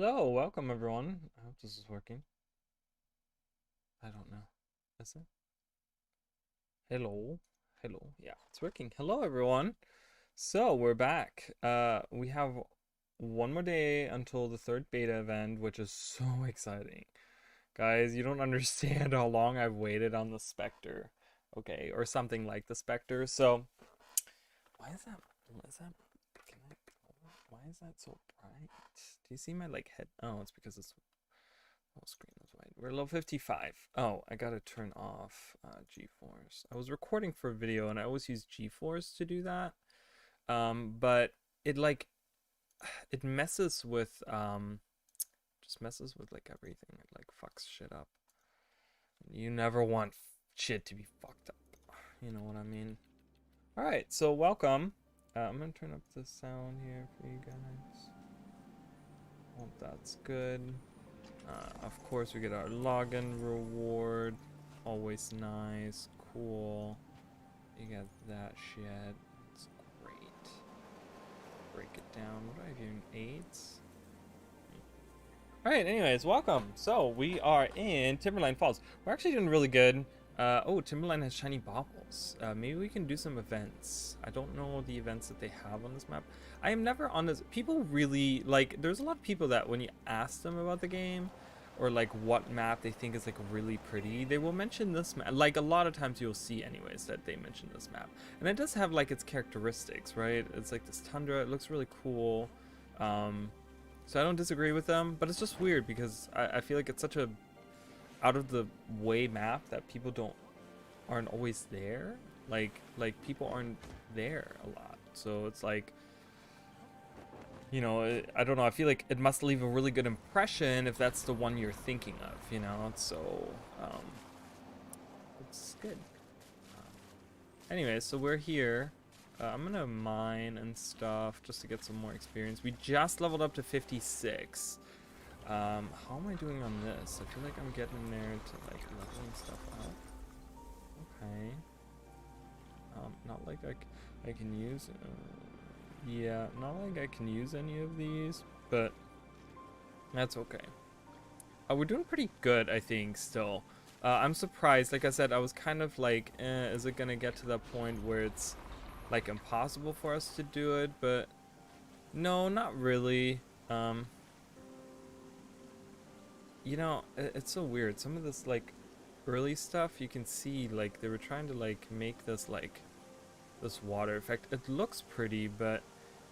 Hello, welcome everyone. I hope this is working. I don't know. Is it? Hello. Hello. Yeah, it's working. Hello everyone. So we're back. We have one more day until the third beta event, which is so exciting. Guys, you don't understand how long I've waited on the Spectre. Okay, or something like the Spectre. So why is that can I, why is that so bright? Do you see my like head? Oh, it's because it's whole screen is white. We're level 55. Oh, I gotta turn off G-Force. I was recording for a video and I always use G-Force to do that. But it like it messes with just messes with like everything. It like fucks shit up. You never want shit to be fucked up. You know what I mean? Alright, so welcome. I'm gonna turn up the sound here for you guys. Hope that's good. Of course, we get our login reward. Always nice. Cool. You got that shit. It's great. Break it down. What do I have here? Eights? Alright, anyways, welcome. So, we are in Timberline Falls. We're actually doing really good. Oh, Timberline has shiny baubles. Maybe we can do some events. I don't know the events that they have on this map. I am never on this. People really, like, there's a lot of people that when you ask them about the game, or like what map they think is like really pretty, they will mention this map. Like a lot of times you'll see anyways that they mention this map. And it does have like its characteristics, right? It's like this tundra, it looks really cool. So I don't disagree with them, but it's just weird because I feel like it's such a out of the way map that people aren't always there. Like people aren't there a lot. So it's like, you know, I don't know. I feel like it must leave a really good impression if that's the one you're thinking of, you know? So, it's good. Anyway, so we're here. I'm gonna mine and stuff just to get some more experience. We just leveled up to 56. How am I doing on this? I feel like I'm getting there to like leveling stuff up. Okay. Not like I can use. Yeah, not like I can use any of these, but that's okay. We're doing pretty good, I think, still. I'm surprised. Like I said, I was kind of like, is it gonna get to that point where it's like impossible for us to do it? But no, not really. You know, it's so weird. Some of this like early stuff, you can see like they were trying to like make this like this water effect. It looks pretty, but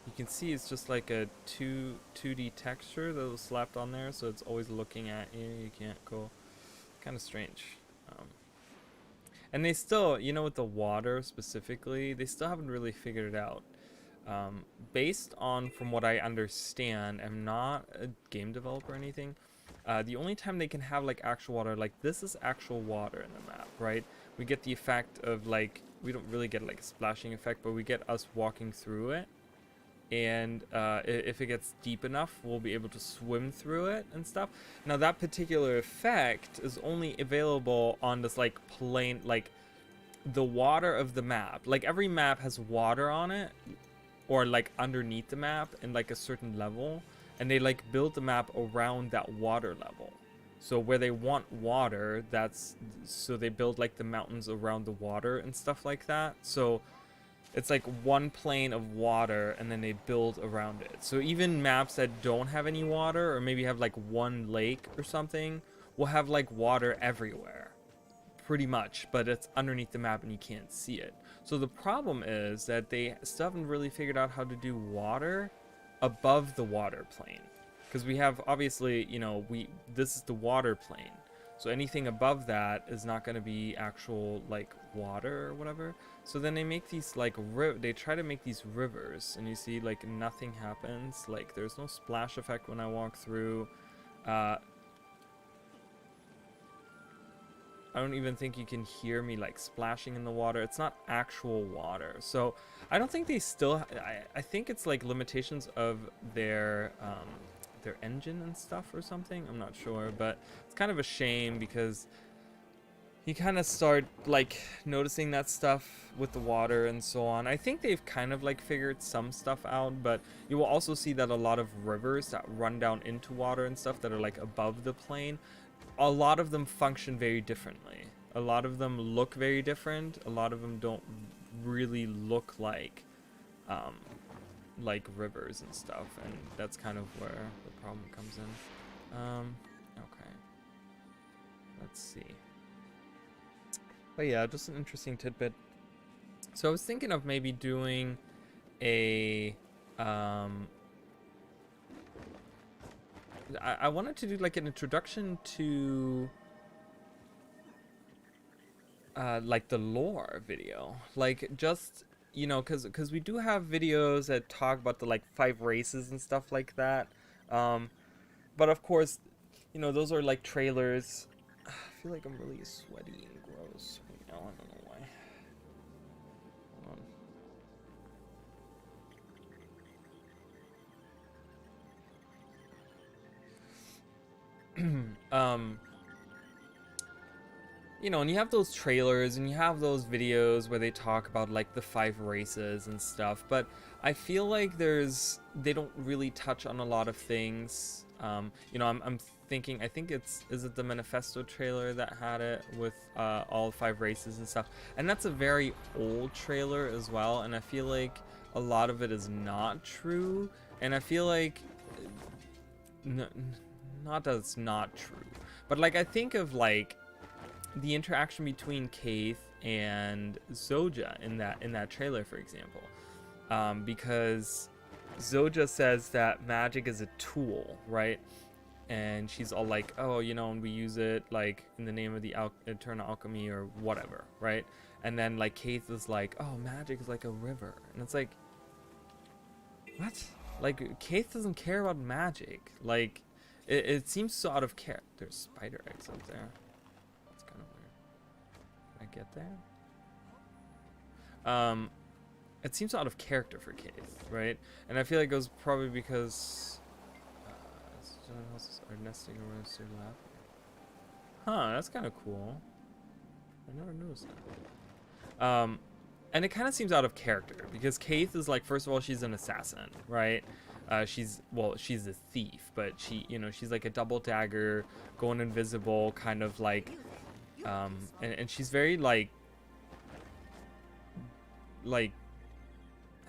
you can see it's just like a 2D texture that was slapped on there, so it's always looking at you. You can't go. Kind of strange. And they still, you know, with the water specifically, they still haven't really figured it out. Based on, from what I understand, I'm not a game developer or anything. The only time they can have like actual water, like this is actual water in the map, right? We get the effect of like, we don't really get like a splashing effect, but we get us walking through it. And if it gets deep enough, we'll be able to swim through it and stuff. Now that particular effect is only available on this like plain, like the water of the map. Like every map has water on it, or like underneath the map in like a certain level, and they like build the map around that water level. So where they want water, so they build like the mountains around the water and stuff like that. So it's like one plane of water and then they build around it. So even maps that don't have any water, or maybe have like one lake or something, will have like water everywhere. Pretty much, but it's underneath the map and you can't see it. So the problem is that they still haven't really figured out how to do water above the water plane. Because we have, obviously, you know, this is the water plane. So anything above that is not going to be actual like water or whatever. So then they make these like they try to make these rivers, and you see like nothing happens. Like there's no splash effect when I walk through. I don't even think you can hear me like splashing in the water. It's not actual water. So I don't think they still. I think it's like limitations of their engine and stuff or something. I'm not sure, but it's kind of a shame because, you kind of start like noticing that stuff with the water and so on. I think they've kind of like figured some stuff out, but you will also see that a lot of rivers that run down into water and stuff that are like above the plane, a lot of them function very differently. A lot of them look very different. A lot of them don't really look um, like rivers and stuff, and that's kind of where the problem comes in. Okay, let's see. But yeah, just an interesting tidbit. So I was thinking of maybe doing a I wanted to do like an introduction to like the lore video, like just, you know, because we do have videos that talk about the like 5 races and stuff like that, but of course, you know, those are like trailers. I feel like I'm really sweaty and gross right now. I don't know why. Hold on. You know, and you have those trailers and you have those videos where they talk about like the 5 races and stuff, but I feel like they don't really touch on a lot of things. You know, I'm thinking, I think is it the Manifesto trailer that had it with all 5 races and stuff, and that's a very old trailer as well, and I feel like a lot of it is not true, and I feel like not that it's not true, but like I think of like the interaction between Keith and Zoja in that trailer, for example, because Zoja says that magic is a tool, right? And she's all like, oh, you know, and we use it like in the name of the eternal alchemy or whatever, right? And then like Keith is like, oh, magic is like a river, and it's like, what? Like Keith doesn't care about magic. Like it seems so out of character. There's spider eggs up there. I get there. It seems out of character for Keith, right? And I feel like it was probably because houses are nesting around their lap. Huh, that's kind of cool. I never noticed that. And it kind of seems out of character because Keith is like, first of all, she's an assassin, right? She's a thief, but she's like a double dagger, going invisible, kind of like. And she's very like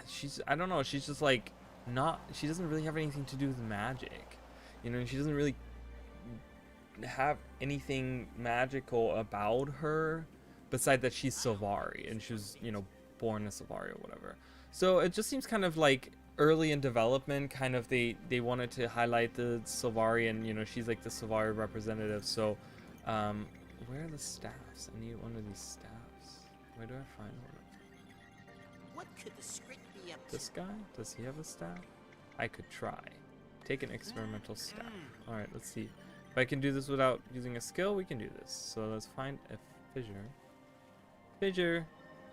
she's, I don't know, she's just like she doesn't really have anything to do with magic, you know, and she doesn't really have anything magical about her besides that she's Sylvari and she was, you know, born a Sylvari or whatever. So it just seems kind of like early in development, kind of they wanted to highlight the Sylvari, and you know, she's like the Sylvari representative. So where are the staffs? I need one of these staffs. Where do I find one? What could the script be up to? This guy? Does he have a staff? I could try. Take an experimental staff. Alright, let's see. If I can do this without using a skill, we can do this. So let's find a fissure. Fissure,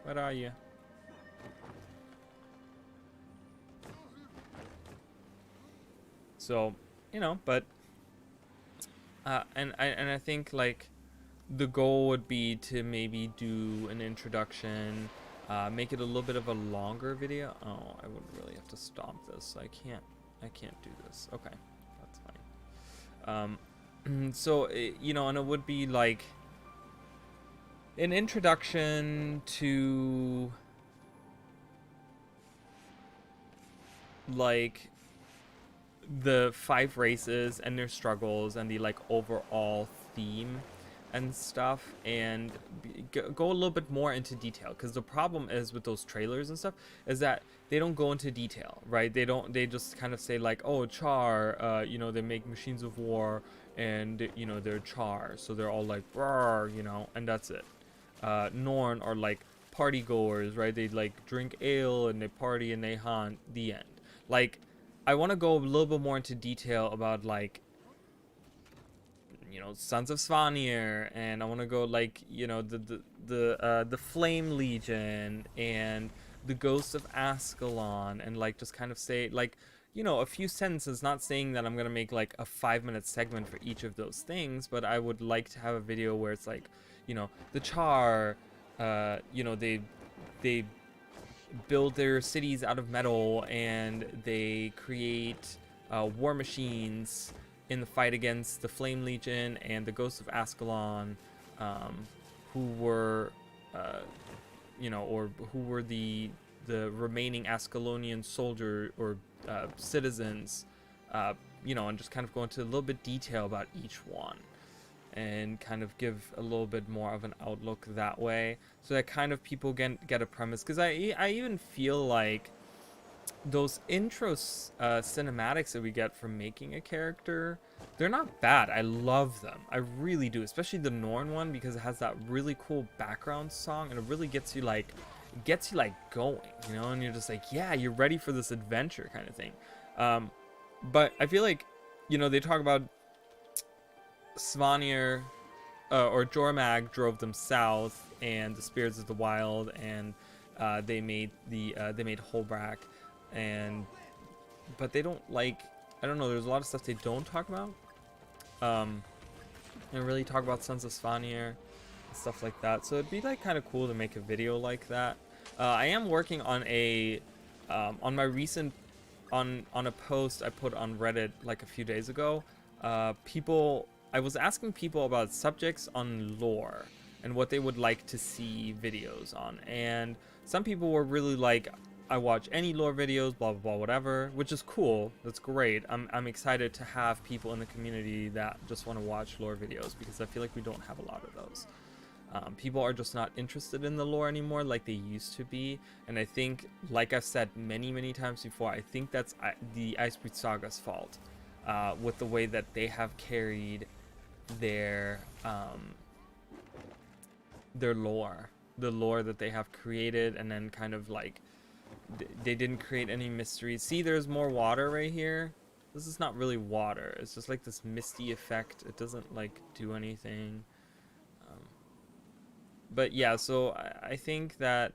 where are you? So, you know, but and I think like the goal would be to maybe do an introduction, make it a little bit of a longer video. Oh, I would really have to stop this. I can't do this. Okay, that's fine. So you know, and it would be like an introduction to like the 5 races and their struggles and the like overall theme and stuff, and go a little bit more into detail, because the problem is with those trailers and stuff is that they don't go into detail, right? They just kind of say like, oh, Char, you know, they make machines of war, and you know, they're Char, so they're all like, you know, and that's it. Norn are like party goers, right? They like drink ale and they party and they hunt. The end. Like, I want to go a little bit more into detail about like, you know, Sons of Svanir, and I want to go like, you know, the Flame Legion and the Ghosts of Ascalon, and like just kind of say like, a few sentences, not saying that I'm gonna make like a 5-minute segment for each of those things, but I would like to have a video where it's like, the Char, they build their cities out of metal, and they create war machines in the fight against the Flame Legion and the Ghosts of Ascalon, um, who were, or who were the remaining Ascalonian soldier or citizens, and just kind of go into a little bit detail about each one and kind of give a little bit more of an outlook that way, so that kind of people get a premise. Because I even feel like those intro cinematics that we get from making a character, they're not bad. I love them. I really do, especially the Norn one, because it has that really cool background song, and it really gets you like going, and you're just like, yeah, you're ready for this adventure kind of thing. But I feel like, they talk about Svanir, or Jormag drove them south, and the Spirits of the Wild, and they made Holbrack, but they don't, like, I don't know, there's a lot of stuff they don't talk about. And really talk about Sons of Svanir and stuff like that. So it'd be like kind of cool to make a video like that. I am working on on my recent on a post I put on Reddit like a few days ago. I was asking people about subjects on lore and what they would like to see videos on, and some people were really like, I watch any lore videos, blah blah blah, whatever, which is cool. That's great. I'm excited to have people in the community that just want to watch lore videos, because I feel like we don't have a lot of those. People are just not interested in the lore anymore like they used to be, and I think, like I've said many times before, I think that's the Icebreed Saga's fault, with the way that they have carried their lore, the lore that they have created, and then kind of like they didn't create any mysteries. See, there's more water right here. This is not really water. It's just like this misty effect. It doesn't like do anything. But yeah, so I think that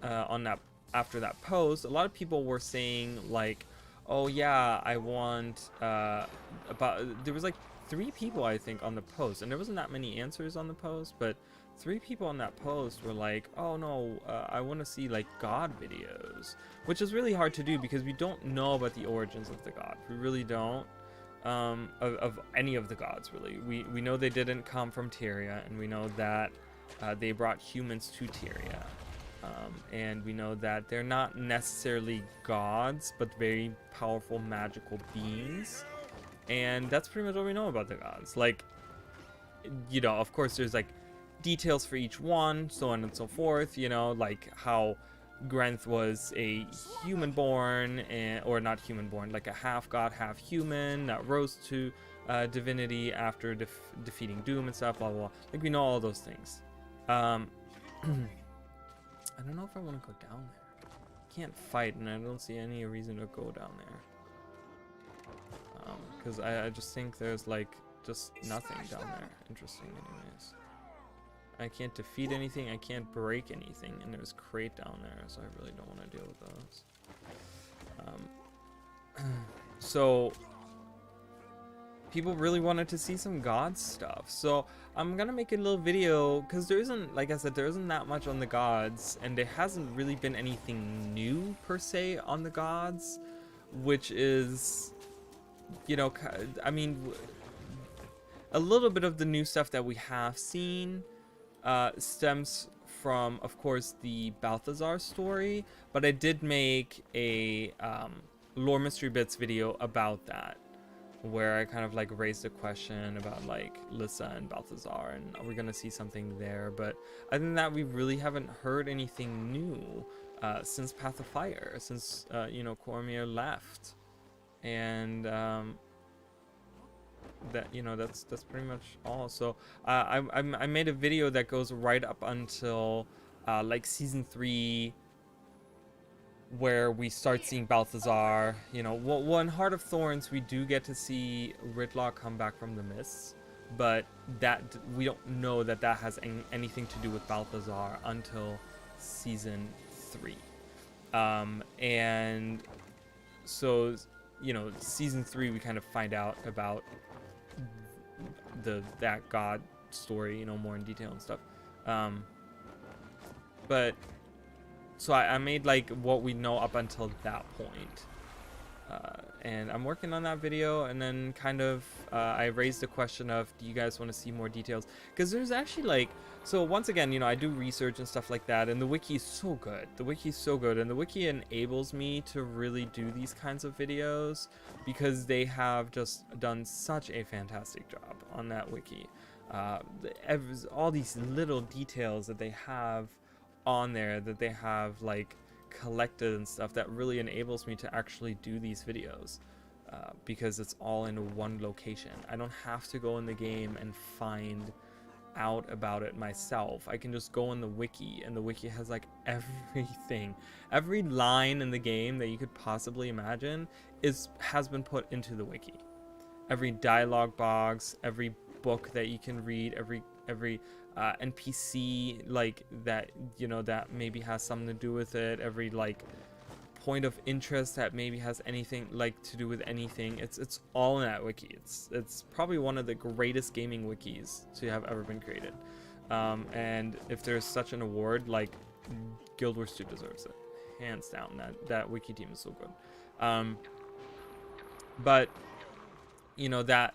after that post, a lot of people were saying like, oh yeah, I want there was like 3 people I think on the post, and there wasn't that many answers on the post, but 3 people on that post were like, oh no, I want to see like god videos, which is really hard to do because we don't know about the origins of the god. We really don't, of any of the gods really. We know they didn't come from Tyria, and we know that they brought humans to Tyria, and we know that they're not necessarily gods, but very powerful magical beings. And that's pretty much what we know about the gods. Like, of course there's like details for each one, so on and so forth, like how Grenth was a human born, or not human born, like a half god, half human that rose to divinity after defeating Doom and stuff, blah blah blah. Like, we know all those things. I don't know if I want to go down there. I can't fight, and I don't see any reason to go down there. Because I just think there's like just nothing down there interesting anyways. I can't defeat anything, I can't break anything, and there's crate down there, so I really don't want to deal with those. So people really wanted to see some god stuff, so I'm gonna make a little video, because there isn't, like I said, there isn't that much on the gods, and there hasn't really been anything new per se on the gods, which is, I mean, a little bit of the new stuff that we have seen stems from, of course, the Balthazar story, but I did make a lore mystery bits video about that, where I kind of like raised a question about like Lissa and Balthazar, and are we gonna see something there? But other than that, we really haven't heard anything new since Path of Fire, since Cormier left, and that's pretty much all. So I made a video that goes right up until like season 3, where we start seeing Balthazar. Well, in Heart of Thorns we do get to see Ridlock come back from the mists, but that we don't know that has anything to do with Balthazar until season 3. And so you know, season 3 we kind of find out about that god story, you know, more in detail and stuff. Um, but so I made like what we know up until that point. And I'm working on that video, and then kind of I raised the question of, do you guys want to see more details? Because there's actually like, so once again, you know, I do research and stuff like that, and the wiki is so good. The wiki is so good, and the wiki enables me to really do these kinds of videos because they have just done such a fantastic job on that wiki. All these little details that they have on there, that they have like collected and stuff, that really enables me to actually do these videos, because it's all in one location. I don't have to go in the game and find out about it myself. I can just go in the wiki, and the wiki has like everything. Every line in the game that you could possibly imagine has been put into the wiki. Every dialogue box, every book that you can read, every NPC like that, you know, that maybe has something to do with it, every like point of interest that maybe has anything like to do with anything. It's all in that wiki. It's probably one of the greatest gaming wikis to have ever been created. And if there's such an award, like, Guild Wars 2 deserves it, hands down. That wiki team is so good. But you know, that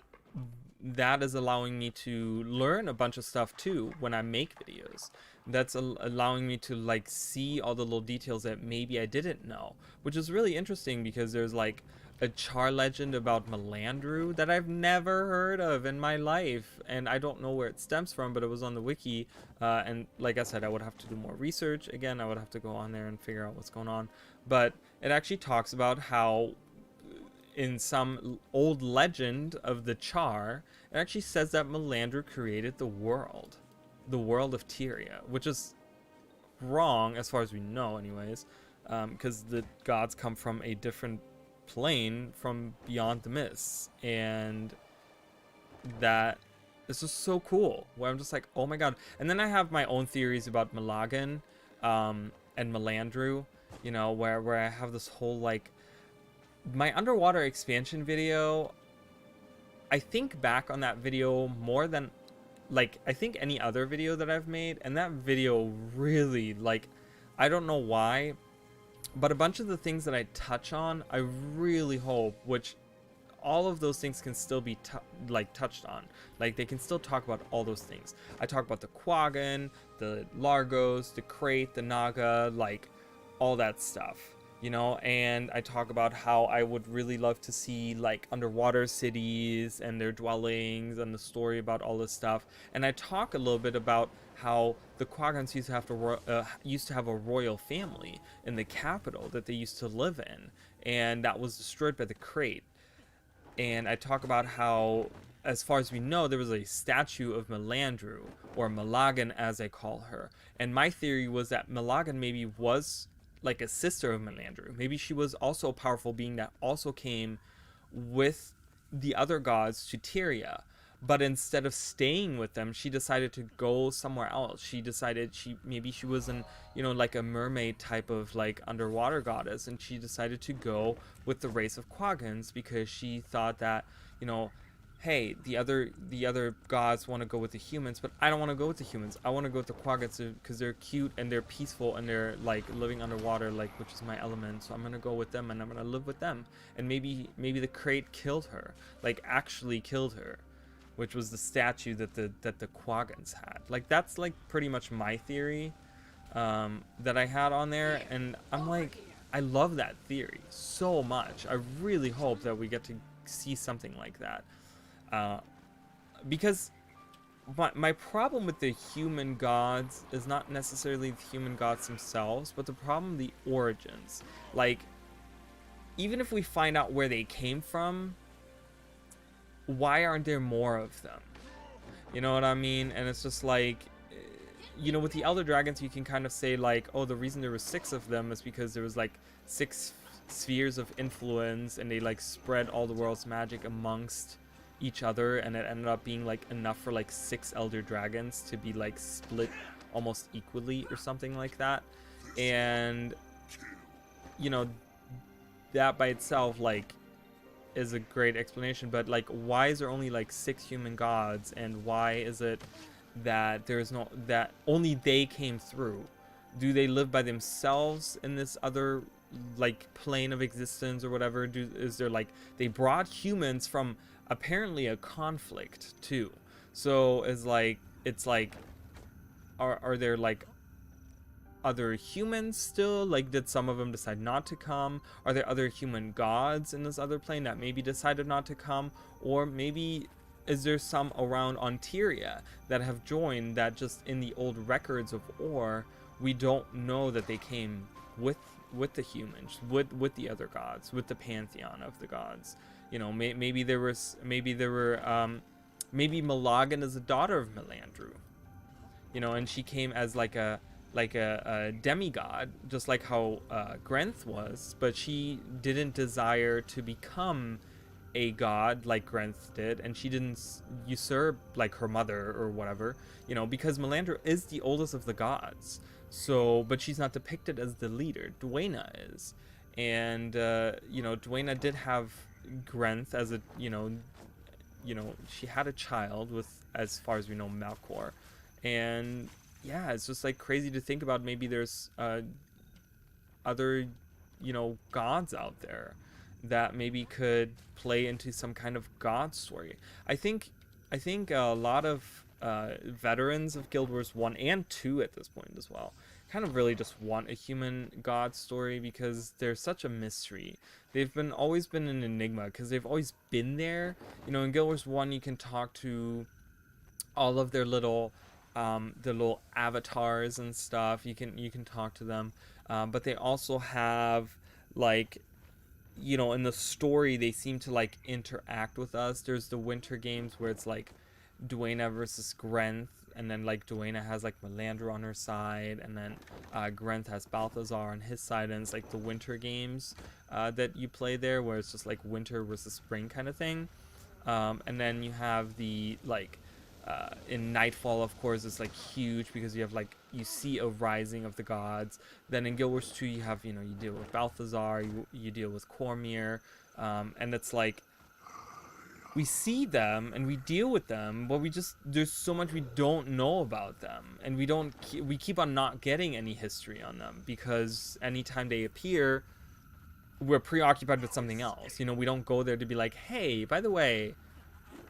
is allowing me to learn a bunch of stuff too when I make videos. That's allowing me to like see all the little details that maybe I didn't know, which is really interesting because there's like a Char legend about Melandru that I've never heard of in my life, and I don't know where it stems from, but it was on the wiki, and like I said, I would have to do more research. Again, I would have to go on there and figure out what's going on, but it actually talks about how in some old legend of the Char, it actually says that Melandru created the world of Tyria, which is wrong as far as we know anyways, because the gods come from a different plane from beyond the mists, and that is just so cool, where I'm just like, oh my god. And then I have my own theories about Malagan, and Melandru, you know, where I have this whole like, my underwater expansion video, I think back on that video more than like I think any other video that I've made, and that video really, like, I don't know why, but a bunch of the things that I touch on, I really hope, which all of those things can still be touched on. Like, they can still talk about all those things. I talk about the Quaggan, the Largos, the Crate, the Naga, like all that stuff, you know. And I talk about how I would really love to see like underwater cities and their dwellings and the story about all this stuff. And I talk a little bit about how the Quaggans used to have a royal family in the capital that they used to live in, and that was destroyed by the Crate. And I talk about how, as far as we know, there was a statue of Melandru, or Malagan as I call her. And my theory was that Malagan maybe was like a sister of Melandru. Maybe she was also a powerful being that also came with the other gods to Tyria. But instead of staying with them, she decided to go somewhere else. She decided maybe she was an, you know, like a mermaid type of like underwater goddess, and she decided to go with the race of Quaggans because she thought that, you know, hey, the other gods want to go with the humans, but I don't want to go with the humans. I want to go with the Quaggans because they're cute and they're peaceful and they're like living underwater, like, which is my element. So I'm gonna go with them and I'm gonna live with them. And maybe the Crate killed her, like actually killed her, which was the statue that the Quaggans had. Like, that's like pretty much my theory, that I had on there, and I'm like, I love that theory so much. I really hope that we get to see something like that, because my problem with the human gods is not necessarily the human gods themselves, but the problem, the origins. Like, even if we find out where they came from, why aren't there more of them? You know what I mean? And it's just like, you know, with the Elder Dragons, you can kind of say like, oh, the reason there was 6 of them is because there was like 6 spheres of influence, and they like spread all the world's magic amongst each other, and it ended up being like enough for like 6 Elder Dragons to be like split almost equally or something like that. And, you know, that by itself, like, is a great explanation, but like, why is there only like 6 human gods, and why is it that there's no that only they came through? Do they live by themselves in this other like plane of existence or whatever? Is there like they brought humans from apparently a conflict too? So it's like are there like other humans still? Like, did some of them decide not to come? Are there other human gods in this other plane that maybe decided not to come? Or maybe is there some around Ontaria that have joined that just in the old records of Ore, we don't know that they came with the humans, with the other gods, with the pantheon of the gods. You know, maybe there was, maybe there were, maybe Malagan is a daughter of Melandru, you know, and she came as like a demigod, just like how Grenth was, but she didn't desire to become a god like Grenth did, and she didn't usurp like her mother or whatever, you know, because Melandru is the oldest of the gods. So, but she's not depicted as the leader. Duena is, and you know, Duena did have Grenth as a, she had a child with, as far as we know, Malcor, and yeah, it's just like crazy to think about. Maybe there's other, gods out there that maybe could play into some kind of god story. I think a lot of veterans of Guild Wars 1 and 2 at this point as well kind of really just want a human god story, because they're such a mystery. They've always been an enigma because they've always been there. You know, in Guild Wars 1 you can talk to all of their little avatars and stuff. You can talk to them, but they also have, like, in the story they seem to like interact with us. There's the winter games where it's like Duena versus Grenth, and then like Duena has like Melandra on her side, and then Grenth has Balthazar on his side, and it's like the winter games that you play there, where it's just like winter versus spring kind of thing. And then you have the like in Nightfall, of course, it's like huge because you have like, you see a rising of the gods. Then in Guild Wars 2 you have, you deal with Balthazar, you deal with Cormier, and it's like we see them and we deal with them, but there's so much we don't know about them, and we keep on not getting any history on them, because anytime they appear we're preoccupied with something else. We don't go there to be like, hey, by the way,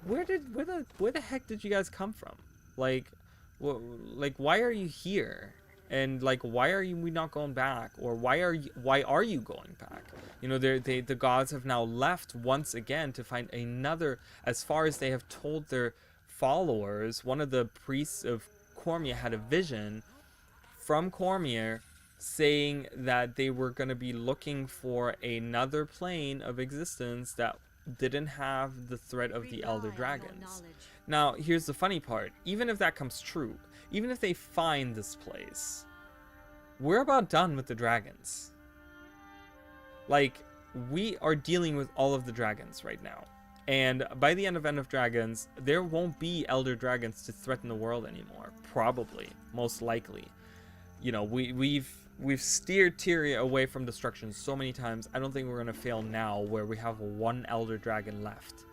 where the heck did you guys come from? Like why are you here? And like, why are we not going back? Or why are you going back? The gods have now left once again to find another. As far as they have told their followers, one of the priests of Cormier had a vision from Cormier saying that they were going to be looking for another plane of existence that didn't have the threat of the Elder Dragons. Now, here's the funny part. Even if that comes true, even if they find this place, we're about done with the dragons. Like, we are dealing with all of the dragons right now. And by the end of Dragons, there won't be Elder Dragons to threaten the world anymore. Probably. Most likely. We've steered Tyria away from destruction so many times. I don't think we're gonna fail now, where we have one Elder Dragon left.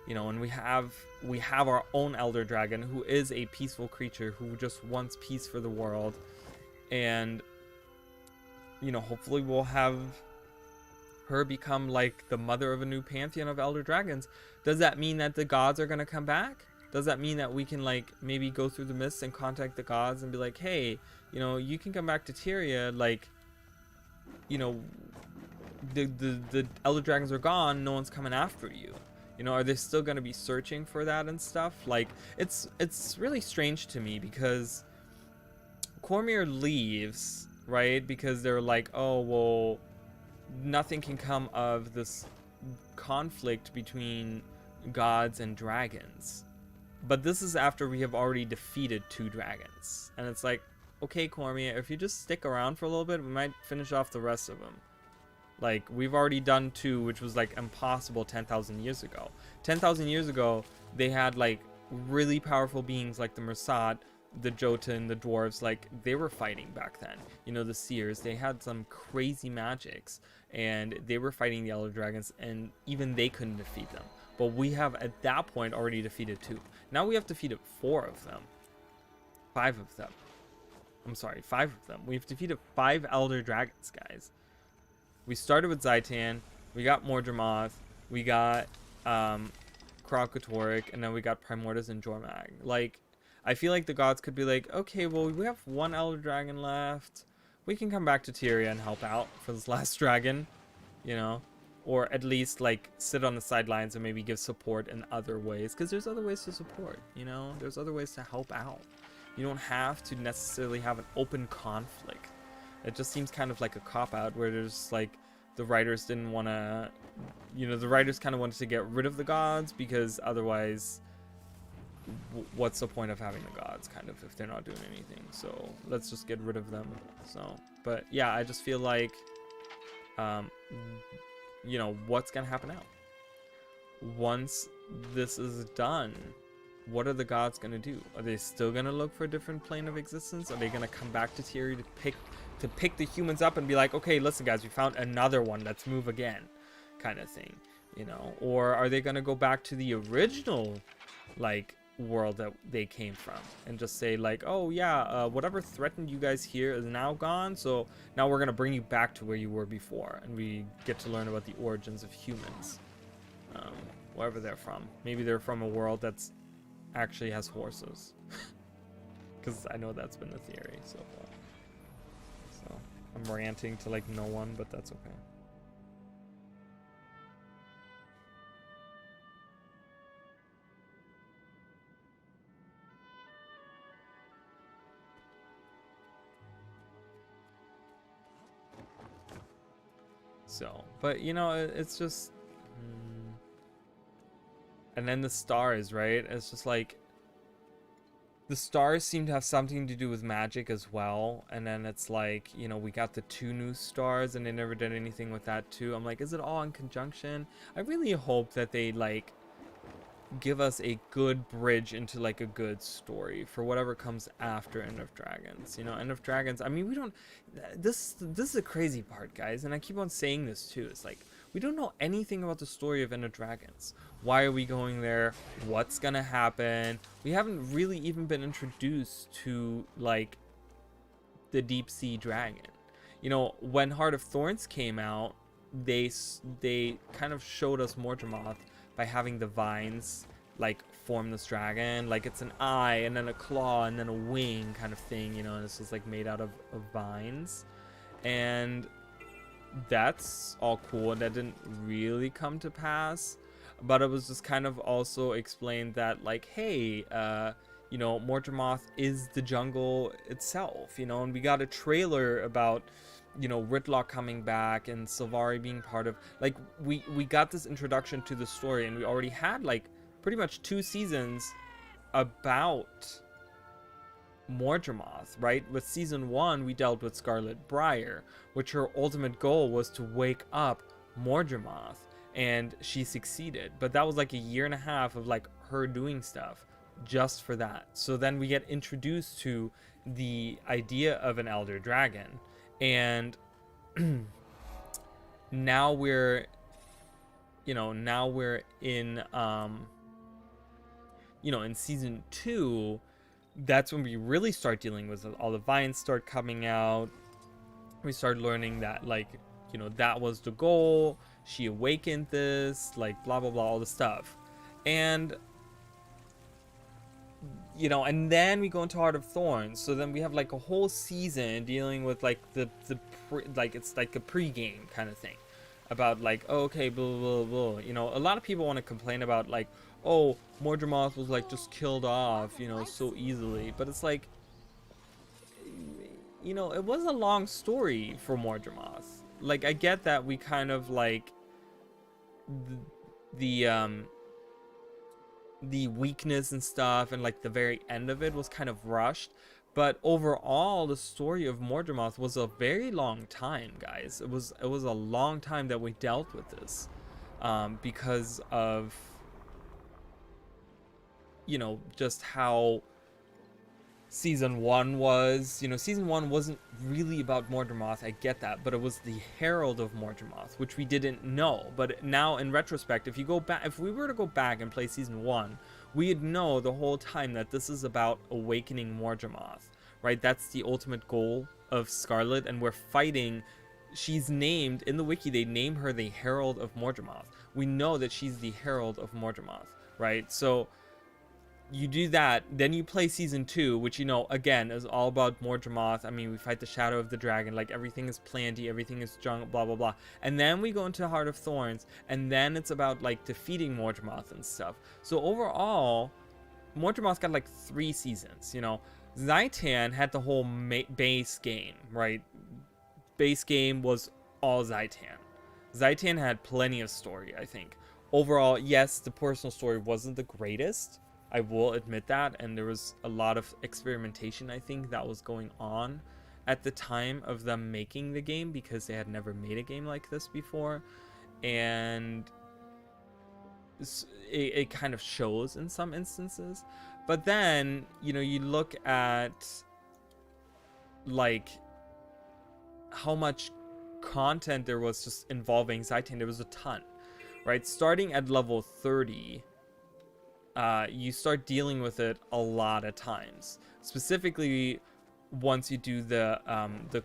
And we have our own Elder Dragon, who is a peaceful creature who just wants peace for the world. And hopefully we'll have her become like the mother of a new pantheon of Elder Dragons. Does that mean that the gods are gonna come back? Does that mean that we can like maybe go through the mists and contact the gods and be like, hey, you can come back to Tyria, like, the Elder Dragons are gone, no one's coming after you. Are they still going to be searching for that and stuff? Like, it's really strange to me, because Cormier leaves, right? Because they're like, oh, well, nothing can come of this conflict between gods and dragons. But this is after we have already defeated 2 dragons. And it's like, okay, Cormier, if you just stick around for a little bit, we might finish off the rest of them. Like, we've already done 2, which was like impossible 10,000 years ago. 10,000 years ago, they had like really powerful beings like the Mersat the Jotun, the dwarves, like they were fighting back then. You know, the seers, they had some crazy magics, and they were fighting the elder dragons, and even they couldn't defeat them. But we have at that point already defeated 2. Now we have defeated 4 of them. 5 of them. I'm sorry, 5 of them. We've defeated 5 elder dragons, guys. We started with Zaitan, we got Mordremoth, we got Kralkatorrik, and then we got Primordus and Jormag. Like, I feel like the gods could be like, okay, well, we have 1 elder dragon left. We can come back to Tyria and help out for this last dragon, you know? Or at least, like, sit on the sidelines and maybe give support in other ways. Because there's other ways to support, you know? There's other ways to help out. You don't have to necessarily have an open conflict. It just seems kind of like a cop-out where there's, like, the writers didn't want to... You know, the writers kind of wanted to get rid of the gods because otherwise... what's the point of having the gods, kind of, if they're not doing anything? So let's just get rid of them. So, but yeah, I just feel like, you know, what's gonna happen now? Once this is done, what are the gods gonna do? Are they still gonna look for a different plane of existence? Are they gonna come back to Tyria to pick the humans up and be like, okay, listen, guys, we found another one. Let's move again, kind of thing, you know? Or are they gonna go back to the original, like, world that they came from and just say like, oh yeah, whatever threatened you guys here is now gone, so now we're gonna bring you back to where you were before, and we get to learn about the origins of humans, wherever they're from. Maybe they're from a world that's actually has horses, because I know that's been the theory so far. So I'm ranting to like no one, but that's okay. So, but you know, it's just, and then the stars, right? It's just like, the stars seem to have something to do with magic as well. And then it's like, you know, we got the 2 new stars and they never did anything with that too. I'm like, is it all in conjunction? I really hope that they like give us a good bridge into like a good story for whatever comes after End of Dragons. You know, End of Dragons, I mean, we don't, this is the crazy part, guys, and I keep on saying this too. It's like, we don't know anything about the story of End of Dragons. Why are we going there? What's gonna happen? We haven't really even been introduced to like the deep sea dragon. You know, when Heart of Thorns came out, they kind of showed us Mordremoth by having the vines like form this dragon, like it's an eye and then a claw and then a wing kind of thing, you know, and it's just like made out of vines. And that's all cool, and that didn't really come to pass, but it was just kind of also explained that like, hey, you know, Mordremoth is the jungle itself, you know, and we got a trailer about, you know, Ritlock coming back and Sylvari being part of, like, we got this introduction to the story, and we already had like pretty much 2 seasons about Mordremoth, right? With season 1 we dealt with Scarlet Briar, which her ultimate goal was to wake up Mordremoth, and she succeeded, but that was like 1.5 years of like her doing stuff just for that. So then we get introduced to the idea of an elder dragon, and now we're, you know, in you know, in season 2, that's when we really start dealing with all the vines start coming out. We start learning that, like, you know, that was the goal, she awakened this, like, blah blah blah, all the stuff. And you know, and then we go into Heart of Thorns, so then we have like a whole season dealing with like like it's like a pre-game kind of thing about like, oh, okay, blah blah blah. You know, a lot of people want to complain about like, oh, Mordremoth was like just killed off, you know, so easily, but it's like, you know, it was a long story for Mordremoth. Like, I get that we kind of like the weakness and stuff, and like the very end of it was kind of rushed, but overall the story of Mordremoth was a very long time, guys. It was a long time that we dealt with this, because of, you know, just how season one was. Season one wasn't really about Mordramoth. I get that, but it was the Herald of Mordramoth, which we didn't know. But now, in retrospect, if we were to go back and play season one, we'd know the whole time that this is about awakening Mordramoth, right? That's the ultimate goal of Scarlet, and we're fighting. She's named in the wiki. They name her the Herald of Mordramoth. We know that she's the Herald of Mordramoth, right? So you do that, then you play season two, which again is all about Mordramoth. I mean, we fight the Shadow of the Dragon, like everything is planty, everything is junk, blah blah blah. And then we go into Heart of Thorns, and then it's about like defeating Mordramoth and stuff. So overall, Mordramoth got like 3 seasons. Zaitan had the whole base game, right? Base game was all Zaitan. Zaitan had plenty of story, I think. Overall, yes, the personal story wasn't the greatest. I will admit that, and there was a lot of experimentation, I think, that was going on at the time of them making the game, because they had never made a game like this before, and it kind of shows in some instances. But then, you look at like how much content there was just involving Zaitan. There was a ton, right? Starting at level 30, you start dealing with it a lot of times. Specifically, once you do the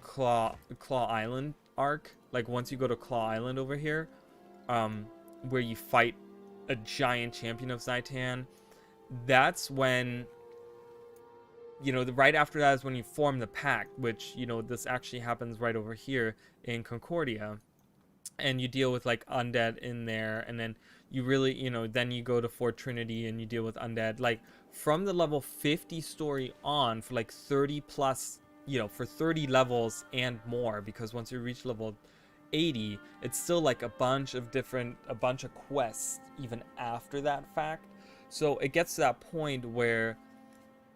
Claw Island arc, like once you go to Claw Island over here, where you fight a giant champion of Zaitan, that's when, right after that is when you form the pact, which, this actually happens right over here in Concordia. And you deal with like undead in there, and then you really, then you go to Fort Trinity and you deal with undead. Like from the level 50 story on, for like 30 plus, for 30 levels and more, because once you reach level 80, it's still like a bunch of quests even after that fact. So it gets to that point where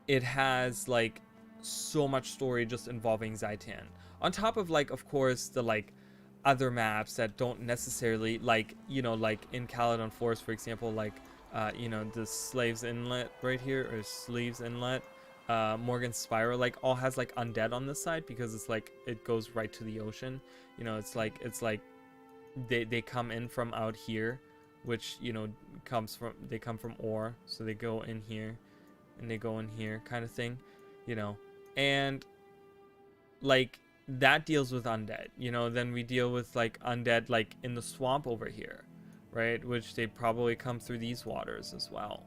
it has like so much story just involving Zaitan, on top of like, of course, the like other maps that don't necessarily, like like in Caledon Forest, for example, like the Slaves Inlet right here, or Sleeves Inlet, Morgan's Spiral, like all has like undead on this side, because it's like it goes right to the ocean. It's like they come in from out here, which they come from ore, so they go in here and they go in here, kind of thing, and like that deals with undead. Then we deal with like undead like in the swamp over here, right, which they probably come through these waters as well.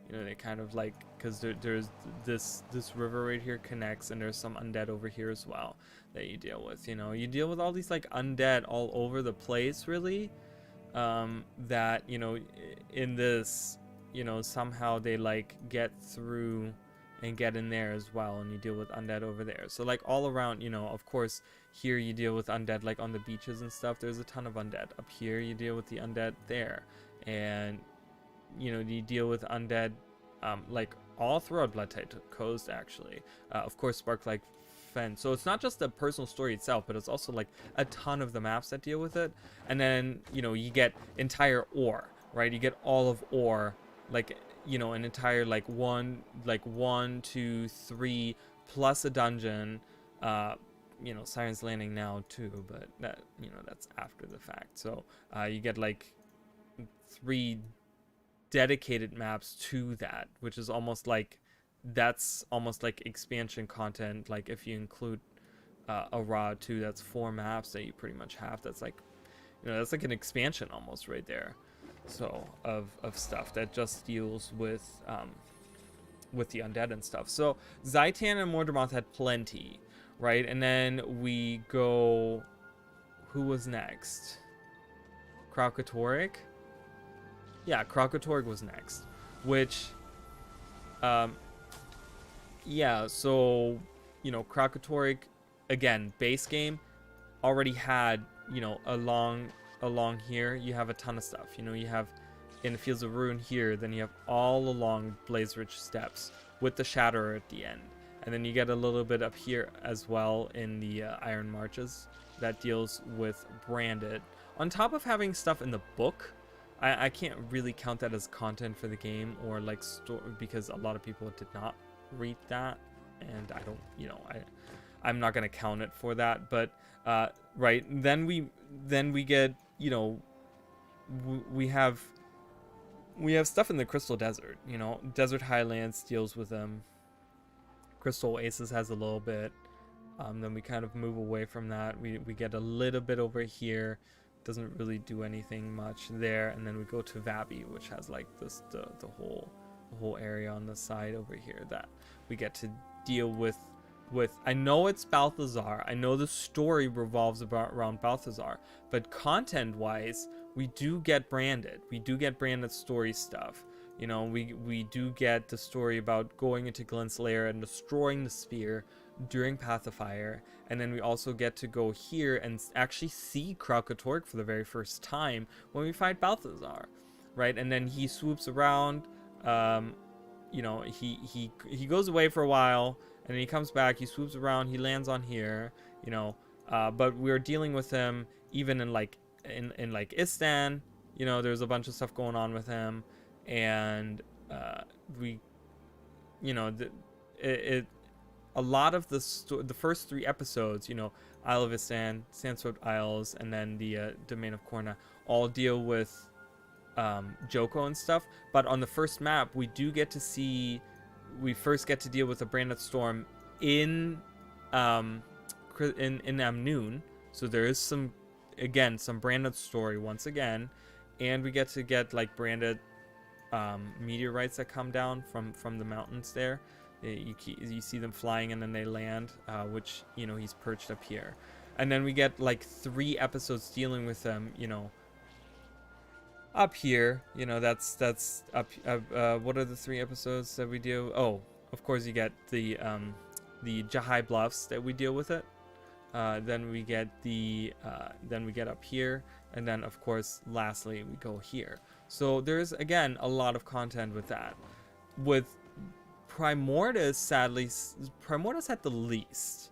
They kind of like, because there's this river right here connects, and there's some undead over here as well that you deal with. You deal with all these like undead all over the place, really, that in this, somehow they like get through and get in there as well, and you deal with undead over there. So like all around, of course, here you deal with undead like on the beaches and stuff. There's a ton of undead. Up here you deal with the undead there, and you deal with undead like all throughout Bloodtide Coast, actually. Of course, Sparklike Fen. So it's not just the personal story itself, but it's also like a ton of the maps that deal with it. And then you get entire ore, right? You get all of ore, like an entire like 1, 2, 3 plus a dungeon. Siren's Landing now too, but that that's after the fact. So you get like 3 dedicated maps to that, which is almost like expansion content. Like if you include a raw 2, that's 4 maps that you pretty much have. That's like that's like an expansion almost right there. So of stuff that just deals with the undead and stuff. So Zaitan and Mordramoth had plenty, right? And then we go, who was next? Kralkatorrik? Yeah, Kralkatorrik was next, which yeah, so Kralkatorrik, again, base game, already had along here you have a ton of stuff. You have in the Fields of Ruin here, then you have all along Blaze Ridge Steps with the Shatterer at the end, and then you get a little bit up here as well in the Iron Marches that deals with Branded, on top of having stuff in the book. I can't really count that as content for the game, or like because a lot of people did not read that. and I don't, you know, I'm not gonna count it for that. But right, then we get, you know, we have stuff in the Crystal Desert. You know, Desert Highlands deals with them. Crystal Oasis has a little bit. Then we kind of move away from that. We get a little bit over here. Doesn't really do anything much there. And then we go to Vabi, which has like this the whole area on the side over here that we get to deal with. I know it's Balthazar. I know the story revolves around Balthazar, but content-wise, we do get branded. We do get branded story stuff. You know, we do get the story about going into Glenn's lair and destroying the spear during Pacifier, and then we also get to go here and actually see Kralkatorg for the very first time when we fight Balthazar, right? And then he swoops around. You know, he goes away for a while, and then he comes back. He swoops around. He lands on here. You know, but we're dealing with him even in like like Istan. You know, there's a bunch of stuff going on with him, and we, you know, a lot of the first 3 episodes, you know, Isle of Istan, Sandswept Isles, and then the Domain of Korna, all deal with Joko and stuff. But on the first map, we first get to deal with the Branded Storm in Amnoon. So there is some branded story once again, and we get like branded meteorites that come down from the mountains there. You see them flying, and then they land, which, you know, he's perched up here. And then we get like 3 episodes dealing with them, you know, up here. You know, that's up. What are the 3 episodes that we do? Oh, of course you get the Jahai Bluffs that we deal with it. Then we get up here, and then of course lastly we go here. So there's again a lot of content with that. With Primordus, sadly, Primordus at the least.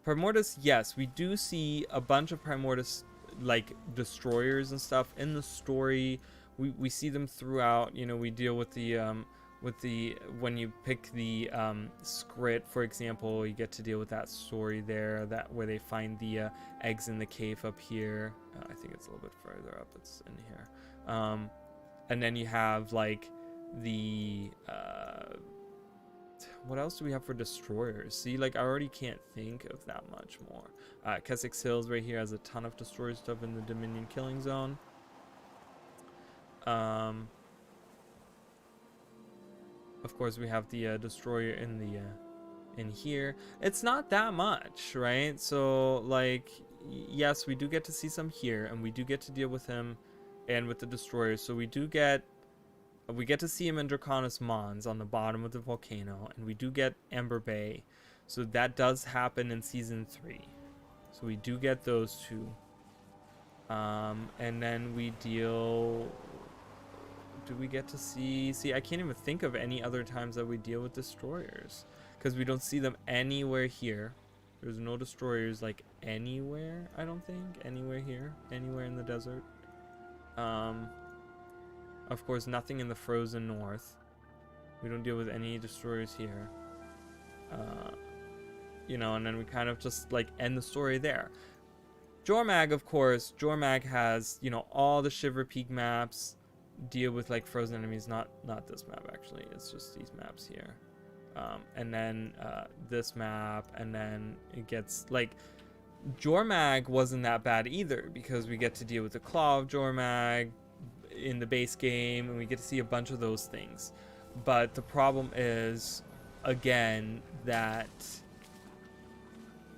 Primordus, yes, we do see a bunch of Primordus like destroyers and stuff in the story. We see them throughout. You know, we deal with the when you pick the Skrit, for example, you get to deal with that story there, that where they find the eggs in the cave up here. I think it's a little bit further up. It's in here. And then you have like the what else do we have for destroyers? See, like, I already can't think of that much more. Kessex Hills right here has a ton of destroyer stuff in the Dominion killing zone. Of course, we have the destroyer in the in here. It's not that much, right? So, like, yes, we do get to see some here, and we do get to deal with him and with the destroyers. So we get to see him in Draconis Mons on the bottom of the volcano, and we do get Ember Bay. So that does happen in season 3. So we do get those 2. And then we deal... Do we get to see... See, I can't even think of any other times that we deal with destroyers, because we don't see them anywhere here. There's no destroyers, like, anywhere, I don't think. Anywhere here. Anywhere in the desert. Of course, nothing in the frozen north. We don't deal with any destroyers here. You know, and then we kind of just like end the story there. Jormag, of course, Jormag has, you know, all the Shiver Peak maps deal with like frozen enemies. Not this map actually. It's just these maps here. And then this map, and then it gets like Jormag wasn't that bad either, because we get to deal with the Claw of Jormag in the base game, and we get to see a bunch of those things. But the problem is, again, that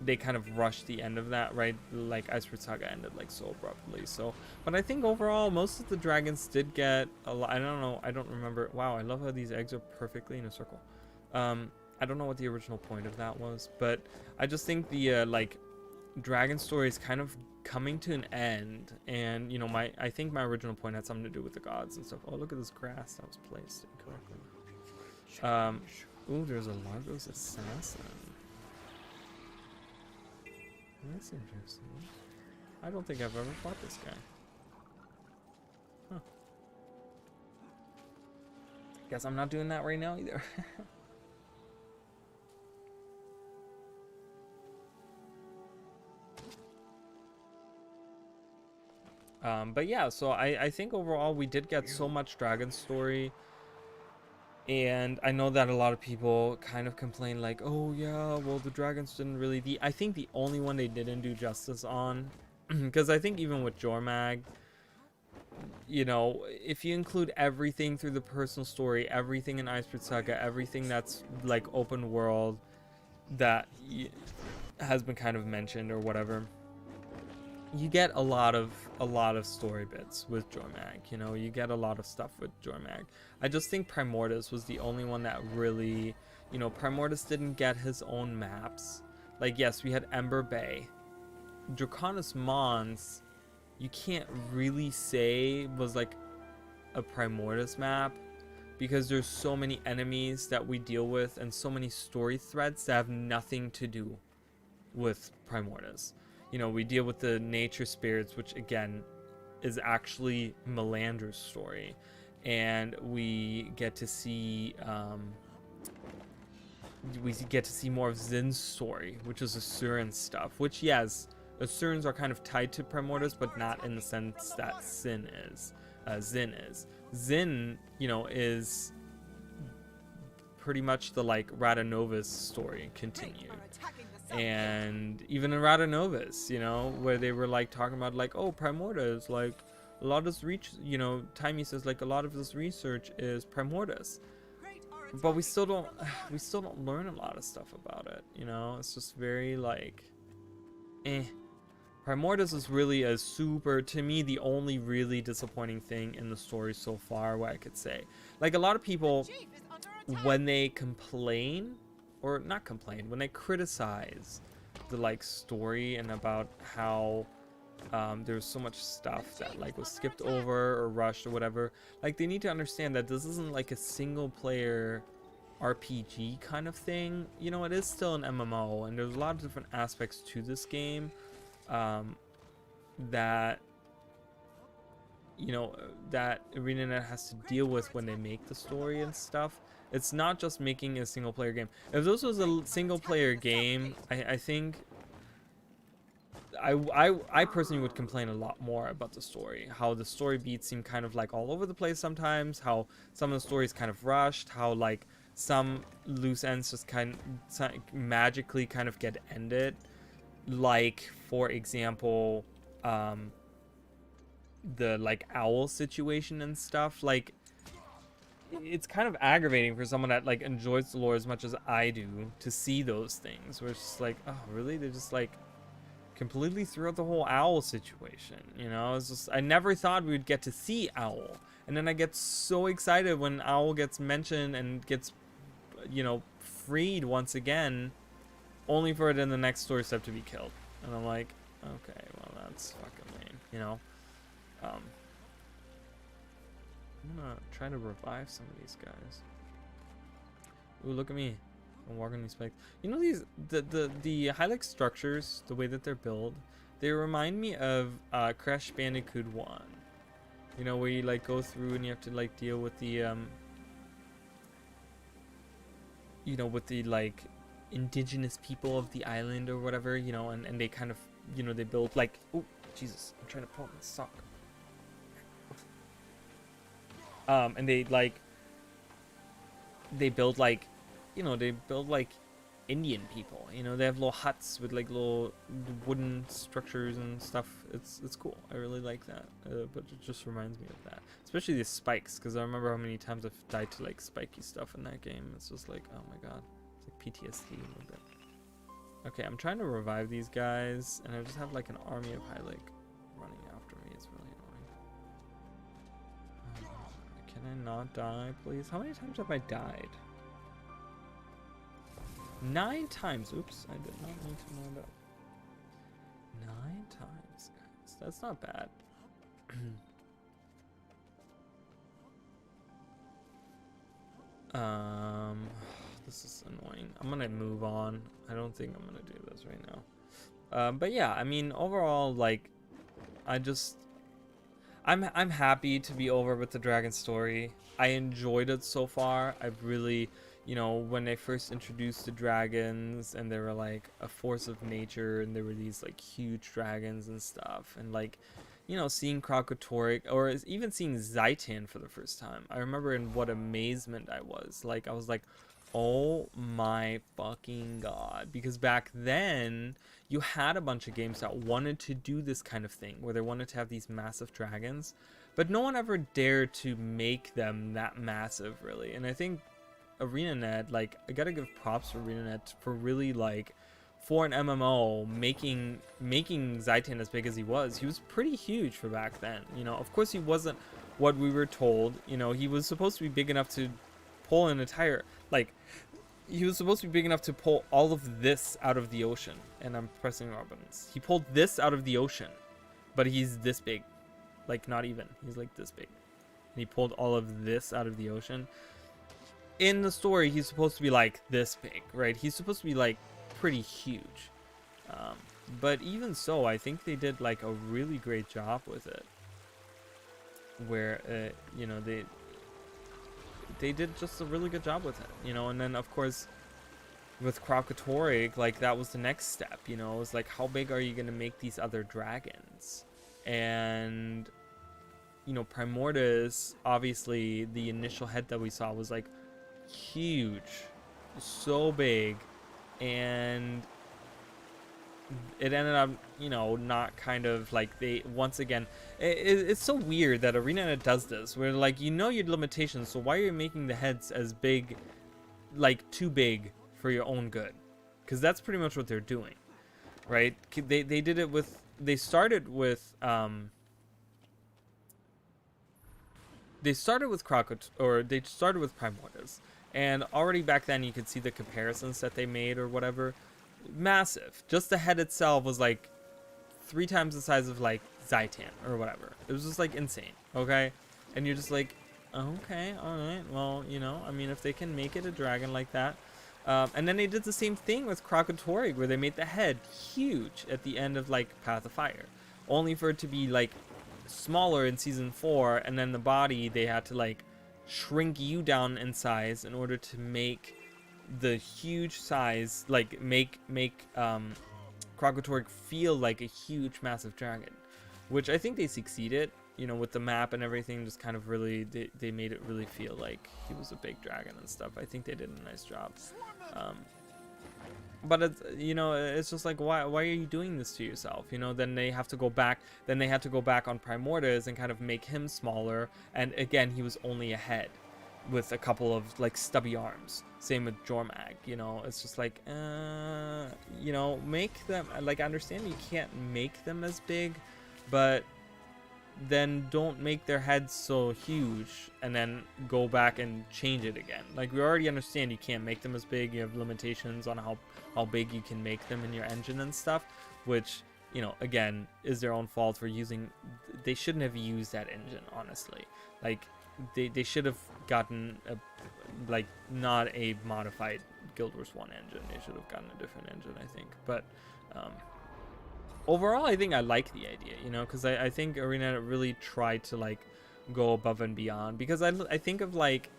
they kind of rushed the end of that, right? Like Icebird Saga ended like so abruptly. So, but I think overall most of the dragons did get a lot. I don't know, I don't remember. Wow, I love how these eggs are perfectly in a circle. I don't know what the original point of that was, but I just think the like dragon story is kind of coming to an end, and you know, I think my original point had something to do with the gods and stuff. Oh, look at this grass that was placed incorrectly. Ooh, there's a Largos assassin. That's interesting. I don't think I've ever fought this guy. Huh. Guess I'm not doing that right now either. But yeah, so I think overall we did get so much dragon story. And I know that a lot of people kind of complain like, oh yeah, well the dragons didn't really. I think the only one they didn't do justice on, because I think even with Jormag, you know, if you include everything through the personal story, everything in Iceberg Saga, everything that's like open world that has been kind of mentioned or whatever, you get a lot of story bits with Jormag. You know, you get a lot of stuff with Jormag. I just think Primordus was the only one that really, you know, Primordus didn't get his own maps. Like, yes, we had Ember Bay. Draconis Mons, you can't really say was like a Primordus map because there's so many enemies that we deal with and so many story threads that have nothing to do with Primordus. You know, we deal with the nature spirits, which again is actually Melander's story, and we get to see more of Zin's story, which is Asuran stuff. Which yes, Asurans are kind of tied to Primordus, but not in the sense that Zin is. Zin, you know, is pretty much the like Radanova's story continued. And even in Radanova's, you know, where they were like talking about like, oh, Primordus, like a lot of this you know, Timey says like a lot of this research is Primordus, but we still don't learn a lot of stuff about it. You know, it's just very like, eh. Primordus is really a super, to me, the only really disappointing thing in the story so far, what I could say. Like a lot of people, when they complain, or not complain, when they criticize the like story and about how there's so much stuff that like was skipped over or rushed or whatever, like they need to understand that this isn't like a single player RPG kind of thing. You know, it is still an MMO, and there's a lot of different aspects to this game that, you know, that ArenaNet has to deal with when they make the story and stuff. It's not just making a single player game. If this was a single player game, I think I personally would complain a lot more about the story. How the story beats seem kind of like all over the place sometimes. How some of the stories kind of rushed. How like some loose ends just kind of magically kind of get ended. Like for example, the like owl situation and stuff. Like it's kind of aggravating for someone that like enjoys the lore as much as I do to see those things where it's just like, oh really, they just like completely threw out the whole owl situation. You know, it's just, I never thought we would get to see owl, and then I get so excited when owl gets mentioned and gets, you know, freed once again, only for it in the next story step to be killed. And I'm like, okay, well that's fucking lame, you know. I'm gonna try to revive some of these guys. Ooh, look at me. I'm walking these spikes. You know, these the Hylix structures, the way that they're built, they remind me of Crash Bandicoot 1. You know, where you like go through and you have to like deal with the you know, with the like indigenous people of the island or whatever, you know, and they kind of, you know, they build like, oh Jesus, I'm trying to pull my sock. And they build like, you know, they build like Indian people, you know, they have little huts with like little wooden structures and stuff. It's cool. I really like that, but it just reminds me of that, especially the spikes, because I remember how many times I've died to like spiky stuff in that game. It's just like, oh my god, it's like PTSD a little bit. Okay, I'm trying to revive these guys, and I just have like an army of Hylic running after me. It's really annoying. Can I not die, please? How many times have I died? 9 times. Oops, I did not need to know that. 9 times, guys. That's not bad. This is annoying. I'm gonna move on. I don't think I'm gonna do this right now. But yeah, I mean, overall, like, I'm happy to be over with the dragon story. I enjoyed it so far. I've really, you know, when they first introduced the dragons and they were like a force of nature and there were these like huge dragons and stuff, and like, seeing Kralkatorrik or even seeing Zaitan for the first time, I remember in what amazement I was. Like, I was like, oh my fucking god. Because back then, you had a bunch of games that wanted to do this kind of thing, where they wanted to have these massive dragons, but no one ever dared to make them that massive, really. And I think ArenaNet, like, I gotta give props for ArenaNet for really, like, for an MMO, making Zaitan as big as he was. He was pretty huge for back then. Of course he wasn't what we were told. He was supposed to be big enough to pull an entire, like, he was supposed to be big enough to pull all of this out of the ocean. And I'm pressing our buttons. He pulled this out of the ocean, but he's this big. Like, not even. He's like this big. And he pulled all of this out of the ocean. In the story, he's supposed to be like this big, right? He's supposed to be like pretty huge. But even so, I think they did like a really great job with it. Where, they did just a really good job with it, and then of course with Kralkatorrik, like that was the next step, it was like, how big are you going to make these other dragons? And Primordus, obviously the initial head that we saw was like huge, so big, and it ended up, not kind of like, they, once again, it's so weird that ArenaNet does this, where like, your limitations, so why are you making the heads as big, like too big for your own good? Because that's pretty much what they're doing, right? They did it with, they started with Crocodile, or they started with Primordus, and already back then you could see the comparisons that they made or whatever. Massive. Just the head itself was like 3 times the size of like Zaitan or whatever. It was just like insane. Okay, and you're just like, okay, all right, well, I mean, if they can make it a dragon like that. And then they did the same thing with Kralkatorrik, where they made the head huge at the end of like Path of Fire, only for it to be like smaller in season 4, and then the body, they had to like shrink you down in size in order to make the huge size, like make Kralkatorrik feel like a huge massive dragon, which I think they succeeded, with the map and everything. Just kind of really, they made it really feel like he was a big dragon and stuff. I think they did a nice job. But it's, it's just like, why are you doing this to yourself? Then they have to go back. Then they had to go back on Primordus and kind of make him smaller. And again, he was only a head with a couple of like stubby arms. Same with Jormag. It's just like, make them, like, I understand you can't make them as big, but then don't make their heads so huge and then go back and change it again. Like, we already understand you can't make them as big. You have limitations on how big you can make them in your engine and stuff, which, again, is their own fault for using. They shouldn't have used that engine, honestly. Like, they should have gotten a, like, not a modified Guild Wars 1 engine. They should have gotten a different engine, I think. But overall, I think I like the idea, because I think ArenaNet really tried to like go above and beyond. Because I think of like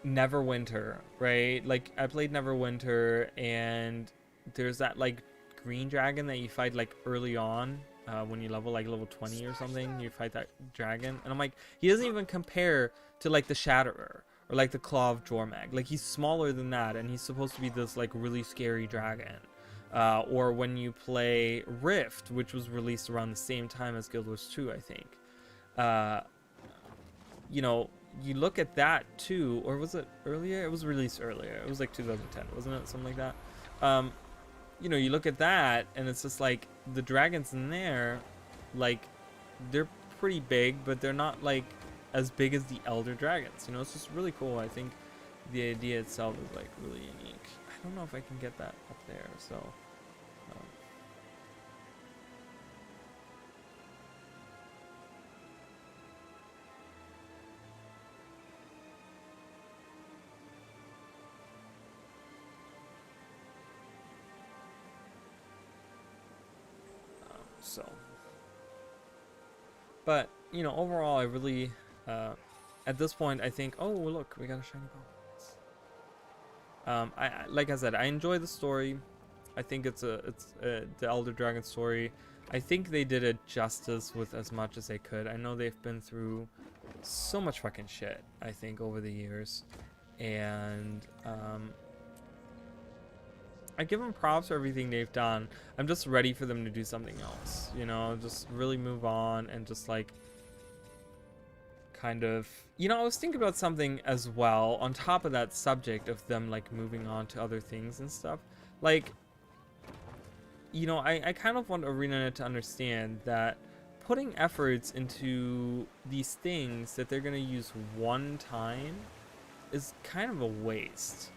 Neverwinter, right? Like, I played Neverwinter, and there's that like green dragon that you fight like early on. When you level like level 20 or something, you fight that dragon, and I'm like, he doesn't even compare to like the Shatterer or like the Claw of Jormag. Like, he's smaller than that, and he's supposed to be this like really scary dragon. Or when you play Rift, which was released around the same time as Guild Wars 2, I think. You look at that too, or was it earlier? It was released earlier. It was like 2010, wasn't it? Something like that. You look at that, and it's just like the dragons in there, like, they're pretty big, but they're not like as big as the Elder Dragons. It's just really cool. I think the idea itself is like really unique. I don't know if I can get that up there, so. But, overall, I really, at this point, I think, oh, look, we got a shiny ball. Like I said, I enjoy the story. I think it's the Elder Dragon story. I think they did it justice with as much as they could. I know they've been through so much fucking shit, I think, over the years. And I give them props for everything they've done. I'm just ready for them to do something else, you know, just really move on and just like kind of, you know, I was thinking about something as well on top of that subject of them like moving on to other things and stuff. Like, you know, I kind of want ArenaNet to understand that putting efforts into these things that they're going to use one time is kind of a waste.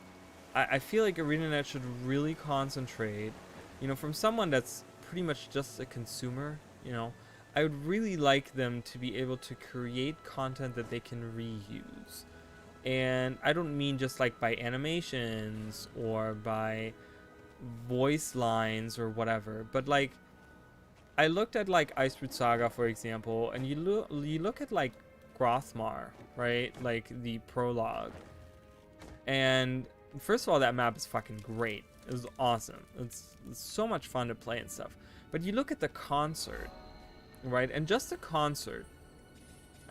I feel like ArenaNet should really concentrate, you know, from someone that's pretty much just a consumer, you know, I would really like them to be able to create content that they can reuse. And I don't mean just like by animations or by voice lines or whatever, but like I looked at like Ice Fruit Saga, for example, and you look at like Grothmar, right? Like the prologue. And first of all, that map is fucking great. It was awesome. It's so much fun to play and stuff. But you look at the concert, right? And just the concert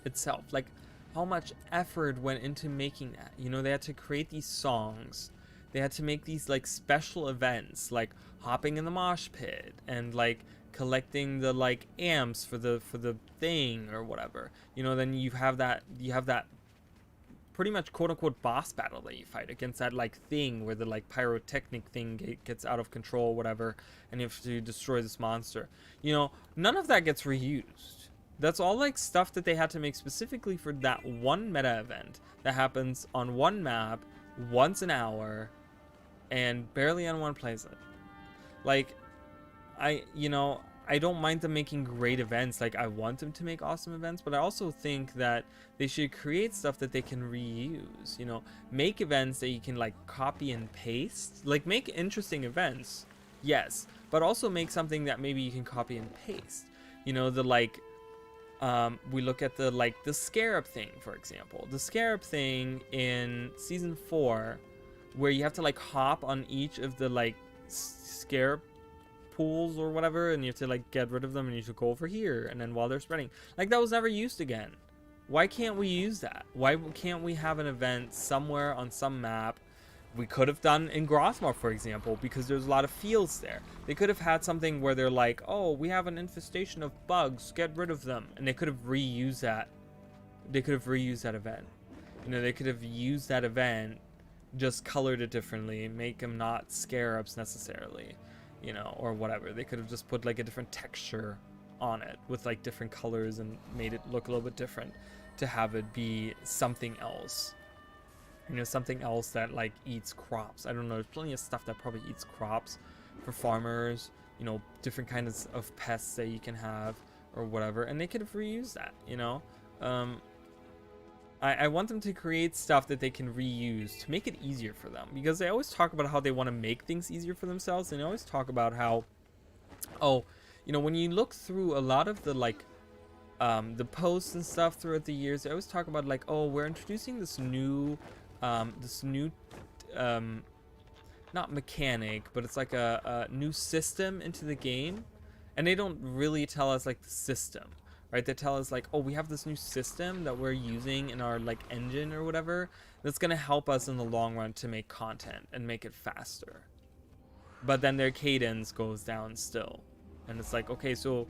itself, like how much effort went into making that. You know, they had to create these songs. They had to make these like special events, like hopping in the mosh pit and like collecting the like amps for the thing or whatever. You know, then you have that pretty much quote unquote boss battle that you fight against that like thing where the like pyrotechnic thing gets out of control, whatever, and you have to destroy this monster. You know, none of that gets reused. That's all like stuff that they had to make specifically for that one meta event that happens on one map once an hour and barely anyone plays it. Like, you know, I don't mind them making great events. Like, I want them to make awesome events, but I also think that they should create stuff that they can reuse. You know, make events that you can like copy and paste. Like, make interesting events, yes, but also make something that maybe you can copy and paste. You know, the like, we look at the like the scarab thing, for example. The scarab thing in season 4, where you have to like hop on each of the like scarab pools or whatever, and you have to like get rid of them, and you should go over here, and then while they're spreading, like that was never used again. Why can't we use that? Why can't we have an event somewhere on some map? We could have done in Grothmar, for example, because there's a lot of fields there. They could have had something where they're like, oh, we have an infestation of bugs, get rid of them, and they could have reused that. They could have reused that event. You know, they could have used that event, just colored it differently, make them not scarabs necessarily, you know, or whatever. They could have just put like a different texture on it with like different colors and made it look a little bit different to have it be something else. You know, something else that like eats crops. I don't know, there's plenty of stuff that probably eats crops for farmers, you know, different kinds of pests that you can have or whatever, and they could have reused that, you know. I want them to create stuff that they can reuse to make it easier for them, because they always talk about how they want to make things easier for themselves, and they always talk about how, oh, you know, when you look through a lot of the like the posts and stuff throughout the years, they always talk about like, oh, we're introducing this new not mechanic, but it's like a new system into the game, and they don't really tell us like the system, right? They tell us like, oh, we have this new system that we're using in our like engine or whatever that's gonna help us in the long run to make content and make it faster. But then their cadence goes down still, and it's like, okay, so,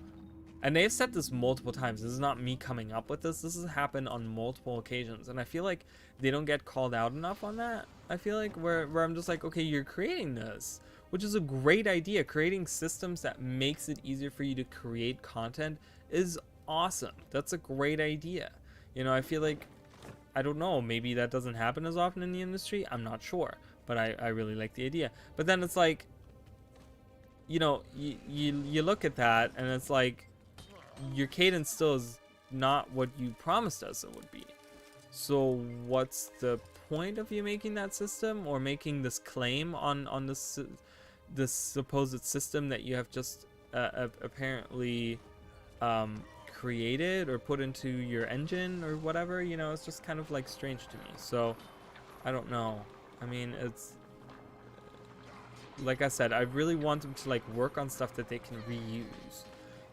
and they've said this multiple times. This is not me coming up with this. This has happened on multiple occasions, and I feel like they don't get called out enough on that. I feel like where I'm just like, okay, you're creating this, which is a great idea. Creating systems that makes it easier for you to create content is awesome. That's a great idea. You know, I feel like, I don't know, maybe that doesn't happen as often in the industry. I'm not sure, but I really like the idea. But then it's like, you know, you look at that, and it's like, your cadence still is not what you promised us it would be. So what's the point of you making that system, or making this claim on this supposed system that you have just apparently created or put into your engine or whatever? You know, it's just kind of like strange to me. So I don't know. I mean, it's like I said, I really want them to like work on stuff that they can reuse.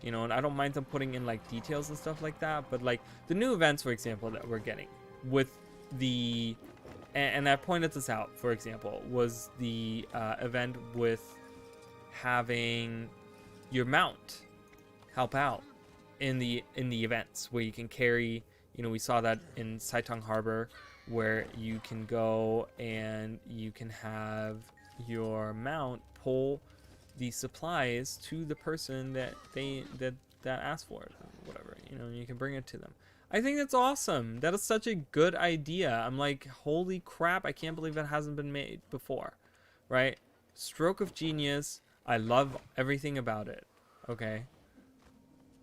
you know, and I don't mind them putting in like details and stuff like that, but like the new events, for example, that we're getting with the, and I pointed this out, for example, was the event with having your mount help out in the events where you can carry, you know, we saw that in Saitong Harbor where you can go and you can have your mount pull the supplies to the person that that asked for it, whatever, you know, and you can bring it to them. I think that's awesome. That is such a good idea. I'm like, holy crap, I can't believe it hasn't been made before, right? Stroke of genius. I love everything about it. Okay,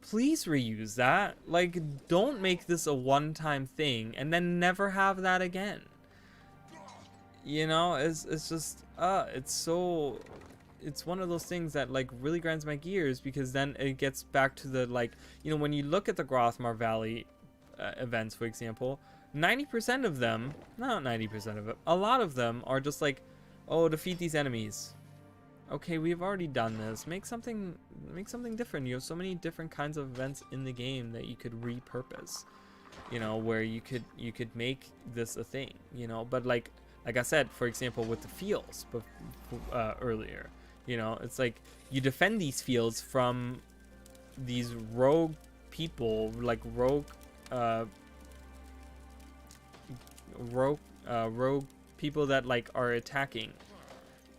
please reuse that. Like, don't make this a one-time thing and then never have that again. You know, it's just it's so, it's one of those things that like really grinds my gears, because then it gets back to the, like, you know, when you look at the Grothmar Valley events, for example, 90% of them, not 90% of it, a lot of them are just like, oh, defeat these enemies. Okay, we've already done this. Make something different. You have so many different kinds of events in the game that you could repurpose, you know, where you could make this a thing, you know. But like I said, for example, with the fields earlier, you know, it's like you defend these fields from these rogue people, like rogue people that like are attacking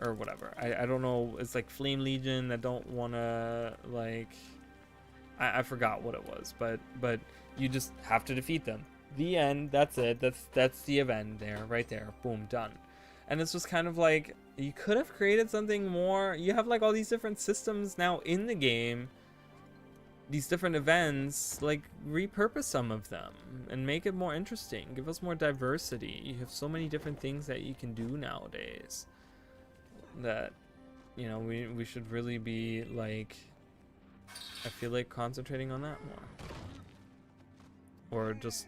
or whatever. I don't know. It's like Flame Legion that don't want to, like, I forgot what it was, but you just have to defeat them. The end. That's it. That's the event there, right there. Boom, done. And it's just kind of like, you could have created something more. You have like all these different systems now in the game, these different events, like repurpose some of them and make it more interesting. Give us more diversity. You have so many different things that you can do nowadays that, you know, we should really be like, I feel like concentrating on that more, or just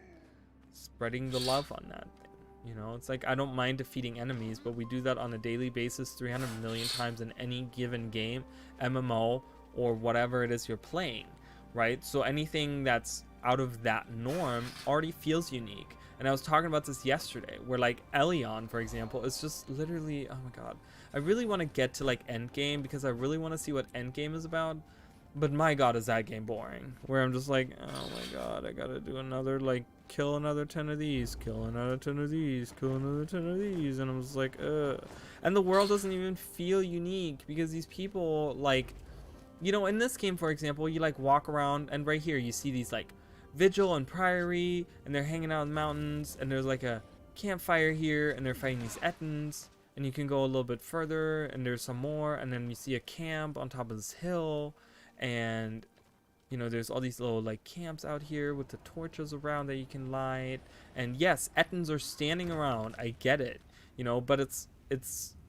spreading the love on that thing. You know, it's like, I don't mind defeating enemies, but we do that on a daily basis 300 million times in any given game, MMO, or whatever it is you're playing, right? So anything that's out of that norm already feels unique. And I was talking about this yesterday, where like Elion, for example, is just literally, oh my god, I really want to get to like Endgame, because I really want to see what Endgame is about. But my god, is that game boring, where I'm just like, oh my god, I gotta do another, like, kill another 10 of these, kill another 10 of these, kill another 10 of these, and I'm just like, ugh. And the world doesn't even feel unique, because these people, like, you know, in this game, for example, you like walk around, and right here you see these like Vigil and Priory, and they're hanging out in the mountains, and there's like a campfire here, and they're fighting these Ettins, and you can go a little bit further, and there's some more, and then you see a camp on top of this hill, and you know, there's all these little like camps out here with the torches around that you can light. And yes, Ettins are standing around, I get it, you know, but it's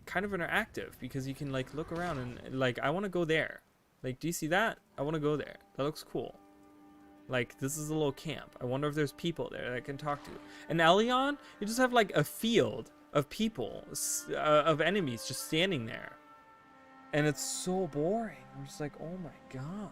kind of interactive, because you can like look around and like, I want to go there. Like, do you see that? I want to go there. That looks cool. Like, this is a little camp. I wonder if there's people there that I can talk to. And Elion, you just have like a field of people, of enemies just standing there. And it's so boring. I'm just like, oh my god.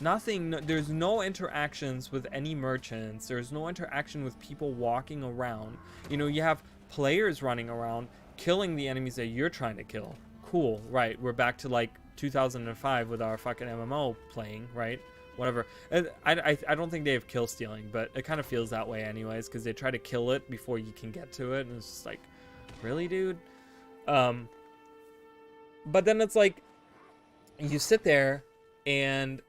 Nothing, there's no interactions with any merchants. There's no interaction with people walking around. You know, you have players running around, killing the enemies that you're trying to kill. Cool, right. We're back to like 2005 with our fucking MMO playing, right? Whatever. I don't think they have kill stealing, but it kind of feels that way anyways, because they try to kill it before you can get to it, and it's just like, really, dude? But then it's like, you sit there and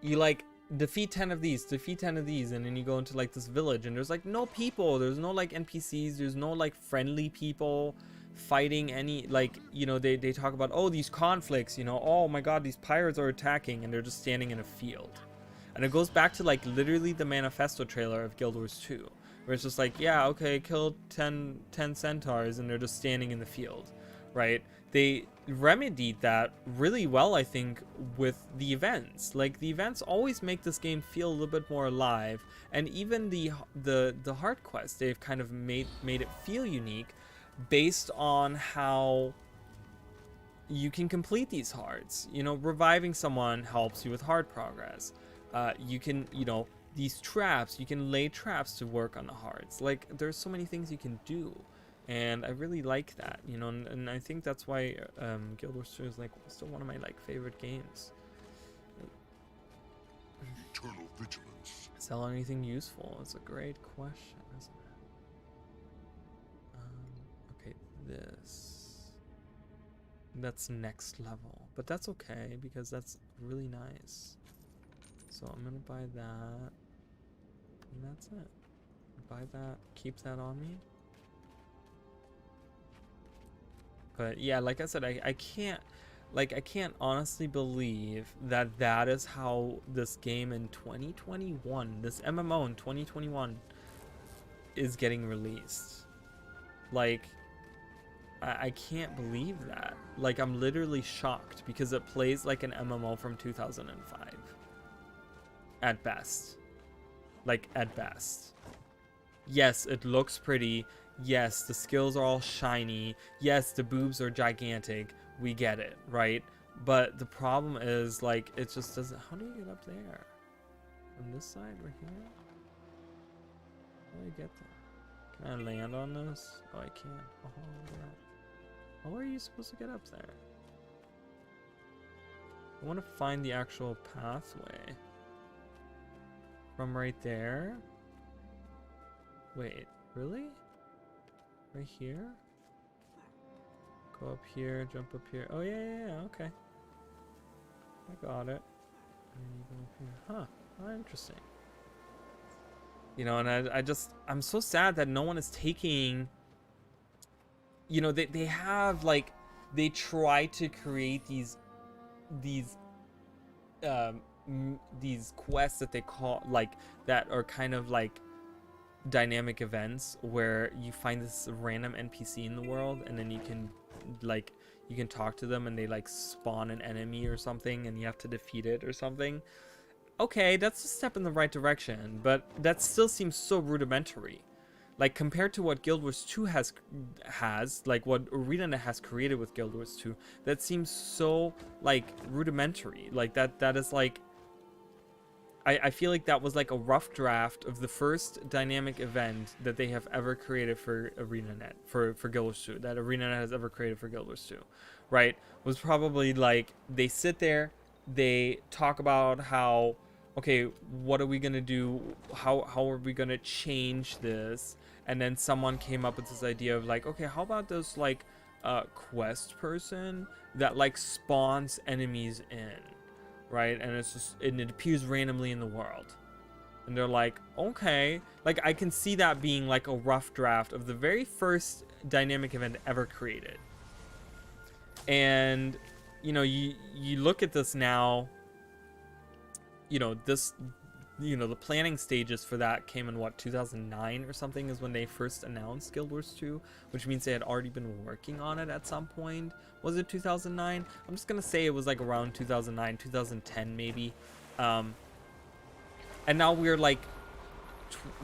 you like defeat 10 of these, and then you go into like this village, and there's like no people, there's no like NPCs, there's no like friendly people fighting any, like, you know, they talk about, oh, these conflicts, you know, oh my god, these pirates are attacking, and they're just standing in a field. And it goes back to like literally the manifesto trailer of Guild Wars 2, where it's just like, yeah, okay, kill 10 centaurs, and they're just standing in the field, right? They remedied that really well, I think, with the events. Like, the events always make this game feel a little bit more alive, and even the hard quest, they've kind of made it feel unique, based on how you can complete these hards. You know, reviving someone helps you with hard progress. You can, you know, these traps, you can lay traps to work on the hards. Like, there's so many things you can do. And I really like that, you know, and I think that's why Guild Wars 2 is like still one of my like favorite games. Eternal vigilance. Sell anything useful? It's a great question, isn't it? Okay, this. That's next level, but that's okay because that's really nice. So I'm gonna buy that, and that's it. Buy that, keep that on me. But yeah, like I said, I can't, like, I can't honestly believe that that is how this game in 2021, this MMO in 2021 is getting released. Like, I can't believe that. Like, I'm literally shocked because it plays like an MMO from 2005. At best. Like, at best. Yes, it looks pretty. Yes, the skills are all shiny. Yes, the boobs are gigantic. We get it, right? But the problem is, like, it just doesn't... How do you get up there? On this side, right here? How do I get there? Can I land on this? Oh, I can. Oh, look at that. How are you supposed to get up there? I want to find the actual pathway. From right there? Wait, really? Right here? Go up here, jump up here. Oh, yeah, okay. I got it. And you go up here. Huh, interesting. You know, and I'm so sad that no one is taking... You know, they have, like, they try to create these quests that they call, like, that are kind of like dynamic events where you find this random NPC in the world and then you can, like, you can talk to them and they, like, spawn an enemy or something and you have to defeat it or something. Okay, that's a step in the right direction, but that still seems so rudimentary. Like, compared to what Guild Wars 2 has, like, what ArenaNet has created with Guild Wars 2, that seems so, like, rudimentary. Like, that is, like... I feel like that was, like, a rough draft of the first dynamic event that they have ever created for ArenaNet, for Guild Wars 2, that ArenaNet has ever created for Guild Wars 2, right? Was probably, like, they sit there, they talk about how... Okay, what are we gonna do? How are we gonna change this? And then someone came up with this idea of, like, okay, how about this, like, quest person that, like, spawns enemies in, right? And it's just, and it appears randomly in the world. And they're like, okay, like, I can see that being like a rough draft of the very first dynamic event ever created. And, you know, you look at this now. You know, the planning stages for that came in, what, 2009 or something is when they first announced Guild Wars 2, which means they had already been working on it at some point. Was it 2009? I'm just gonna say it was like around 2009, 2010 maybe. And now we're like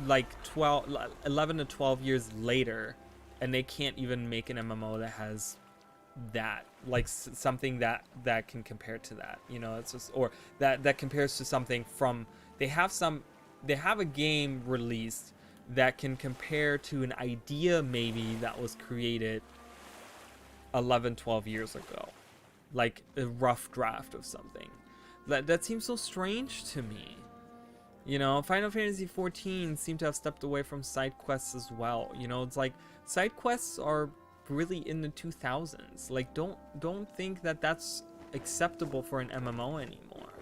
11 to 12 years later, and they can't even make an MMO that has that, like, something that can compare to that, you know. It's just, or that compares to something from, they have a game released that can compare to an idea maybe that was created 11-12 years ago, like a rough draft of something. That seems so strange to me. You know, Final Fantasy XIV seemed to have stepped away from side quests as well. You know, it's like side quests are really in the 2000s. Like, don't think that that's acceptable for an MMO anymore.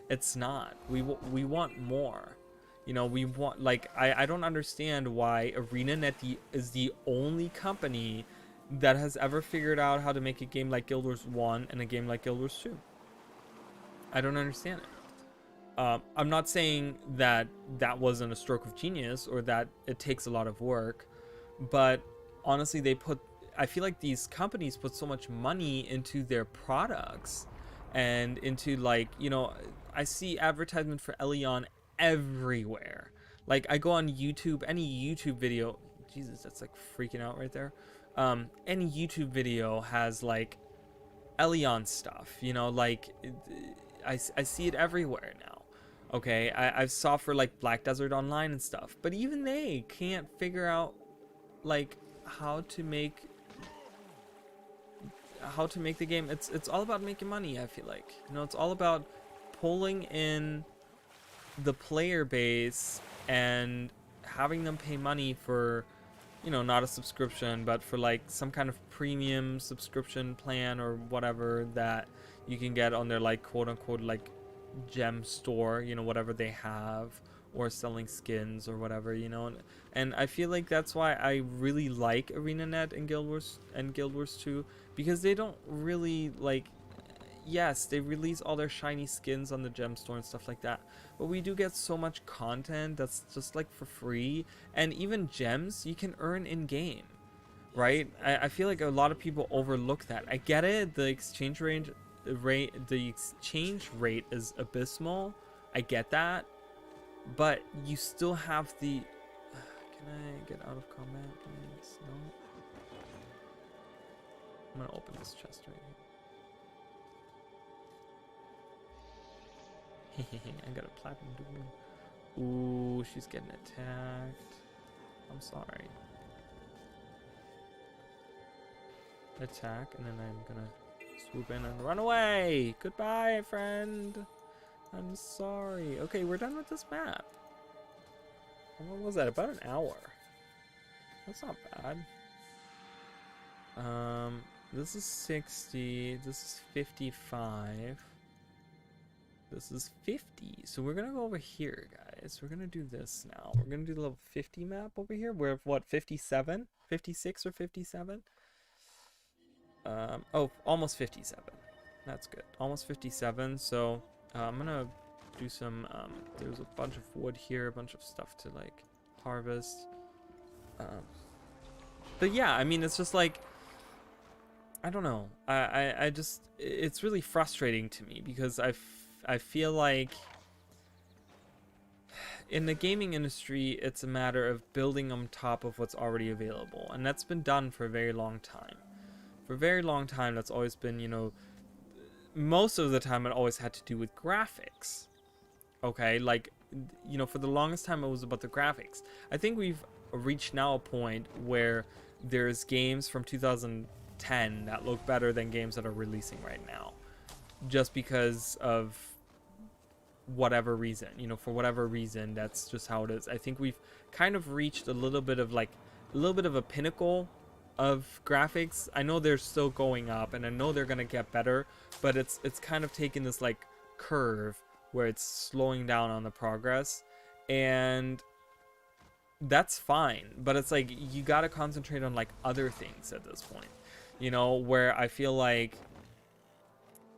It's not. We want more. You know, we want, like, I don't understand why ArenaNet is the only company that has ever figured out how to make a game like Guild Wars 1 and a game like Guild Wars 2. I don't understand it. I'm not saying that wasn't a stroke of genius or that it takes a lot of work, but honestly, I feel like these companies put so much money into their products and into, like, you know, I see advertisement for Elion everywhere. Like, I go on YouTube, any YouTube video, Jesus, that's like freaking out right there. Any YouTube video has, like, Elion stuff, you know, like I see it everywhere now. Okay, I saw for like Black Desert Online and stuff, but even they can't figure out like how to make the game. It's all about making money. I feel like, you know, it's all about pulling in the player base and having them pay money for, you know, not a subscription, but for like some kind of premium subscription plan or whatever that you can get on their like quote unquote like gem store, you know, whatever they have, or selling skins or whatever, you know. And I feel like that's why I really like ArenaNet and Guild Wars 2, because they don't really like, yes, they release all their shiny skins on the gem store and stuff like that, but we do get so much content that's just like for free, and even gems you can earn in game, right? I feel like a lot of people overlook that. I get it, the exchange rate is abysmal, I get that, but you still have the can I get out of combat, please? No. I'm gonna open this chest right here. I got a platinum dude. Ooh, she's getting attacked. I'm sorry. Attack, and then I'm gonna swoop in and run away. Goodbye, friend. I'm sorry. Okay, we're done with this map. What was that? About an hour. That's not bad. This is 60. This is 55. This is 50. So we're gonna go over here, guys. We're gonna do this now. We're gonna do the level 50 map over here. We're at what, 57? 56 or 57? Oh, almost 57. That's good. Almost 57. So I'm gonna do some, there's a bunch of wood here, a bunch of stuff to like harvest. But yeah, I mean, it's just like, I don't know. I just, it's really frustrating to me because I feel like in the gaming industry, it's a matter of building on top of what's already available. And that's been done for a very long time. For a very long time, that's always been, you know, most of the time it always had to do with graphics. Okay, like, you know, for the longest time it was about the graphics. I think we've reached now a point where there's games from 2010 that look better than games that are releasing right now. Just because of whatever reason, you know, for whatever reason, that's just how it is. I think we've kind of reached a little bit of a pinnacle of graphics. I know they're still going up and I know they're gonna get better, but it's kind of taking this like curve where it's slowing down on the progress, and that's fine, but it's like you got to concentrate on like other things at this point, you know, where I feel like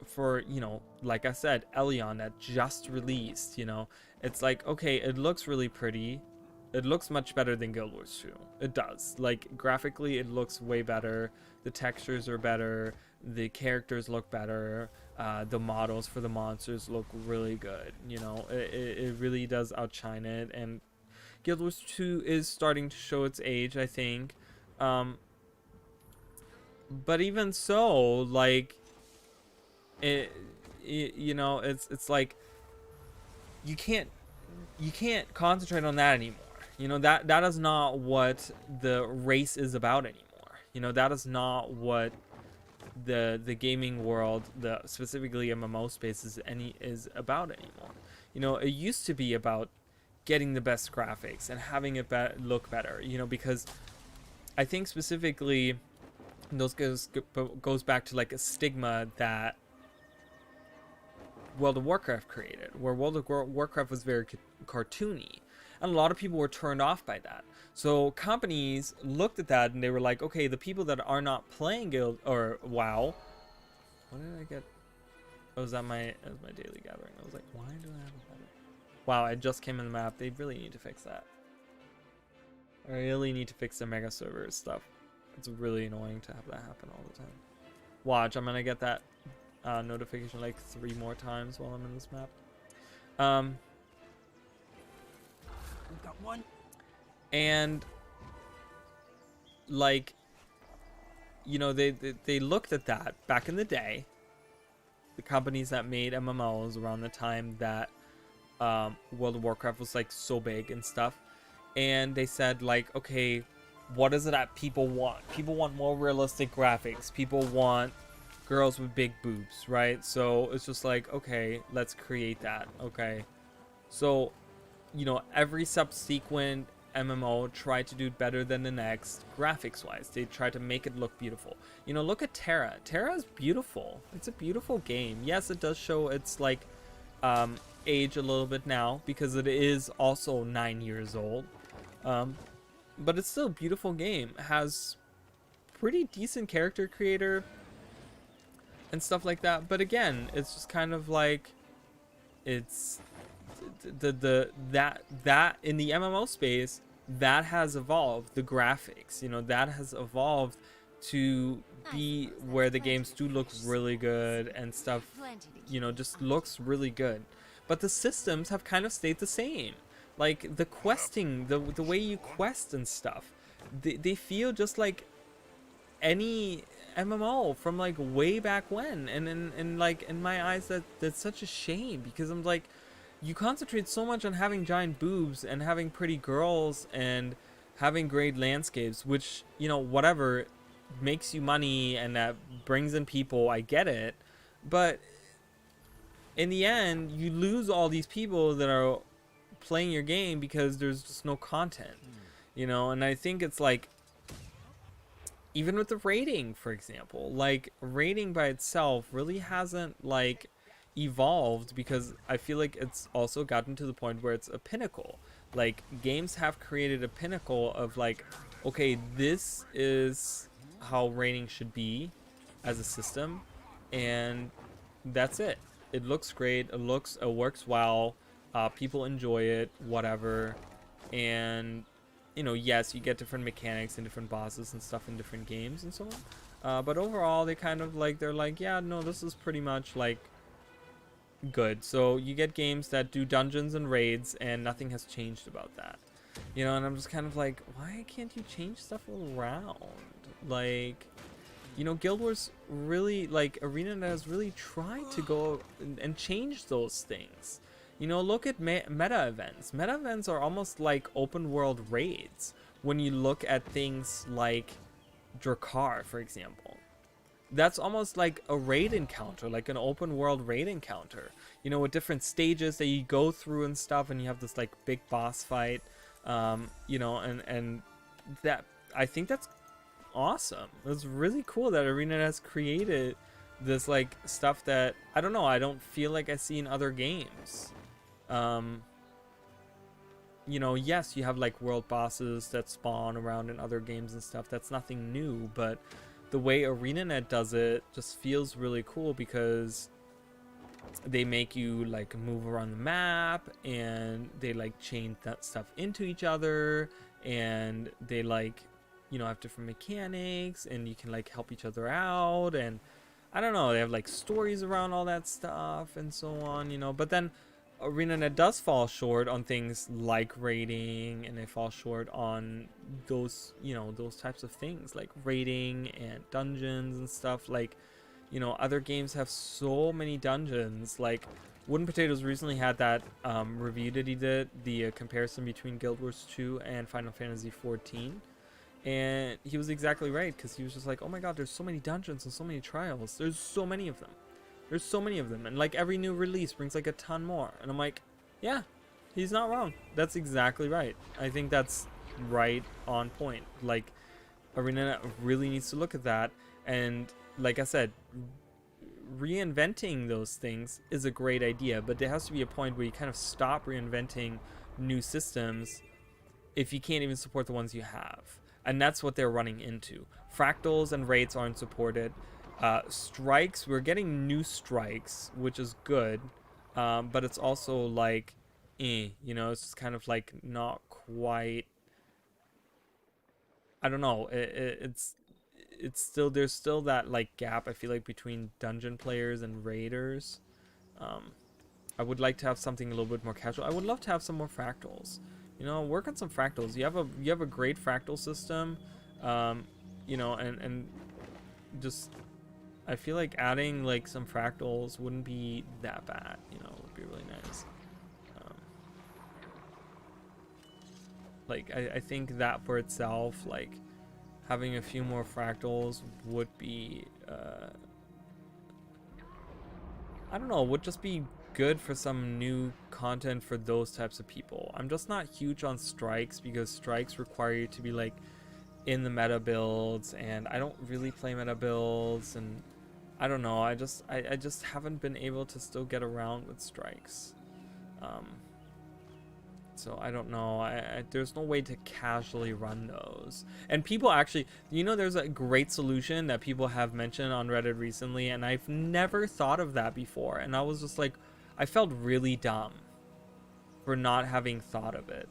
for, you know, like I said, Elion that just released, you know, it's like, okay, it looks really pretty. It looks much better than Guild Wars 2. It does. Like, graphically, it looks way better. The textures are better. The characters look better. The models for the monsters look really good. You know, it really does outshine it. And Guild Wars 2 is starting to show its age, I think. But even so, like, you know, it's like you can't concentrate on that anymore. You know, that is not what the race is about anymore. You know, that is not what the gaming world, the specifically MMO space is about anymore. You know, it used to be about getting the best graphics and having it look better. You know, because I think specifically those goes back to like a stigma that World of Warcraft created, where World of Warcraft was very cartoony, and a lot of people were turned off by that. So companies looked at that and they were like, okay, the people that are not playing Guild or WoW, what did I get? Oh, that was my daily gathering. I was like, why do I have a better? Wow, I just came in the map. They really need to fix that. I really need to fix the mega server stuff. It's really annoying to have that happen all the time. Watch, I'm gonna get that notification like 3 more times while I'm in this map. We've got one. And like, you know, they looked at that back in the day the companies that made MMOs around the time that World of Warcraft was like so big and stuff, and they said like, okay, what is it that people want? People want more realistic graphics. People want girls with big boobs, right? So it's just like, okay, let's create that. Okay, so every subsequent MMO tried to do better than the next graphics wise. They tried to make it look beautiful. Look at Terra. Terra is beautiful. It's a beautiful game. Yes, it does show its like age a little bit now because it is also 9 years old. But it's still a beautiful game. It has pretty decent character creator and stuff like that. But again, it's just kind of like it's that in the MMO space that has evolved. The graphics, that has evolved to be where the games do look really good and stuff, just looks really good. But the systems have kind of stayed the same. Like the questing, the way you quest and stuff, they feel just like any MMO from like way back when. And in my eyes, that's such a shame, because I'm like, you concentrate so much on having giant boobs and having pretty girls and having great landscapes, which, whatever, makes you money and that brings in people. I get it. But in the end, you lose all these people that are playing your game because there's just no content, and I think it's like, even with the rating, for example, like rating by itself really hasn't like evolved, because I feel like it's also gotten to the point where it's a pinnacle. Like games have created a pinnacle of like, okay, this is how rating should be as a system, and that's it. It looks great, it works well, people enjoy it, whatever. And yes, you get different mechanics and different bosses and stuff in different games and so on, but overall they kind of like, they're like, yeah, no, this is pretty much like good. So you get games that do dungeons and raids and nothing has changed about that, and I'm just kind of like, why can't you change stuff around? Like, Guild Wars really, like, ArenaNet has really tried to go and change those things. Look at meta events. Meta events are almost like open world raids when you look at things like Drakkar, for example. That's almost like a raid encounter, like an open world raid encounter, with different stages that you go through and stuff, and you have this like big boss fight, and that, I think that's awesome. It's really cool that Arena has created this like stuff that, I don't know, I don't feel like I see in other games. Yes, you have like world bosses that spawn around in other games and stuff. That's nothing new, but the way ArenaNet does it just feels really cool, because they make you like move around the map, and they like chain that stuff into each other, and they like, have different mechanics, and you can like help each other out, and I don't know, they have like stories around all that stuff and so on, but then ArenaNet does fall short on things like rating, and they fall short on those, those types of things like rating and dungeons and stuff. Like, other games have so many dungeons. Like Wooden Potatoes recently had that review that he did, the comparison between Guild Wars 2 and Final Fantasy 14. And he was exactly right, because he was just like, oh my god, there's so many dungeons and so many trials. There's so many of them. There's so many of them, and like every new release brings like a ton more. And I'm like, yeah, he's not wrong. That's exactly right. I think that's right on point. Like, ArenaNet really needs to look at that, and like I said, reinventing those things is a great idea, but there has to be a point where you kind of stop reinventing new systems if you can't even support the ones you have. And that's what they're running into. Fractals and raids aren't supported. Strikes, we're getting new strikes, which is good, but it's also like, it's just kind of like not quite, I don't know, it's still, there's still that like gap, I feel like, between dungeon players and raiders. I would like to have something a little bit more casual. I would love to have some more fractals, work on some fractals. You have a great fractal system, and just I feel like adding like some fractals wouldn't be that bad, you know, it would be really nice. Um, like I think that for itself, like having a few more fractals would be, I don't know, would just be good for some new content for those types of people. I'm just not huge on strikes because strikes require you to be like in the meta builds, and I don't really play meta builds, and I don't know, I just haven't been able to still get around with strikes. Um, so I don't know. There's no way to casually run those. And people actually, you know, there's a great solution that people have mentioned on Reddit recently, and I've never thought of that before. And I was just like, I felt really dumb for not having thought of it.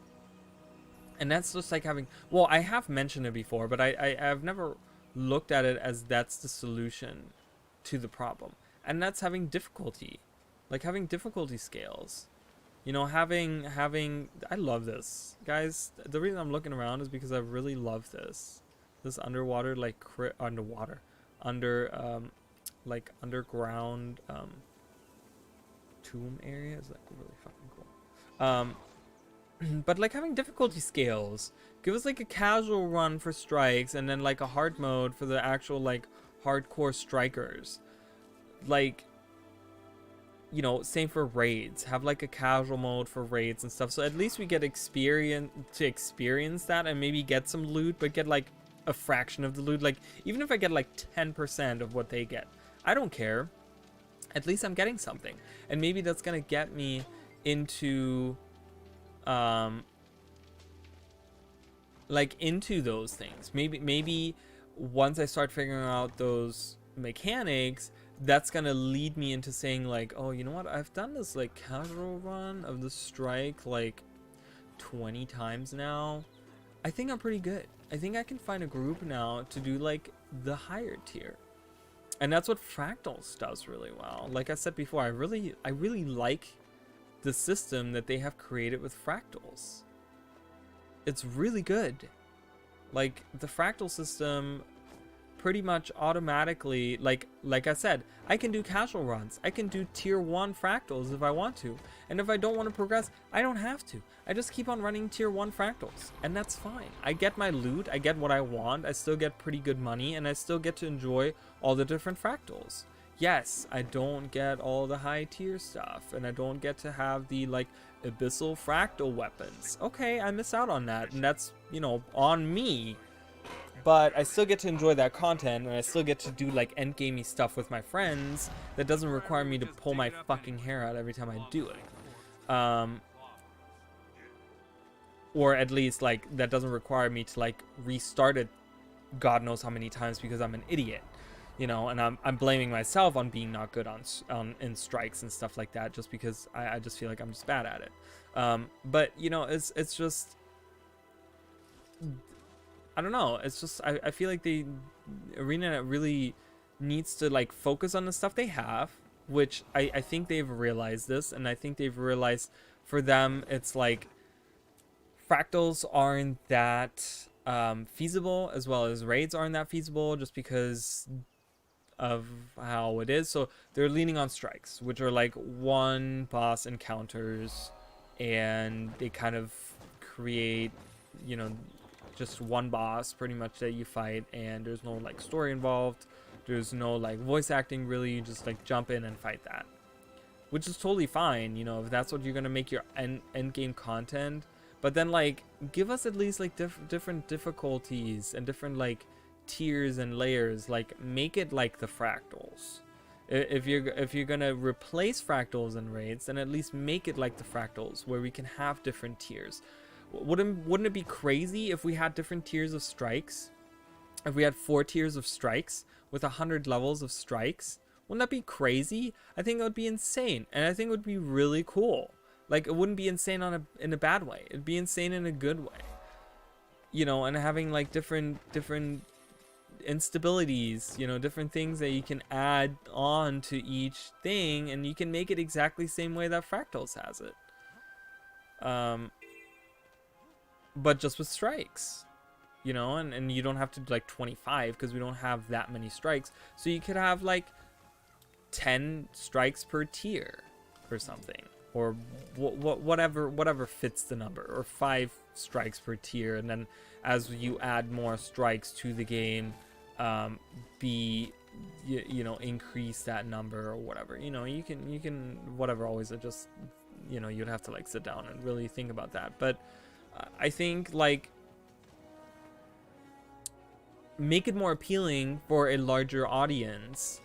And that's just like having, well, I have mentioned it before, but I've never looked at it as that's the solution to the problem. And that's having difficulty, like having difficulty scales. You know, having I love this, guys. The reason I'm looking around is because I really love this underwater, like under like underground tomb area is like really fucking cool. But like having difficulty scales, give us like a casual run for strikes and then like a hard mode for the actual like hardcore strikers. Like, you know, same for raids. Have like a casual mode for raids and stuff. So at least we get experience that and maybe get some loot, but get like a fraction of the loot. Like even if I get like 10% of what they get, I don't care. At least I'm getting something. And maybe that's gonna get me into like into those things. Maybe once I start figuring out those mechanics, that's gonna lead me into saying like, oh, you know what, I've done this like casual run of the strike like 20 times now. I think I'm pretty good. I think I can find a group now to do like the higher tier. And that's what Fractals does really well. Like I said before, I really like the system that they have created with Fractals. It's really good. Like the Fractal system pretty much automatically, like I said, I can do casual runs. I can do tier 1 fractals if I want to. And if I don't want to progress, I don't have to. I just keep on running tier 1 fractals. And that's fine. I get my loot, I get what I want, I still get pretty good money, and I still get to enjoy all the different fractals. Yes, I don't get all the high tier stuff, and I don't get to have the like abyssal fractal weapons. Okay, I miss out on that, and that's, you know, on me. But I still get to enjoy that content, and I still get to do like endgamey stuff with my friends that doesn't require me to pull my fucking hair out every time I do it. Or at least like that doesn't require me to like restart it God knows how many times because I'm an idiot, you know, and I'm blaming myself on being not good on in strikes and stuff like that just because I just feel like I'm just bad at it. But you know, it's just, I don't know. It's just I feel like the ArenaNet really needs to like focus on the stuff they have, which I think they've realized this, and I think they've realized for them it's like fractals aren't that feasible, as well as raids aren't that feasible, just because of how it is. So they're leaning on strikes, which are like one boss encounters, and they kind of create, you know, just one boss pretty much that you fight, and there's no like story involved, there's no like voice acting really, you just like jump in and fight that, which is totally fine, you know, if that's what you're gonna make your end game content. But then like give us at least like different difficulties and different like tiers and layers, like make it like the fractals. If you're gonna replace fractals and raids, then at least make it like the fractals, where we can have different tiers. Wouldn't it be crazy if we had different tiers of strikes? If we had 4 tiers of strikes with 100 levels of strikes, wouldn't that be crazy? I think it would be insane, and I think it would be really cool. Like, it wouldn't be insane in a bad way. It'd be insane in a good way, you know. And having like different instabilities, you know, different things that you can add on to each thing, and you can make it exactly the same way that Fractals has it. But just with strikes. you know, and you don't have to do like 25 because we don't have that many strikes. So you could have like 10 strikes per tier or something, or whatever fits the number, or 5 strikes per tier, and then as you add more strikes to the game, you know, increase that number or whatever. You know, you can whatever. Always just, you know, you'd have to like sit down and really think about that. But I think like make it more appealing for a larger audience,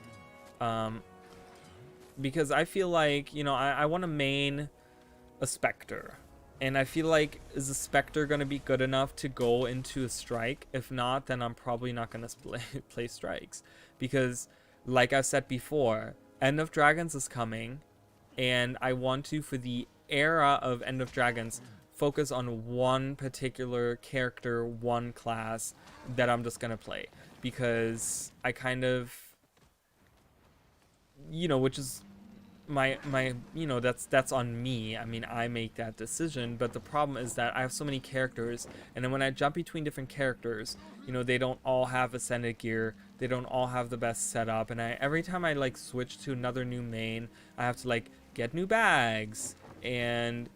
because I feel like, you know, I want to main a Spectre, and I feel like, is the Spectre going to be good enough to go into a Strike? If not, then I'm probably not going to play Strikes, because like I've said before, End of Dragons is coming, and I want to, for the era of End of Dragons, focus on one particular character, one class that I'm just gonna play, because I kind of, you know, which is my you know, that's on me. I mean, I make that decision, but the problem is that I have so many characters, and then when I jump between different characters, you know, they don't all have ascended gear, they don't all have the best setup, and every time I like switch to another new main, I have to like get new bags and,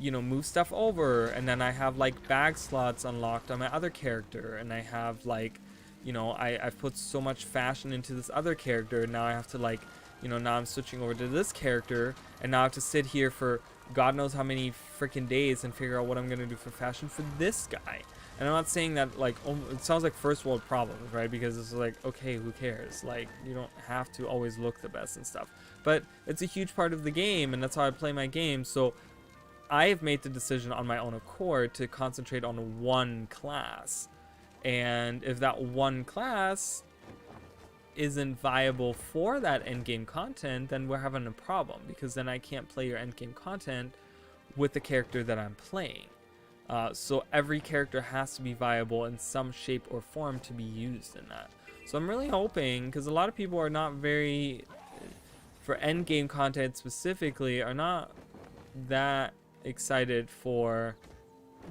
you know, move stuff over, and then I have like bag slots unlocked on my other character, and I have like, you know, I've put so much fashion into this other character, and now I have to like, you know, now I'm switching over to this character, and now I have to sit here for God knows how many freaking days and figure out what I'm gonna do for fashion for this guy. And I'm not saying that like, oh, it sounds like first world problems, right? Because it's like, okay, who cares? Like, you don't have to always look the best and stuff, but it's a huge part of the game, and that's how I play my game. So I have made the decision on my own accord to concentrate on one class, and if that one class isn't viable for that endgame content, then we're having a problem, because then I can't play your endgame content with the character that I'm playing. So every character has to be viable in some shape or form to be used in that. So I'm really hoping, because a lot of people are not very, for endgame content specifically, are not that excited for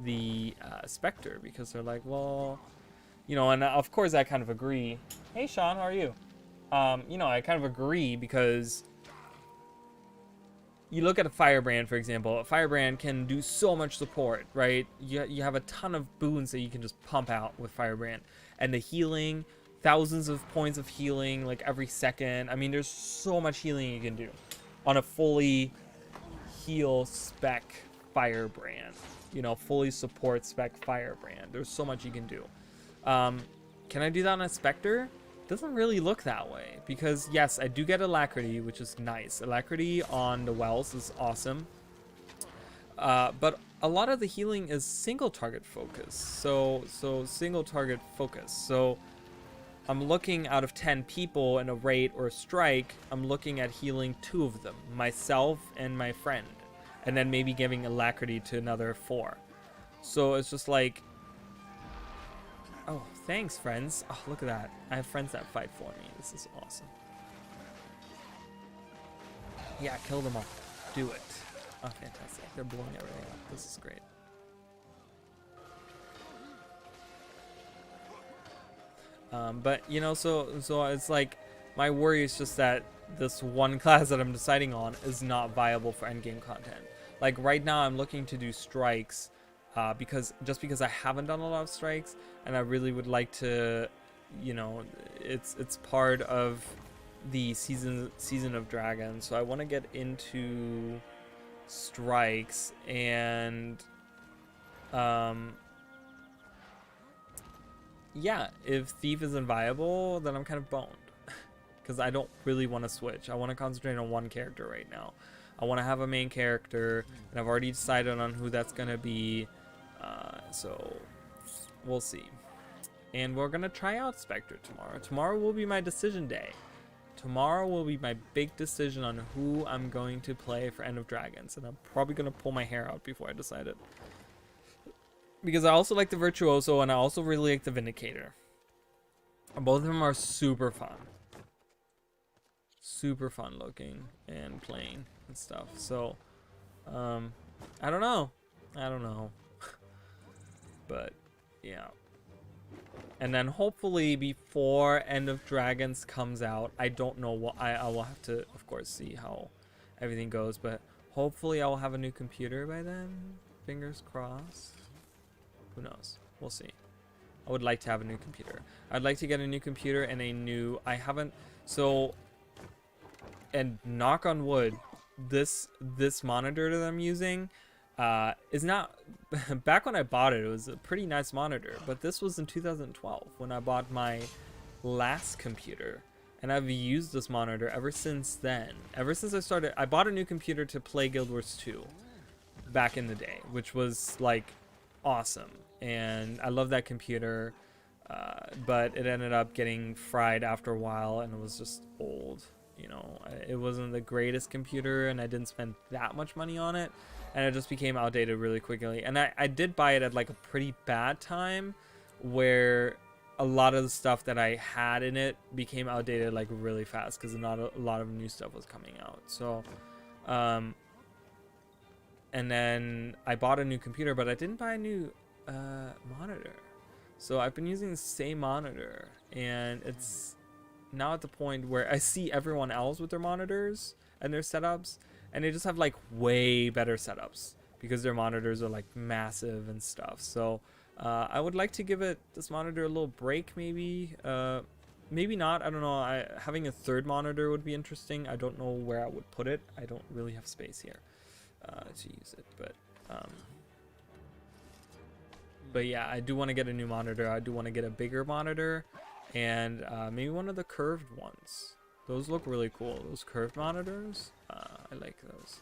the Spectre, because they're like, well, you know, and of course I kind of agree. Hey Sean, how are you? You know, I kind of agree, because you look at a Firebrand, for example. A Firebrand can do so much support, right? You have a ton of boons that you can just pump out with Firebrand, and the healing, thousands of points of healing like every second. I mean, there's so much healing you can do on a fully heal spec Firebrand, you know, fully support spec Firebrand. There's so much you can do. Can I do that on a Spectre? Doesn't really look that way, because yes, I do get Alacrity, which is nice. Alacrity on the Wells is awesome, but a lot of the healing is single target focus. So single target focus. So I'm looking, out of 10 people in a raid or a strike, I'm looking at healing 2 of them, myself and my friend, and then maybe giving Alacrity to another 4. So it's just like, oh, thanks, friends. Oh, look at that. I have friends that fight for me. This is awesome. Yeah, kill them all. Do it. Oh, fantastic. They're blowing everything up. This is great. But, you know, so it's like, my worry is just that this one class that I'm deciding on is not viable for endgame content. Like, right now I'm looking to do strikes, because I haven't done a lot of strikes, and I really would like to, you know, it's part of the season of Dragons, so I want to get into strikes, and yeah, if Thief isn't viable, then I'm kind of boned, because I don't really want to switch. I want to concentrate on one character right now. I want to have a main character, and I've already decided on who that's gonna be. So we'll see. And we're gonna try out Spectre tomorrow. Tomorrow will be my decision day. Tomorrow will be my big decision on who I'm going to play for End of Dragons, and I'm probably gonna pull my hair out before I decide it, because I also like the Virtuoso, and I also really like the Vindicator. Both of them are super fun looking and playing and stuff. So I don't know. But yeah, And then hopefully before End of Dragons comes out, I don't know what I will have to, of course, see how everything goes, but hopefully I will have a new computer by then. Fingers crossed. Who knows? We'll see. I would like to have a new computer. I'd like to get a new computer and a new, I haven't, so, and knock on wood, this monitor that I'm using is not, back when I bought it, it was a pretty nice monitor, but this was in 2012 when I bought my last computer, and I've used this monitor ever since then. Ever since I bought a new computer to play Guild Wars 2 back in the day, which was like awesome, and I love that computer, but it ended up getting fried after a while, and it was just old. You know, it wasn't the greatest computer, and I didn't spend that much money on it, and it just became outdated really quickly. And I did buy it at like a pretty bad time where a lot of the stuff that I had in it became outdated like really fast because not a lot of new stuff was coming out. So and then I bought a new computer, but I didn't buy a new monitor. So I've been using the same monitor, and it's now at the point where I see everyone else with their monitors and their setups, and they just have like way better setups because their monitors are like massive and stuff. So I would like to give this monitor a little break, maybe. Maybe not. I don't know. Having a third monitor would be interesting. I don't know where I would put it. I don't really have space here to use it, but yeah, I do want to get a new monitor. I do want to get a bigger monitor, and maybe one of the curved ones. Those look really cool. Those curved monitors, I like those.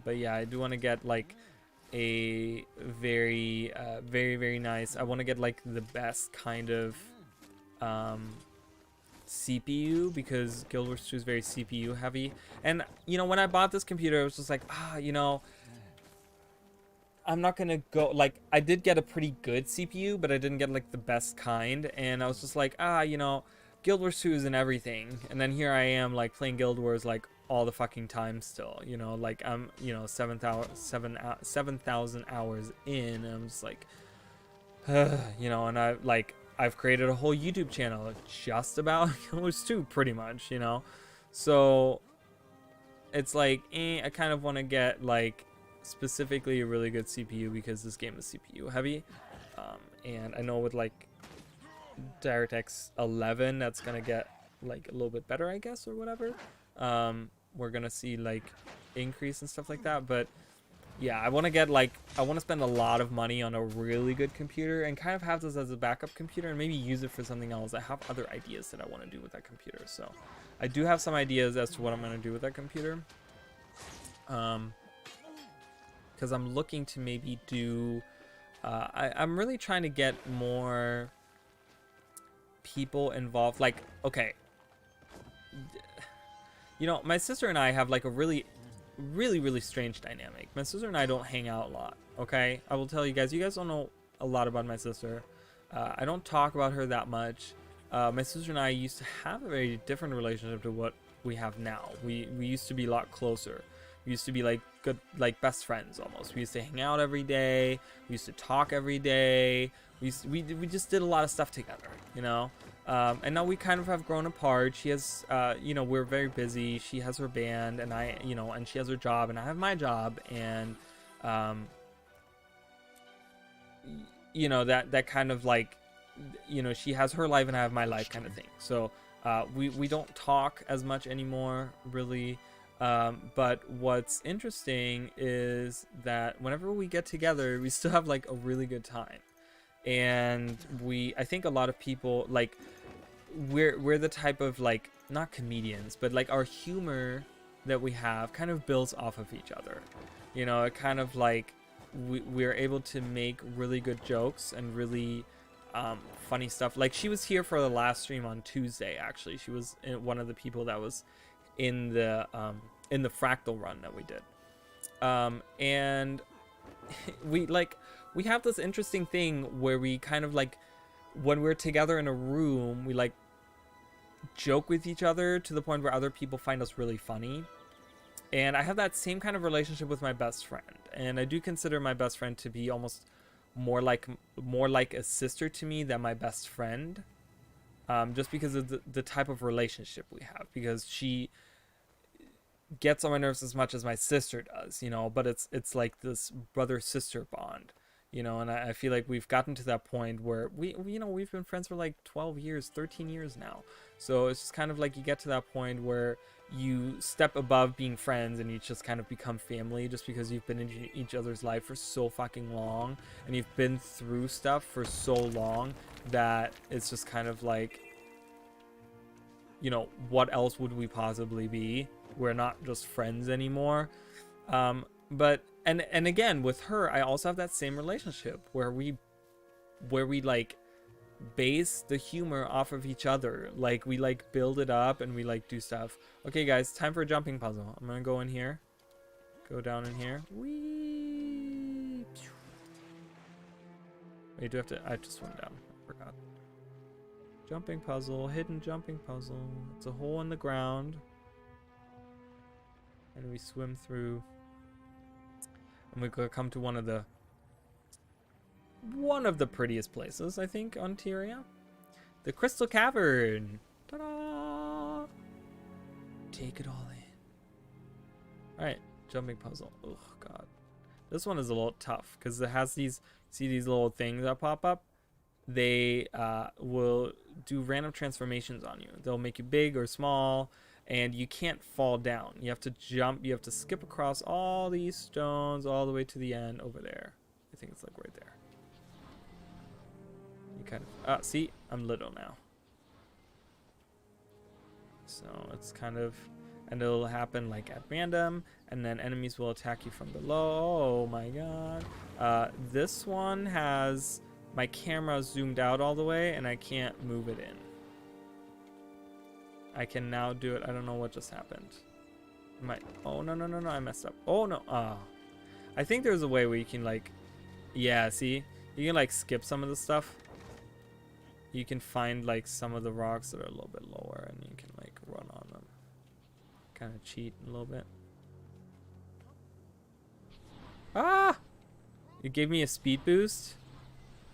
But yeah, I do want to get like a very, very nice. I want to get like the best kind of CPU, because Guild Wars 2 is very CPU heavy. And you know, when I bought this computer, I was just like, you know, I'm not gonna go, like, I did get a pretty good CPU, but I didn't get like the best kind, and I was just like, you know, Guild Wars 2 isn't everything. And then here I am like playing Guild Wars like all the fucking time still, you know, like I'm, you know, 7,000 hours in, and I'm just like, you know, and I've created a whole YouTube channel just about Guild Wars 2 pretty much, you know. So it's like, I kind of want to get like specifically a really good CPU, because this game is CPU heavy, and I know with like DirectX 11 that's gonna get like a little bit better, I guess, or whatever. We're gonna see like increase and stuff like that, but yeah, I want to get like, I want to spend a lot of money on a really good computer and kind of have this as a backup computer and maybe use it for something else. I have other ideas that I want to do with that computer, so I do have some ideas as to what I'm going to do with that computer, because I'm looking to maybe do I'm really trying to get more people involved. Like, okay, you know, my sister and I have like a really strange dynamic. My sister and I don't hang out a lot, okay? I will tell you guys don't know a lot about my sister. I don't talk about her that much. My sister and I used to have a very different relationship to what we have now. We used to be a lot closer. We used to be like good, like best friends almost. We used to hang out every day. We used to talk every day. We just did a lot of stuff together, you know? And now we kind of have grown apart. She has, you know, we're very busy. She has her band, and I, you know, and she has her job, and I have my job, and, you know, that kind of like, you know, she has her life and I have my life kind of thing. So, we don't talk as much anymore, really. But what's interesting is that whenever we get together, we still have like a really good time. And I think a lot of people, like, we're the type of, like, not comedians, but like our humor that we have kind of builds off of each other. You know, it kind of like we're able to make really good jokes and really funny stuff. Like, she was here for the last stream on Tuesday, actually. She was one of the people that was in the fractal run that we did. And we have this interesting thing where we kind of like, when we're together in a room, we like joke with each other to the point where other people find us really funny. And I have that same kind of relationship with my best friend, and I do consider my best friend to be almost more like a sister to me than my best friend. Just because of the type of relationship we have, because she gets on my nerves as much as my sister does, you know, but it's like this brother sister bond, you know, and I feel like we've gotten to that point where you know, we've been friends for like 12 years, 13 years now. So it's just kind of like you get to that point where you step above being friends and you just kind of become family, just because you've been in each other's life for so fucking long and you've been through stuff for so long that it's just kind of like, you know, what else would we possibly be? We're not just friends anymore. But and again, with her, I also have that same relationship where we like base the humor off of each other. Like we like build it up and we like do stuff. Okay, guys, time for a jumping puzzle. I'm gonna go in here, go down in here. Whee! Wait, do I have to? I have to swim down. I forgot. Jumping puzzle, hidden jumping puzzle. It's a hole in the ground. And we swim through. And we could come to one of the prettiest places, I think, on Tyria. The Crystal Cavern. Ta-da! Take it all in. Alright, jumping puzzle. Oh god. This one is a little tough because it has these, see these little things that pop up? They will do random transformations on you. They'll make you big or small, and you can't fall down. You have to jump, you have to skip across all these stones all the way to the end over there. I think it's like right there. You kind of, see, I'm little now. So it's kind of, and it'll happen like at random, and then enemies will attack you from below. Oh my god. This one has my camera zoomed out all the way, and I can't move it in. I can now do it. I don't know what just happened. Oh, no, I messed up. Oh, no. I think there's a way where you can, like, yeah, see? You can, like, skip some of the stuff. You can find, like, some of the rocks that are a little bit lower, and you can, like, run on them. Kind of cheat a little bit. Ah! It gave me a speed boost.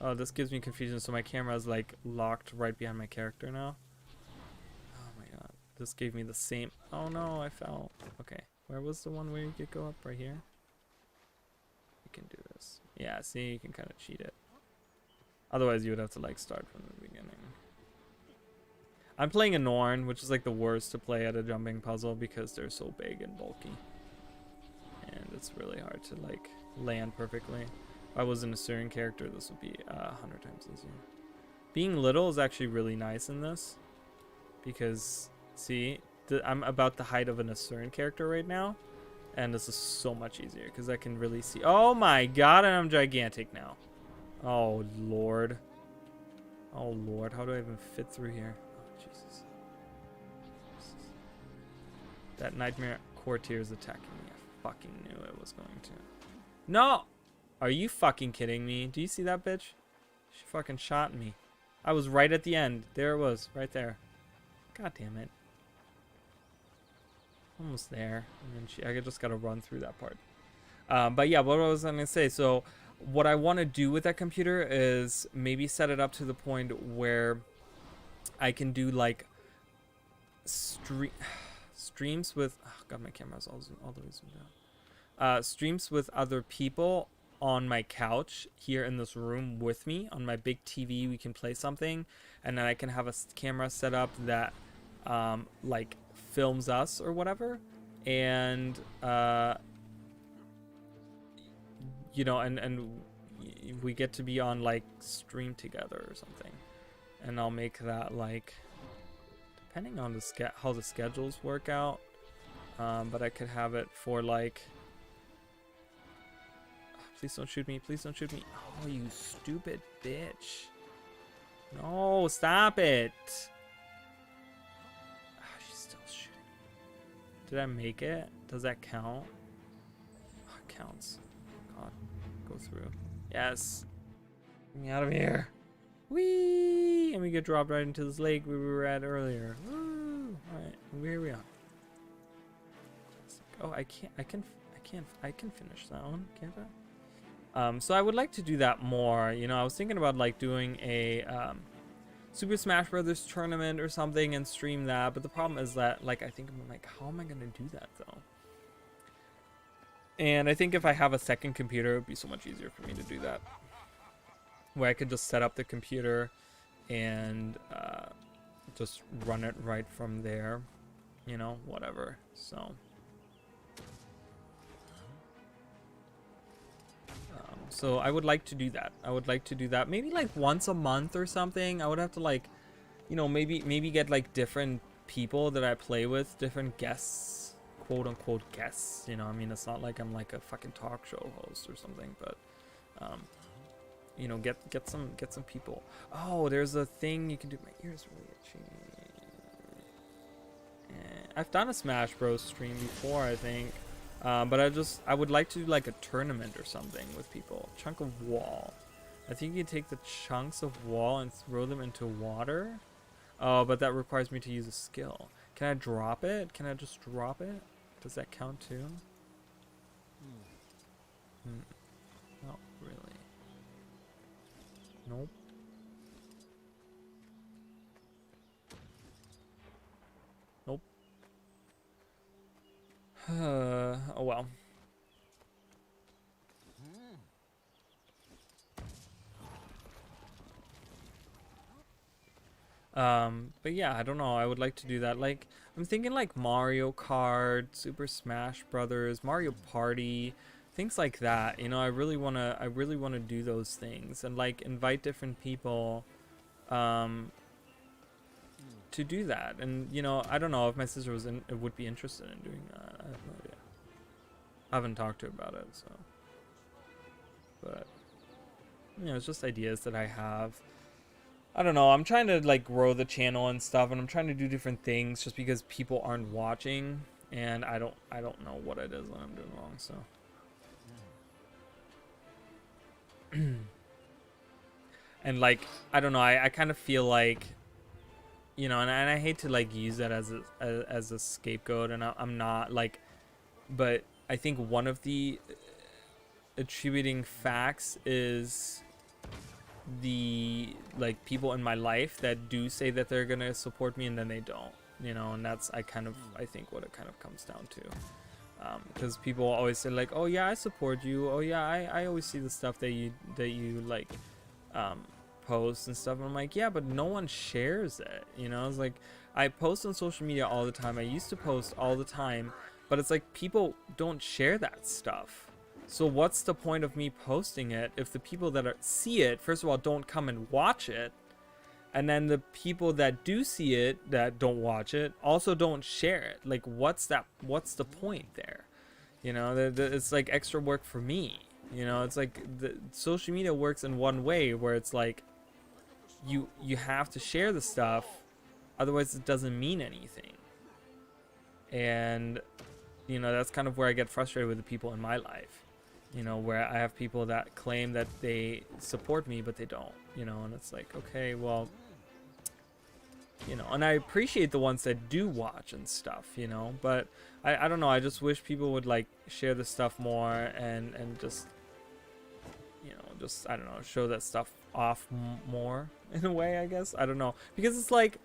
Oh, this gives me confusion. So my camera is, like, locked right behind my character now. This gave me the same. Oh no, I fell. Okay, where was the one where you could go up? Right here. You can do this. Yeah, see, you can kind of cheat it. Otherwise, you would have to like start from the beginning. I'm playing a Norn, which is like the worst to play at a jumping puzzle because they're so big and bulky, and it's really hard to like land perfectly. If I was an Assyrian character, this would be 100 times easier. Being little is actually really nice in this because. See, I'm about the height of an Assyrian character right now, and this is so much easier because I can really see. Oh my god, and I'm gigantic now. Oh lord. Oh lord, how do I even fit through here? Oh Jesus. That nightmare courtier is attacking me. I fucking knew it was going to. No! Are you fucking kidding me? Do you see that bitch? She fucking shot me. I was right at the end. There it was, right there. God damn it. Almost there, and then I just gotta run through that part. But yeah, what I was gonna say, so what I want to do with that computer is maybe set it up to the point where I can do like streams with, oh god, my camera's all the way zoomed out. Streams with other people on my couch here in this room with me on my big TV. We can play something, and then I can have a camera set up that like films us or whatever, and you know, and we get to be on like stream together or something, and I'll make that like depending on how the schedules work out, but I could have it for like, please don't shoot me, please don't shoot me. Oh, you stupid bitch. No, stop it. Did I make it? Does that count? Oh, it counts. God, go through. Yes. Get me out of here. Whee! And we get dropped right into this lake we were at earlier. Woo! All right, here we are. Oh, I can finish that one, can't I? So I would like to do that more. You know, I was thinking about like doing a Super Smash Brothers tournament or something and stream that. But the problem is that like I think I'm like, how am I gonna do that though? And I think if I have a second computer, it would be so much easier for me to do that. Where I could just set up the computer and just run it right from there. You know, whatever. So I would like to do that. I would like to do that maybe like once a month or something. I would have to like, you know, maybe get like different people that I play with, different guests, quote unquote guests. You know, I mean, it's not like I'm like a fucking talk show host or something, but you know, get some people. Oh, there's a thing you can do. My ears really itchy. I've done a Smash Bros stream before, I think. But I would like to do like a tournament or something with people. Chunk of wall. I think you take the chunks of wall and throw them into water. Oh, but that requires me to use a skill. Can I drop it? Can I just drop it? Does that count too? Not really. Nope. Nope. Oh well. But yeah, I don't know. I would like to do that. Like, I'm thinking like Mario Kart, Super Smash Brothers, Mario Party, things like that. You know, I really wanna do those things and like invite different people, to do that. And you know, I don't know if my sister would be interested in doing that. I have no idea. I haven't talked to her about it, so. But you know, it's just ideas that I have. I don't know. I'm trying to like grow the channel and stuff, and I'm trying to do different things just because people aren't watching, and I don't know what it is that I'm doing wrong. So, and like I don't know. I kind of feel like, you know, and I hate to like use that as a scapegoat, and I'm not like, but I think one of the attributing facts is the like people in my life that do say that they're gonna support me and then they don't, you know, and that's I think what it kind of comes down to, because people always say like, oh yeah, I support you, oh yeah, I always see the stuff that you like post and stuff, and I'm like, yeah, but no one shares it, you know. It's like I post on social media all the time, I used to post all the time, but it's like people don't share that stuff. So what's the point of me posting it if the people that see it, first of all, don't come and watch it, and then the people that do see it, that don't watch it, also don't share it? Like, what's the point there? You know, it's like extra work for me. You know, it's like the social media works in one way where it's like you have to share the stuff, otherwise it doesn't mean anything. And you know, that's kind of where I get frustrated with the people in my life. You know, where I have people that claim that they support me, but they don't, you know, and it's like, okay, well, you know, and I appreciate the ones that do watch and stuff, you know, but I don't know, I just wish people would like share the stuff more and just, you know, just, I don't know, show that stuff off more in a way, I guess. I don't know, because it's like,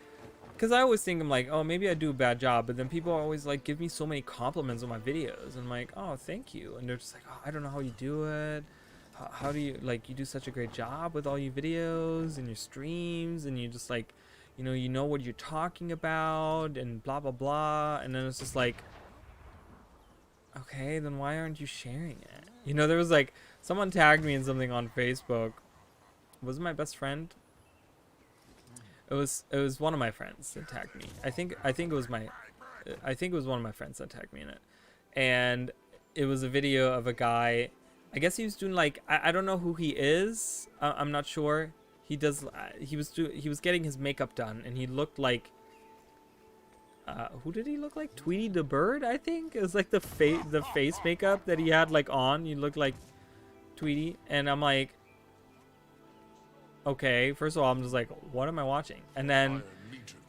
because I always think I'm like, oh, maybe I do a bad job, but then people always like give me so many compliments on my videos, and I'm like, oh, thank you, and they're just like, oh, I don't know how you do it. How do you, like, you do such a great job with all your videos and your streams, and you just like, you know what you're talking about, and blah blah blah, and then it's just like, okay, then why aren't you sharing it? You know, there was like someone tagged me in something on Facebook. Was it my best friend? It was one of my friends that tagged me. I think it was one of my friends that tagged me in it, and it was a video of a guy. I guess he was doing like, I don't know who he is. I'm not sure. He was getting his makeup done, and he looked like, who did he look like? Tweety the Bird, I think. It was like the face makeup that he had like on. He looked like Tweety, and I'm like, okay, first of all, I'm just like, what am I watching? And then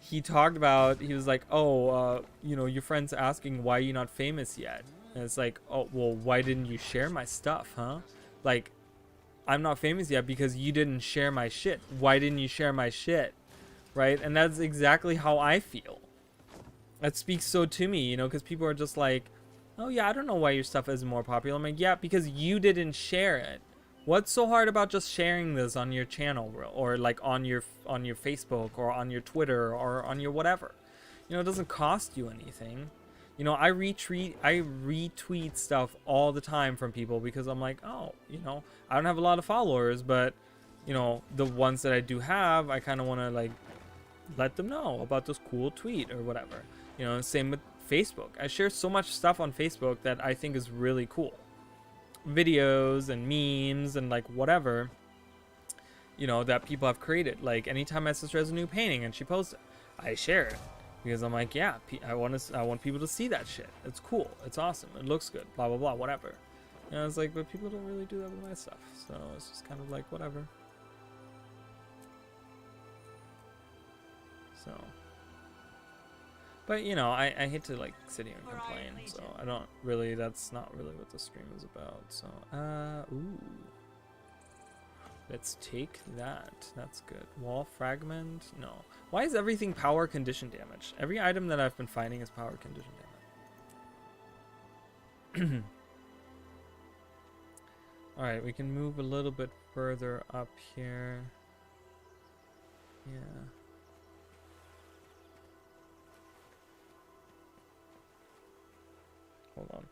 he talked about, he was like, oh, you know, your friend's asking why you're not famous yet. And it's like, oh, well, why didn't you share my stuff, huh? Like, I'm not famous yet because you didn't share my shit. Why didn't you share my shit? Right? And that's exactly how I feel. That speaks so to me, you know, because people are just like, oh yeah, I don't know why your stuff isn't more popular. I'm like, yeah, because you didn't share it. What's so hard about just sharing this on your channel, or like on your Facebook or on your Twitter or on your whatever? You know, it doesn't cost you anything. You know, I retweet stuff all the time from people because I'm like, oh, you know, I don't have a lot of followers, but you know, the ones that I do have, I kind of want to like let them know about this cool tweet or whatever. You know, same with Facebook. I share so much stuff on Facebook that I think is really cool. Videos and memes and like whatever, you know, that people have created. Like anytime my sister has a new painting and she posts it, I share it because I'm like, yeah, I want people to see that shit. It's cool. It's awesome. It looks good. Blah blah blah. Whatever. You know, it's like, but people don't really do that with my stuff. So it's just kind of like whatever. So, but you know, I hate to like sit here and complain. So I don't really. That's not really what the stream is about. So, ooh. Let's take that. That's good. Wall fragment? No. Why is everything power condition damage? Every item that I've been finding is power condition damage. Alright, we can move a little bit further up here. Yeah. Hold on.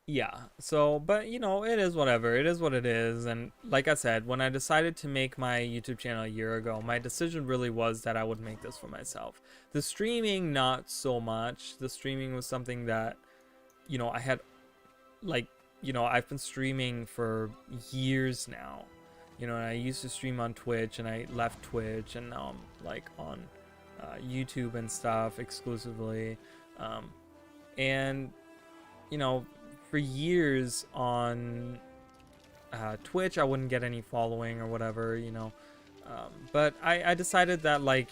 Yeah, so, but you know, it is whatever. It is what it is. And like I said, when I decided to make my YouTube channel a year ago, my decision really was that I would make this for myself. The streaming, not so much. The streaming was something that, you know, I had, like, you know, I've been streaming for years now. You know, and I used to stream on Twitch and I left Twitch and now I'm like on YouTube and stuff exclusively. And, you know, for years on Twitch, I wouldn't get any following or whatever, you know. But I decided that, like,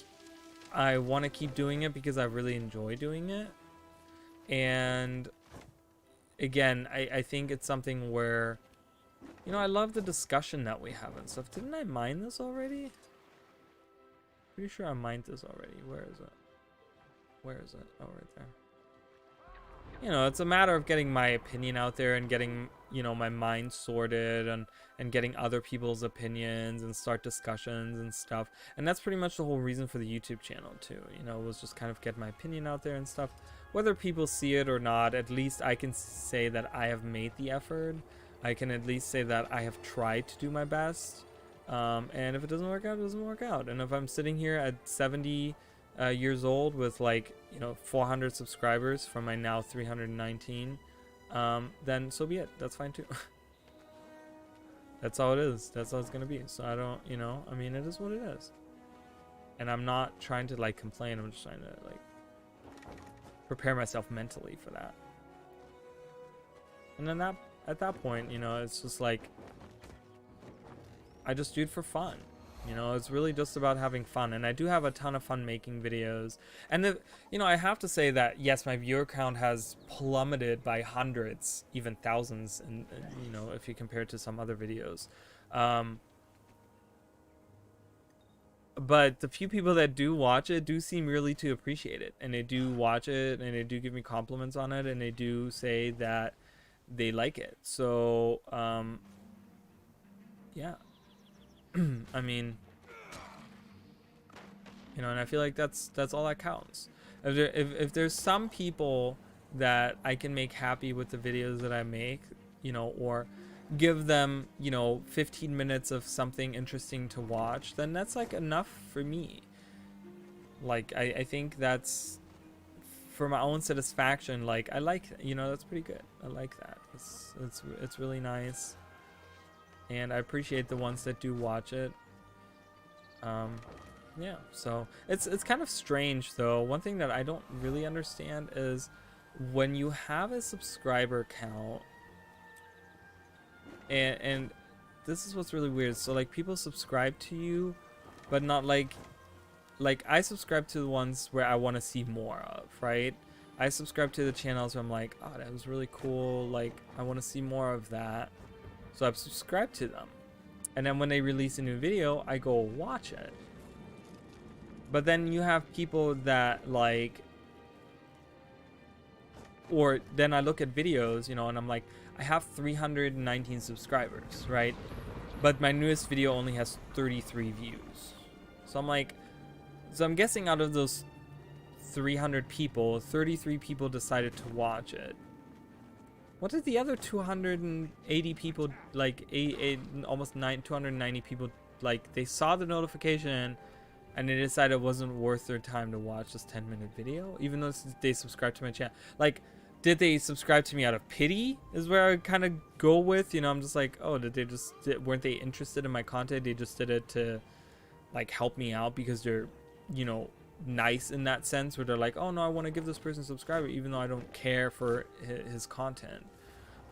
I want to keep doing it because I really enjoy doing it. And, again, I think it's something where, you know, I love the discussion that we have and stuff. Didn't I mine this already? Pretty sure I mined this already. Where is it? Where is it? Oh, right there. You know, it's a matter of getting my opinion out there and getting, you know, my mind sorted and getting other people's opinions and start discussions and stuff. And that's pretty much the whole reason for the YouTube channel too. You know, was just kind of get my opinion out there and stuff. Whether people see it or not, at least I can say that I have made the effort. I can at least say that I have tried to do my best. And if it doesn't work out, it doesn't work out. And if I'm sitting here at 70 years old with, like, you know, 400 subscribers from my now 319, then so be it. That's fine too. That's all it is. That's all it's gonna be. So I don't, you know, I mean, it is what it is. And I'm not trying to like complain. I'm just trying to like prepare myself mentally for that. And then at that point, you know, it's just like I just do it for fun. You know, it's really just about having fun, and I do have a ton of fun making videos. And you know, I have to say that yes, my viewer count has plummeted by hundreds, even thousands, and you know, if you compare it to some other videos. But the few people that do watch it do seem really to appreciate it, and they do watch it, and they do give me compliments on it, and they do say that they like it. So, yeah. I mean, you know, and I feel like that's all that counts. If there's some people that I can make happy with the videos that I make, you know, or give them, you know, 15 minutes of something interesting to watch, then that's like enough for me. Like I think that's for my own satisfaction. Like I like, you know, that's pretty good. I like that. It's really nice. And I appreciate the ones that do watch it. Yeah, so it's kind of strange though. One thing that I don't really understand is when you have a subscriber count and this is what's really weird. So like people subscribe to you, but not like I subscribe to the ones where I want to see more of, right? I subscribe to the channels where I'm like, oh, that was really cool. Like I want to see more of that. So I've subscribed to them. And then when they release a new video, I go watch it. But then you have people that like, or then I look at videos, you know, and I'm like, I have 319 subscribers, right? But my newest video only has 33 views. So I'm like, so I'm guessing out of those 300 people, 33 people decided to watch it. What did the other 280 people, like almost 290 people, like they saw the notification and they decided it wasn't worth their time to watch this 10-minute video, even though they subscribed to my channel? Like, did they subscribe to me out of pity is where I kind of go with, you know? I'm just like, oh, weren't they interested in my content? They just did it to like help me out because they're, you know, nice in that sense, where they're like, oh no, I want to give this person a subscriber even though I don't care for his content,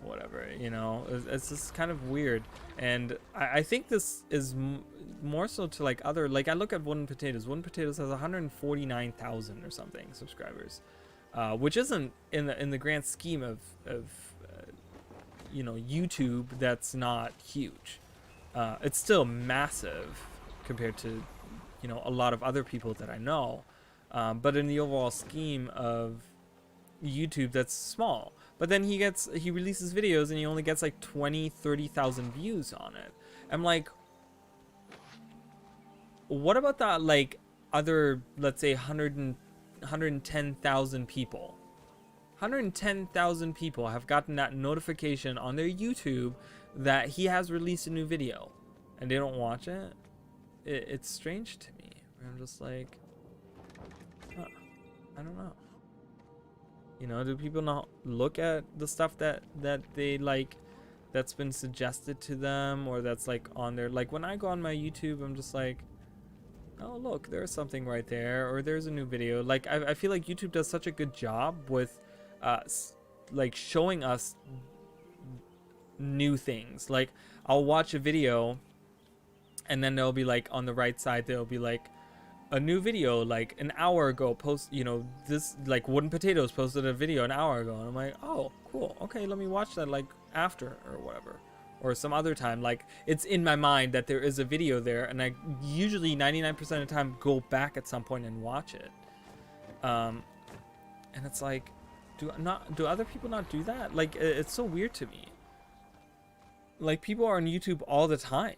whatever, you know. It's just kind of weird. And I think this is more so to like other, like I look at Wooden Potatoes has 149,000 or something subscribers, which isn't in the grand scheme of you know, YouTube, that's not huge. It's still massive compared to, you know, a lot of other people that I know, but in the overall scheme of YouTube, that's small. But then he releases videos and he only gets like 30,000 views on it. I'm like, what about that, like other, let's say 110,000 people? 110,000 people have gotten that notification on their YouTube that he has released a new video, and they don't watch it. It's strange to me. I'm just like, huh, I don't know. You know, do people not look at the stuff that they like, that's been suggested to them, or that's like on there? Like when I go on my YouTube, I'm just like, oh look, there's something right there, or there's a new video. Like I feel like YouTube does such a good job with like showing us new things. Like I'll watch a video and then there'll be like on the right side, there'll be like a new video like an hour ago post, you know, this like Wooden Potatoes posted a video an hour ago, and I'm like, oh cool, okay, let me watch that like after or whatever, or some other time. Like it's in my mind that there is a video there, and I usually 99% of the time go back at some point and watch it. And it's like, do other people not do that? Like it's so weird to me. Like people are on YouTube all the time,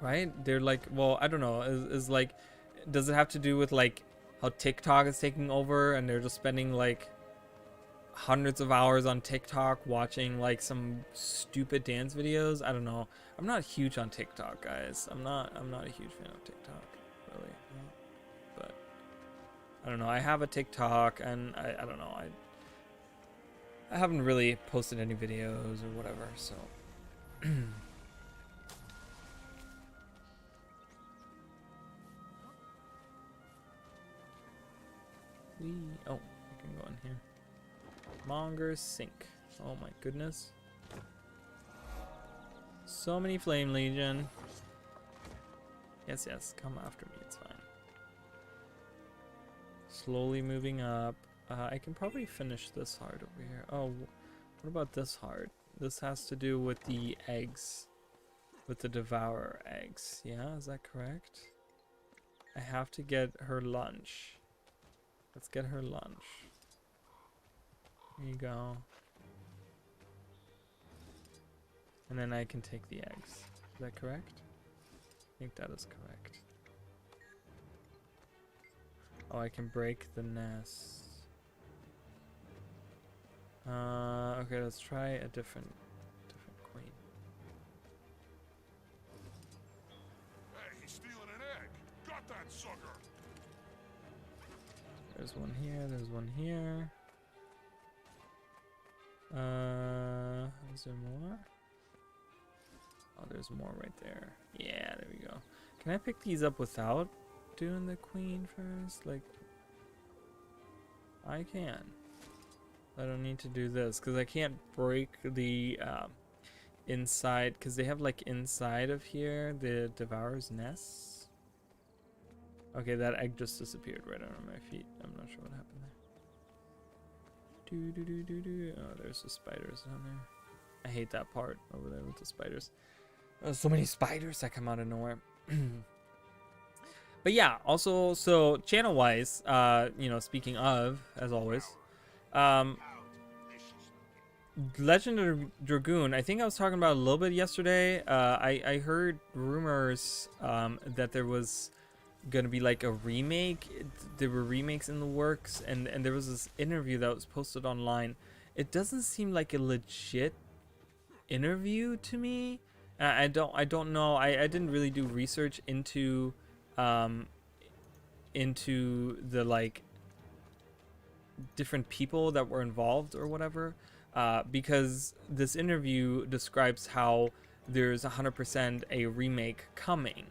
right? They're like, well, I don't know, is like, does it have to do with like how TikTok is taking over and they're just spending like hundreds of hours on TikTok watching like some stupid dance videos? I don't know. I'm not huge on TikTok, guys. I'm not a huge fan of TikTok, really. But I don't know. I have a TikTok, and I don't know. I haven't really posted any videos or whatever, so. Oh, I can go in here. Monger sink. Oh my goodness. So many flame legion. Yes, yes, come after me, it's fine. Slowly moving up. I can probably finish this heart over here. Oh, what about this heart? This has to do with the eggs. With the devourer eggs. Yeah, is that correct? I have to get her lunch. Let's get her lunch. Here you go. And then I can take the eggs. Is that correct? I think that is correct. Oh, I can break the nest. Okay, let's try a different queen. Hey, he's stealing an egg. Got that sucker. There's one here, there's one here. Is there more? Oh, there's more right there. Yeah, there we go. Can I pick these up without doing the queen first? Like, I can. I don't need to do this because I can't break the inside, because they have like inside of here the Devourer's nest. Okay, that egg just disappeared right under my feet. I'm not sure what happened there. Oh, there's the spiders down there. I hate that part over there with the spiders. So many spiders that come out of nowhere. But yeah, also, so channel wise, speaking of, as always, um, Legend of Dragoon, I think I was talking about a little bit yesterday. I heard rumors that there was gonna be like a remake. There were remakes in the works, and there was this interview that was posted online. It doesn't seem like a legit interview to me. I don't know. I didn't really do research um into the like different people that were involved or whatever, because this interview describes how there's 100% a remake coming,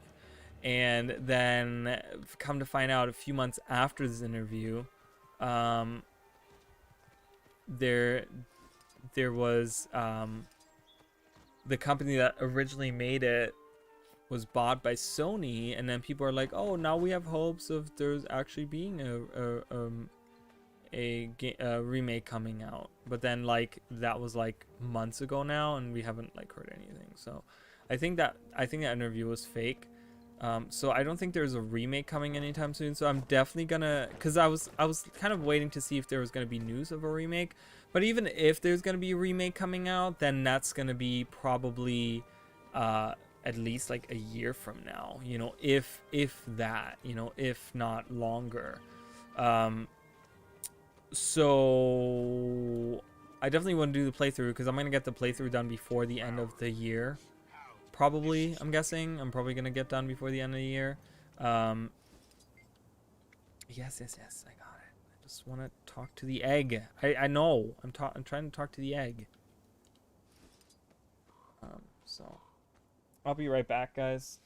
and then come to find out a few months after this interview, there was the company that originally made it was bought by Sony, and then people are like, oh, now we have hopes of there's actually being a remake coming out. But then like that was like months ago now, and we haven't like heard anything. So I think that interview was fake. So I don't think there's a remake coming anytime soon. So I'm definitely gonna, because I was kind of waiting to see if there was gonna be news of a remake. But even if there's gonna be a remake coming out, then that's gonna be probably at least like a year from now. You know, if that, you know, if not longer. So I definitely want to do the playthrough, because I'm gonna get the playthrough done before the end of the year. Probably, I'm guessing. I'm probably gonna get done before the end of the year. Yes, I got it. I just want to talk to the egg. I know. I'm trying to talk to the egg. So I'll be right back, guys.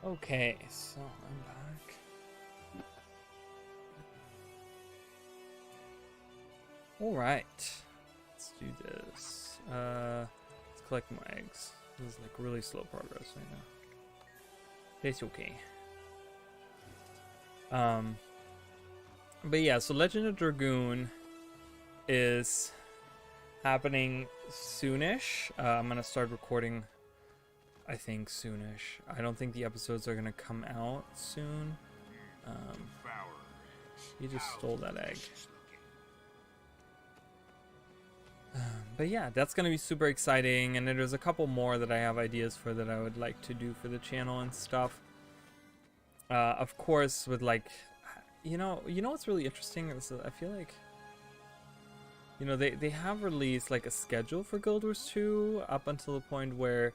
Okay, so I'm back. Alright. Let's do this. Let's collect my eggs. This is like really slow progress right now. It's okay. But yeah, so Legend of Dragoon is happening soonish. I'm gonna start recording, I think, soonish. I don't think the episodes are gonna come out soon. You just stole that egg. But yeah, that's gonna be super exciting, and there's a couple more that I have ideas for that I would like to do for the channel and stuff. Of course, with like, you know what's really interesting is that I feel like, you know, they have released like a schedule for Guild Wars 2 up until the point where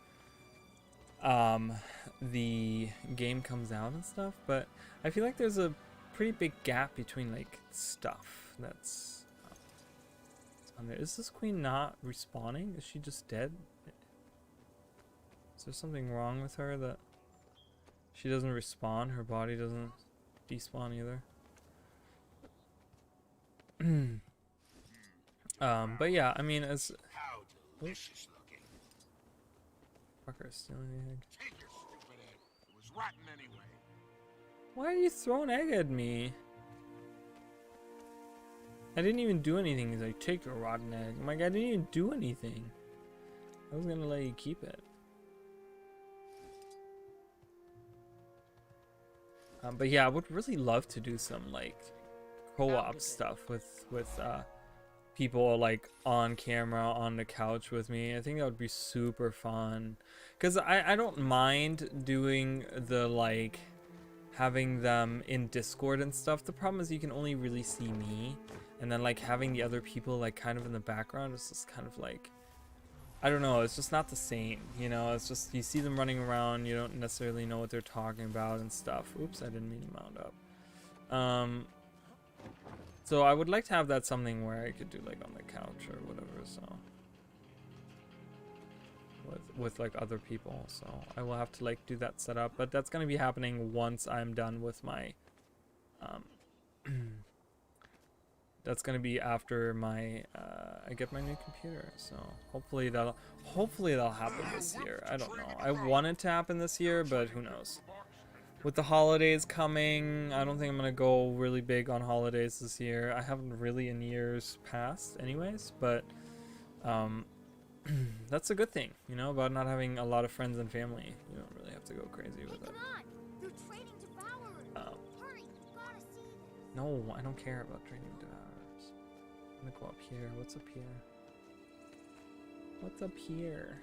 the game comes out and stuff, but I feel like there's a pretty big gap between like stuff that's on there. Is this queen not respawning? Is she just dead? Is there something wrong with her that she doesn't respawn? Her body doesn't despawn either. But yeah, I mean, as How delicious looking. fucker stealing the egg. Take your stupid egg. It was rotten anyway. Why are you throwing egg at me? I didn't even do anything. He's like, take your rotten egg. I'm like, I didn't even do anything. I was gonna let you keep it. But yeah, I would really love to do some like co-op stuff with people like on camera on the couch with me. I think that would be super fun, because I don't mind doing the like having them in Discord and stuff. The problem is you can only really see me, and then like having the other people like kind of in the background is just kind of like, I don't know, it's just not the same, you know. It's just you see them running around, you don't necessarily know what they're talking about and stuff. Oops, I didn't mean to mount up. So I would like to have that something where I could do like on the couch or whatever, so with like other people. So I will have to like do that setup, but that's gonna be happening once I'm done with my that's gonna be after my I get my new computer. So hopefully that'll happen this year. I don't know. I want it to happen this year, but who knows? With the holidays coming, I don't think I'm gonna go really big on holidays this year. I haven't really in years past anyways, but that's a good thing, you know, about not having a lot of friends and family. You don't really have to go crazy with it. No, I don't care about training devourers. I'm gonna go up here. What's up here? What's up here?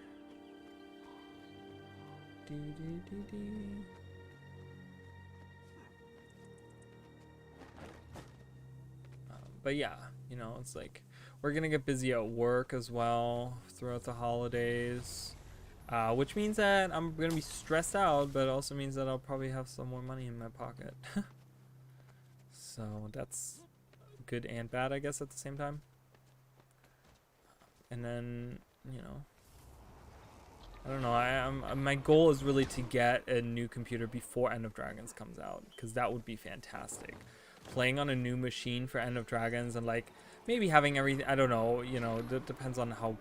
But yeah, you know, it's like we're gonna get busy at work as well throughout the holidays, which means that I'm gonna be stressed out, but also means that I'll probably have some more money in my pocket. So that's good and bad, I guess, at the same time. And then, you know, I don't know. My goal is really to get a new computer before End of Dragons comes out, because that would be fantastic. Playing on a new machine for End of Dragons and like maybe having everything, I don't know, you know, that depends on how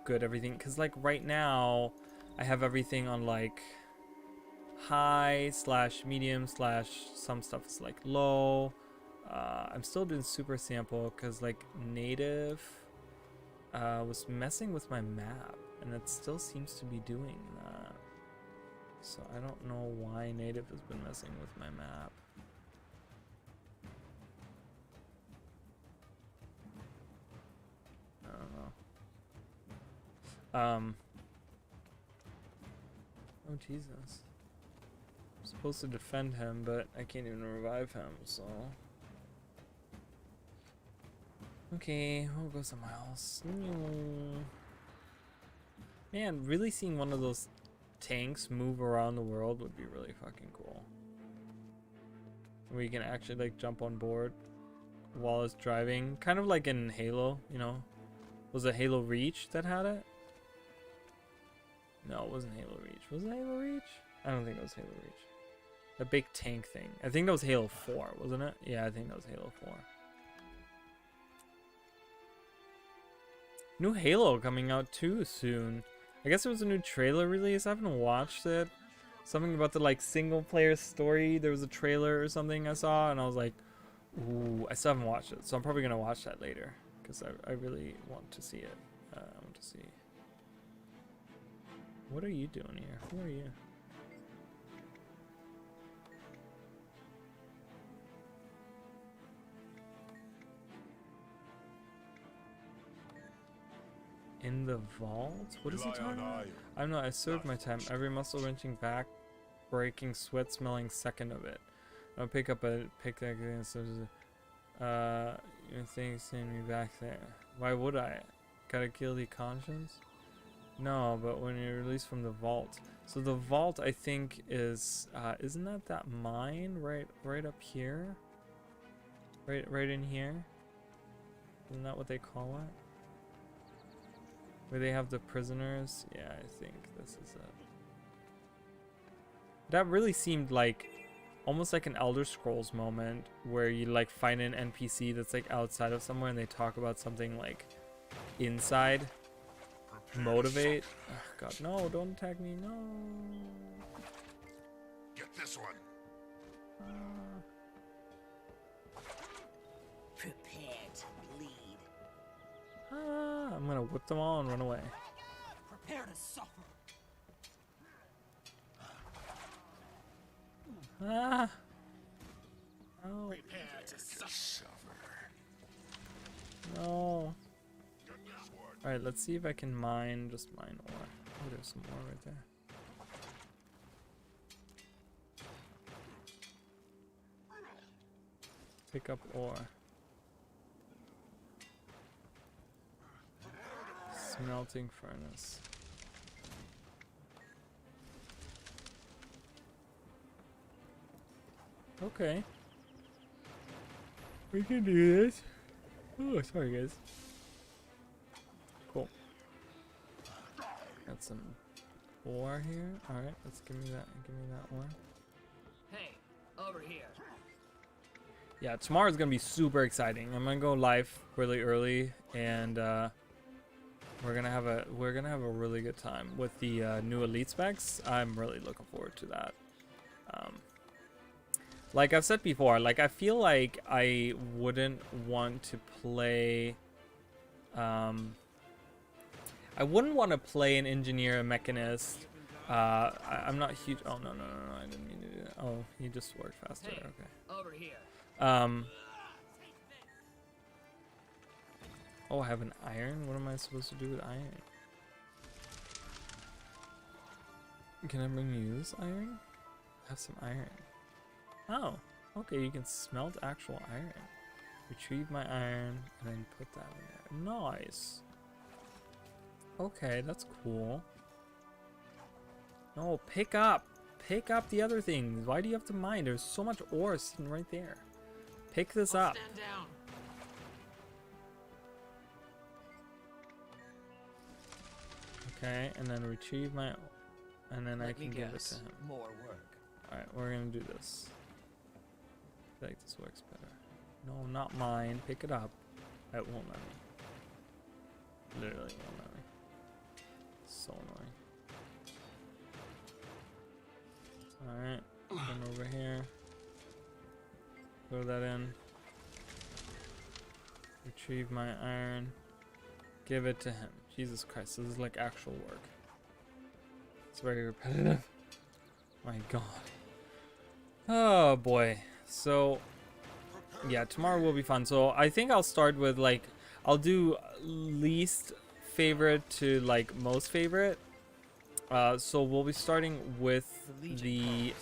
good everything, because like right now I have everything on like high / medium / some stuff is like low. I'm still doing super sample because like native was messing with my map, and it still seems to be doing that. So I don't know why native has been messing with my map. I don't know. Oh Jesus. I'm supposed to defend him, but I can't even revive him, so. Okay, we'll go somewhere else. Man, really seeing one of those tanks move around the world would be really fucking cool. Where you can actually like jump on board while it's driving. Kind of like in Halo, you know? Was it Halo Reach that had it? No, it wasn't Halo Reach. Was it Halo Reach? I don't think it was Halo Reach. The big tank thing. I think that was Halo 4, wasn't it? Yeah, I think that was Halo 4. New Halo coming out too soon. I guess it was a new trailer release. I haven't watched it. Something about the like single player story. There was a trailer or something I saw, and I was like, ooh, I still haven't watched it. So I'm probably gonna watch that later because I really want to see it. I want to see. What are you doing here? Who are you? In the vault? What is he Rely on talking about? iron. I'm not. I served my time. Every muscle wrenching back, breaking, sweat smelling second of it. I'll pick up a pickaxe and says, you think send me back there. Why would I? Got a guilty conscience? No, but when you're released from the vault. So the vault, I think, is isn't that mine right up here? Right in here? Isn't that what they call it? Where they have the prisoners? Yeah, I think this is it. That really seemed like almost like an Elder Scrolls moment where you like find an NPC that's like outside of somewhere and they talk about something like inside. Motivate. Oh, God, no, don't attack me, no. Get this one. Prepare to bleed. I'm gonna whip them all and run away. Prepare to suffer. Ah. Oh, Prepare to suffer. no. Get this one. Alright, let's see if I can mine, just mine ore. Oh, there's some ore right there. Pick up ore. Smelting furnace. Okay. We can do this. Oh, sorry guys. Cool. Got some ore here. Alright, let's give me that ore. Hey, over here. Yeah, tomorrow's gonna be super exciting. I'm gonna go live really early, and we're gonna have a really good time with the new elite specs. I'm really looking forward to that. Like I've said before, like I feel like I wouldn't want to play. I wouldn't want to play an engineer, a mechanist. I'm not huge. Oh no, I didn't mean to do that. Oh, he just worked faster. Hey, Okay. over here. Oh, I have an iron? What am I supposed to do with iron? Can I bring you this iron? I have some iron. Oh, okay, you can smelt actual iron. Retrieve my iron and then put that in there. Nice. Okay, that's cool. No, pick up the other things. Why do you have to mine? There's so much ore sitting right there. Pick this up. Stand down. Okay, and then retrieve my, and then I Let can me give it guess. to him. More work. All right, we're gonna do this. I feel like this works better. No, not mine. Pick it up. It won't let me. Literally won't let me. So annoying. All right, come over here. Throw that in. Retrieve my iron. Give it to him. Jesus Christ, this is like actual work. It's very repetitive. My God. Oh boy. So yeah, tomorrow will be fun. So I think I'll start with like, I'll do least favorite to like most favorite. So we'll be starting with the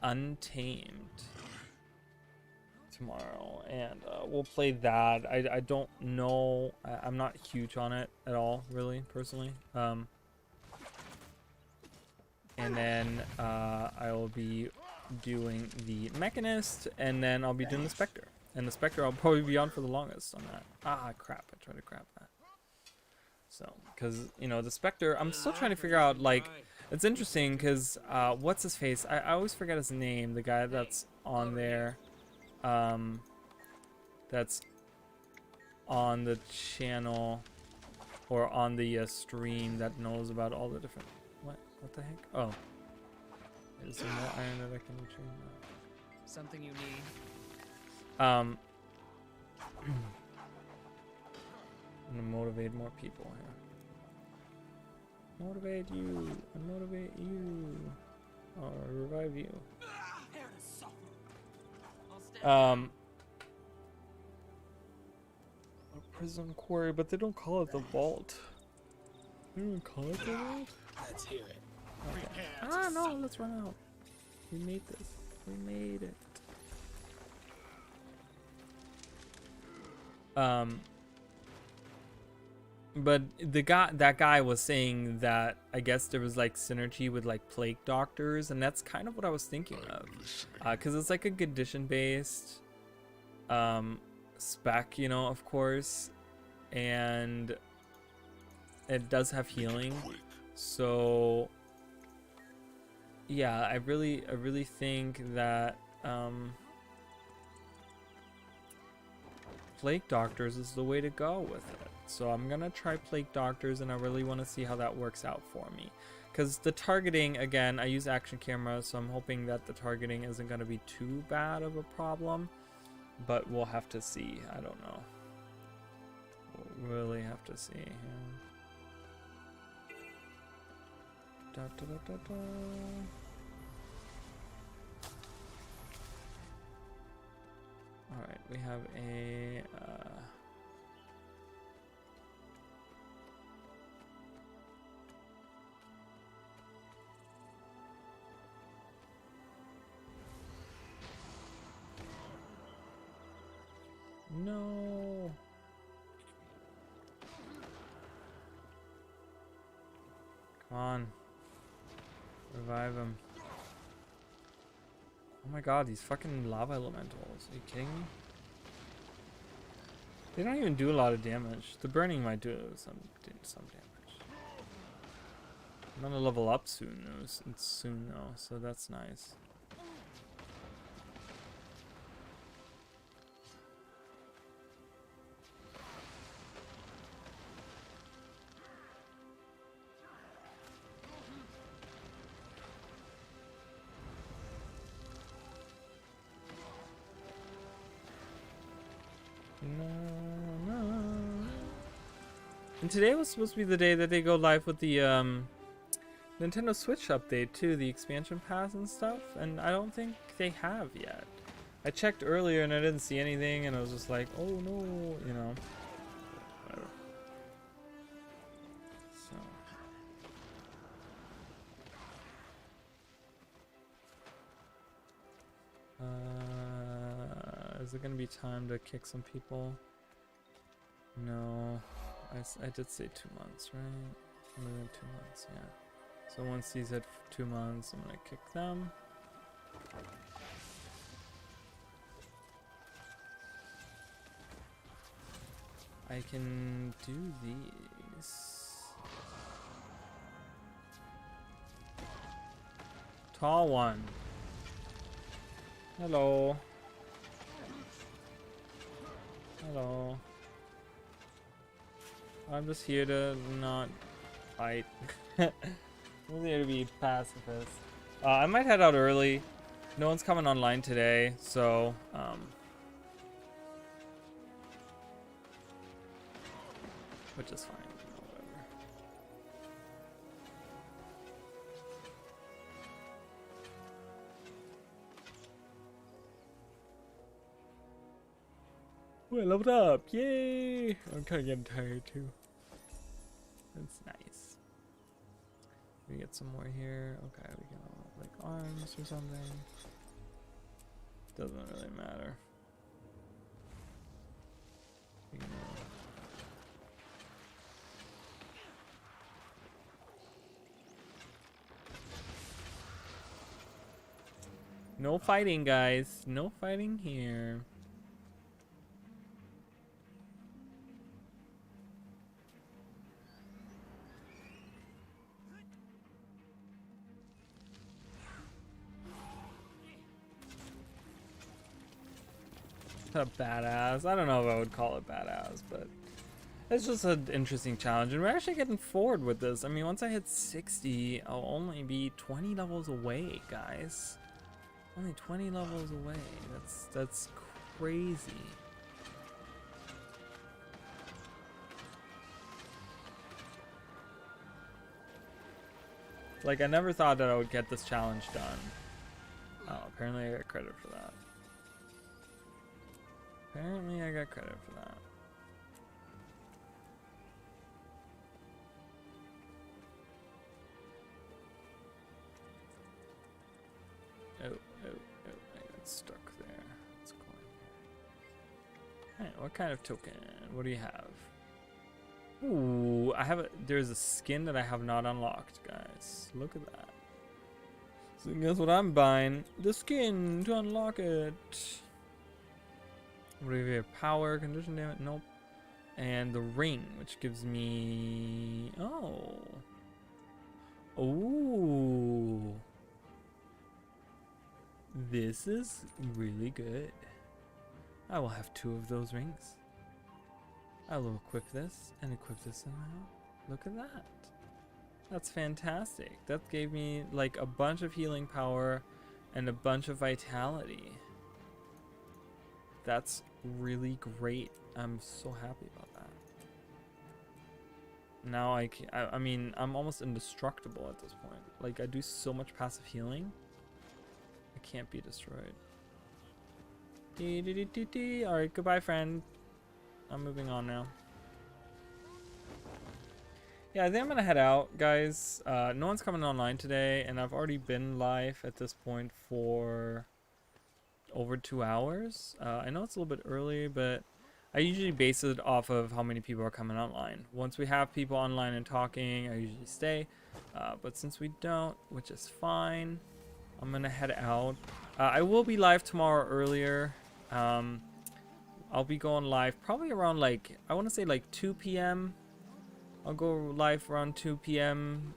Untamed tomorrow, and we'll play that. I don't know. I'm not huge on it at all, really, personally. And then I will be doing the Mechanist, and then I'll be doing the Spectre. And the Spectre I'll probably be on for the longest on that. Ah, crap. I tried to grab that. So, because, you know, the Spectre, I'm still trying to figure out, like, It's interesting because what's his face? I always forget his name. The guy that's on there, um, that's on the channel or on the stream that knows about all the different. What the heck? Oh, is there more iron that I can retrieve? Something you need. I'm gonna motivate more people here. Motivate you. And motivate you. Or revive you. Prepare to suffer. I'll stand A prison quarry, but they don't call it the vault. They don't call it the vault? Let's hear it. Okay. Ah, no, let's run out. We made this. We made it. But that guy was saying that I guess there was like synergy with like plague doctors, and that's kind of what I was thinking of, because it's like a condition based spec, you know, of course, and it does have healing. So yeah, I really think that plague doctors is the way to go with it. So I'm gonna try plague doctors, and I really want to see how that works out for me, because the targeting, again, I use action camera, so I'm hoping that the targeting isn't gonna be too bad of a problem, but we'll have to see. I don't know, we'll really have to see. Da, da, da, da, da. All right, we have a no. Come on. Revive him. Oh my god, these fucking lava elementals. Are you kidding me? They don't even do a lot of damage. The burning might do some damage. I'm gonna level up soon though, so that's nice. And today was supposed to be the day that they go live with the Nintendo Switch update too, the expansion pass and stuff, and I don't think they have yet. I checked earlier and I didn't see anything, and I was just like, oh no, you know. Whatever. So. Is it gonna be time to kick some people? No. I did say 2 months, right? More than 2 months, yeah. So once he's at 2 months, I'm gonna kick them. I can do these. Tall one. Hello. Hello. I'm just here to not fight. I'm here to be pacifist. I might head out early. No one's coming online today, so which is fine. Whatever. Oh, I leveled up! Yay! I'm kind of getting tired too. That's nice. We get some more here. Okay, we can like arms or something. Doesn't really matter. We can, no fighting, guys. No fighting here. A badass. I don't know if I would call it badass, but it's just an interesting challenge, and we're actually getting forward with this. I mean, once I hit 60, I'll only be 20 levels away, guys. Only 20 levels away. That's crazy. Like, I never thought that I would get this challenge done. Oh, apparently I got credit for that. Apparently I got credit for that. Oh, I got stuck there. Let's go in here. Alright, what kind of token? What do you have? Ooh, there's a skin that I have not unlocked, guys. Look at that. So guess what I'm buying? The skin to unlock it. What do we have here? Power, condition damage, nope. And the ring, which gives me... Oh. Ooh. This is really good. I will have 2 of those rings. I will equip this and equip this somehow. Look at that. That's fantastic. That gave me like a bunch of healing power and a bunch of vitality. That's really great. I'm so happy about that. Now I mean, I'm almost indestructible at this point. Like, I do so much passive healing. I can't be destroyed. Alright, goodbye, friend. I'm moving on now. Yeah, I think I'm gonna head out, guys. No one's coming online today, and I've already been live at this point for over 2 hours. I know it's a little bit early, but I usually base it off of how many people are coming online. Once we have people online and talking, I usually stay. But since we don't, which is fine, I'm gonna head out. I will be live tomorrow earlier. I'll be going live probably around, like, I want to say like 2 p.m. I'll go live around 2 p.m.,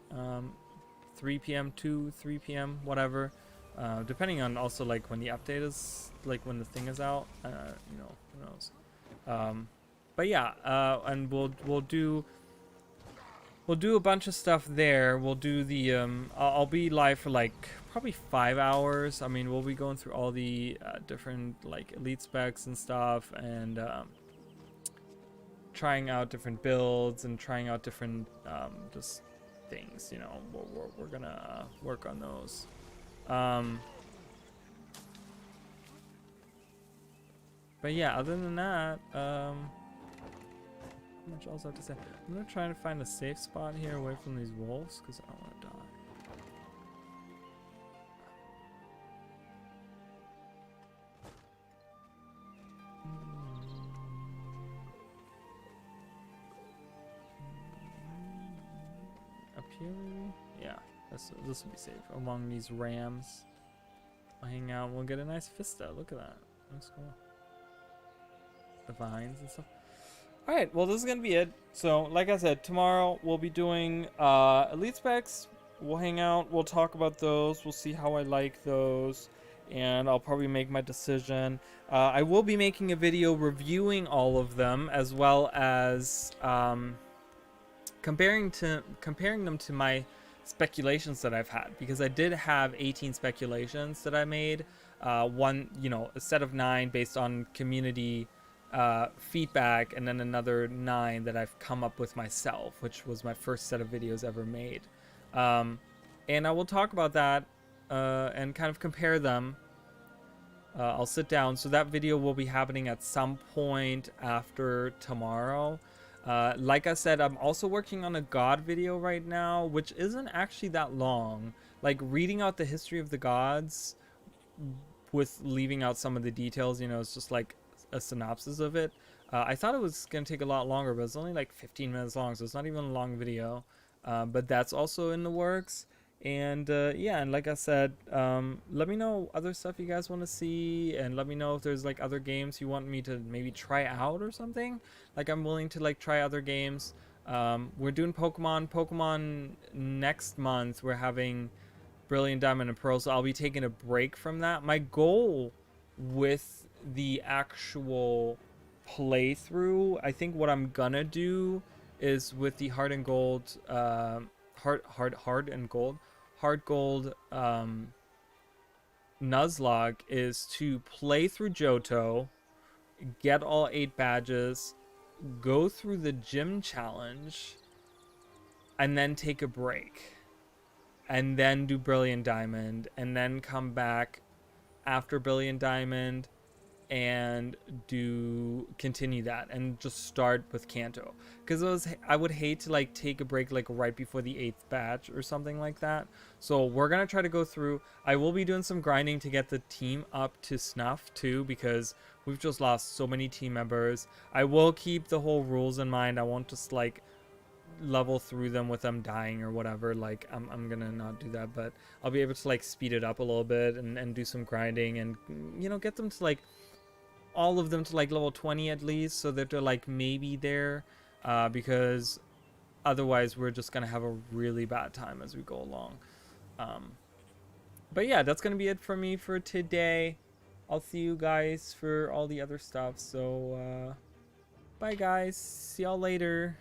3 p.m., 3 p.m., whatever. Depending on also like when the update is, like when the thing is out, you know, who knows. But yeah, and we'll do a bunch of stuff there. We'll do the I'll be live for like probably 5 hours. I mean, we'll be going through all the different like elite specs and stuff, and trying out different builds and trying out different just things. You know, we're gonna work on those. But yeah, other than that, how much else I have to say? I'm gonna try to find a safe spot here away from these wolves because I don't want to die. Up here, maybe? Yeah, this will be safe. Among these rams, I'll hang out. We'll get a nice vista. Look at that. That's cool. The vines and stuff. All right, well, this is gonna be it. So, like I said, tomorrow we'll be doing elite specs. We'll hang out. We'll talk about those. We'll see how I like those, and I'll probably make my decision. I will be making a video reviewing all of them, as well as comparing them to my speculations that I've had, because I did have 18 speculations that I made. One, you know, a set of 9 based on community feedback, and then another 9 that I've come up with myself, which was my first set of videos ever made. And I will talk about that and kind of compare them. I'll sit down. So that video will be happening at some point after tomorrow. Like I said, I'm also working on a God video right now, which isn't actually that long. Like, reading out the history of the gods with leaving out some of the details, you know, it's just like a synopsis of it. I thought it was going to take a lot longer, but it's only like 15 minutes long, so it's not even a long video. But that's also in the works. And yeah, and like I said, let me know other stuff you guys want to see, and let me know if there's like other games you want me to maybe try out or something. Like, I'm willing to like try other games. We're doing Pokemon next month. We're having Brilliant Diamond and Pearl, so I'll be taking a break from that. My goal with the actual playthrough, I think what I'm gonna do is with the hard and gold, hard and gold, hard gold, Nuzlocke is to play through Johto, get all 8 badges, go through the gym challenge, and then take a break. And then do Brilliant Diamond, and then come back after Brilliant Diamond and continue that and just start with Kanto, because I would hate to like take a break like right before the 8th batch or something like that. So we're gonna try to go through. I will be doing some grinding to get the team up to snuff too, because we've just lost so many team members. I will keep the whole rules in mind. I won't just like level through them with them dying or whatever. Like I'm gonna not do that, but I'll be able to like speed it up a little bit and do some grinding and, you know, get them to like all of them to like level 20 at least, so that they're like maybe there, because otherwise we're just gonna have a really bad time as we go along. But yeah, that's gonna be it for me for today. I'll see you guys for all the other stuff. So bye guys, see y'all later.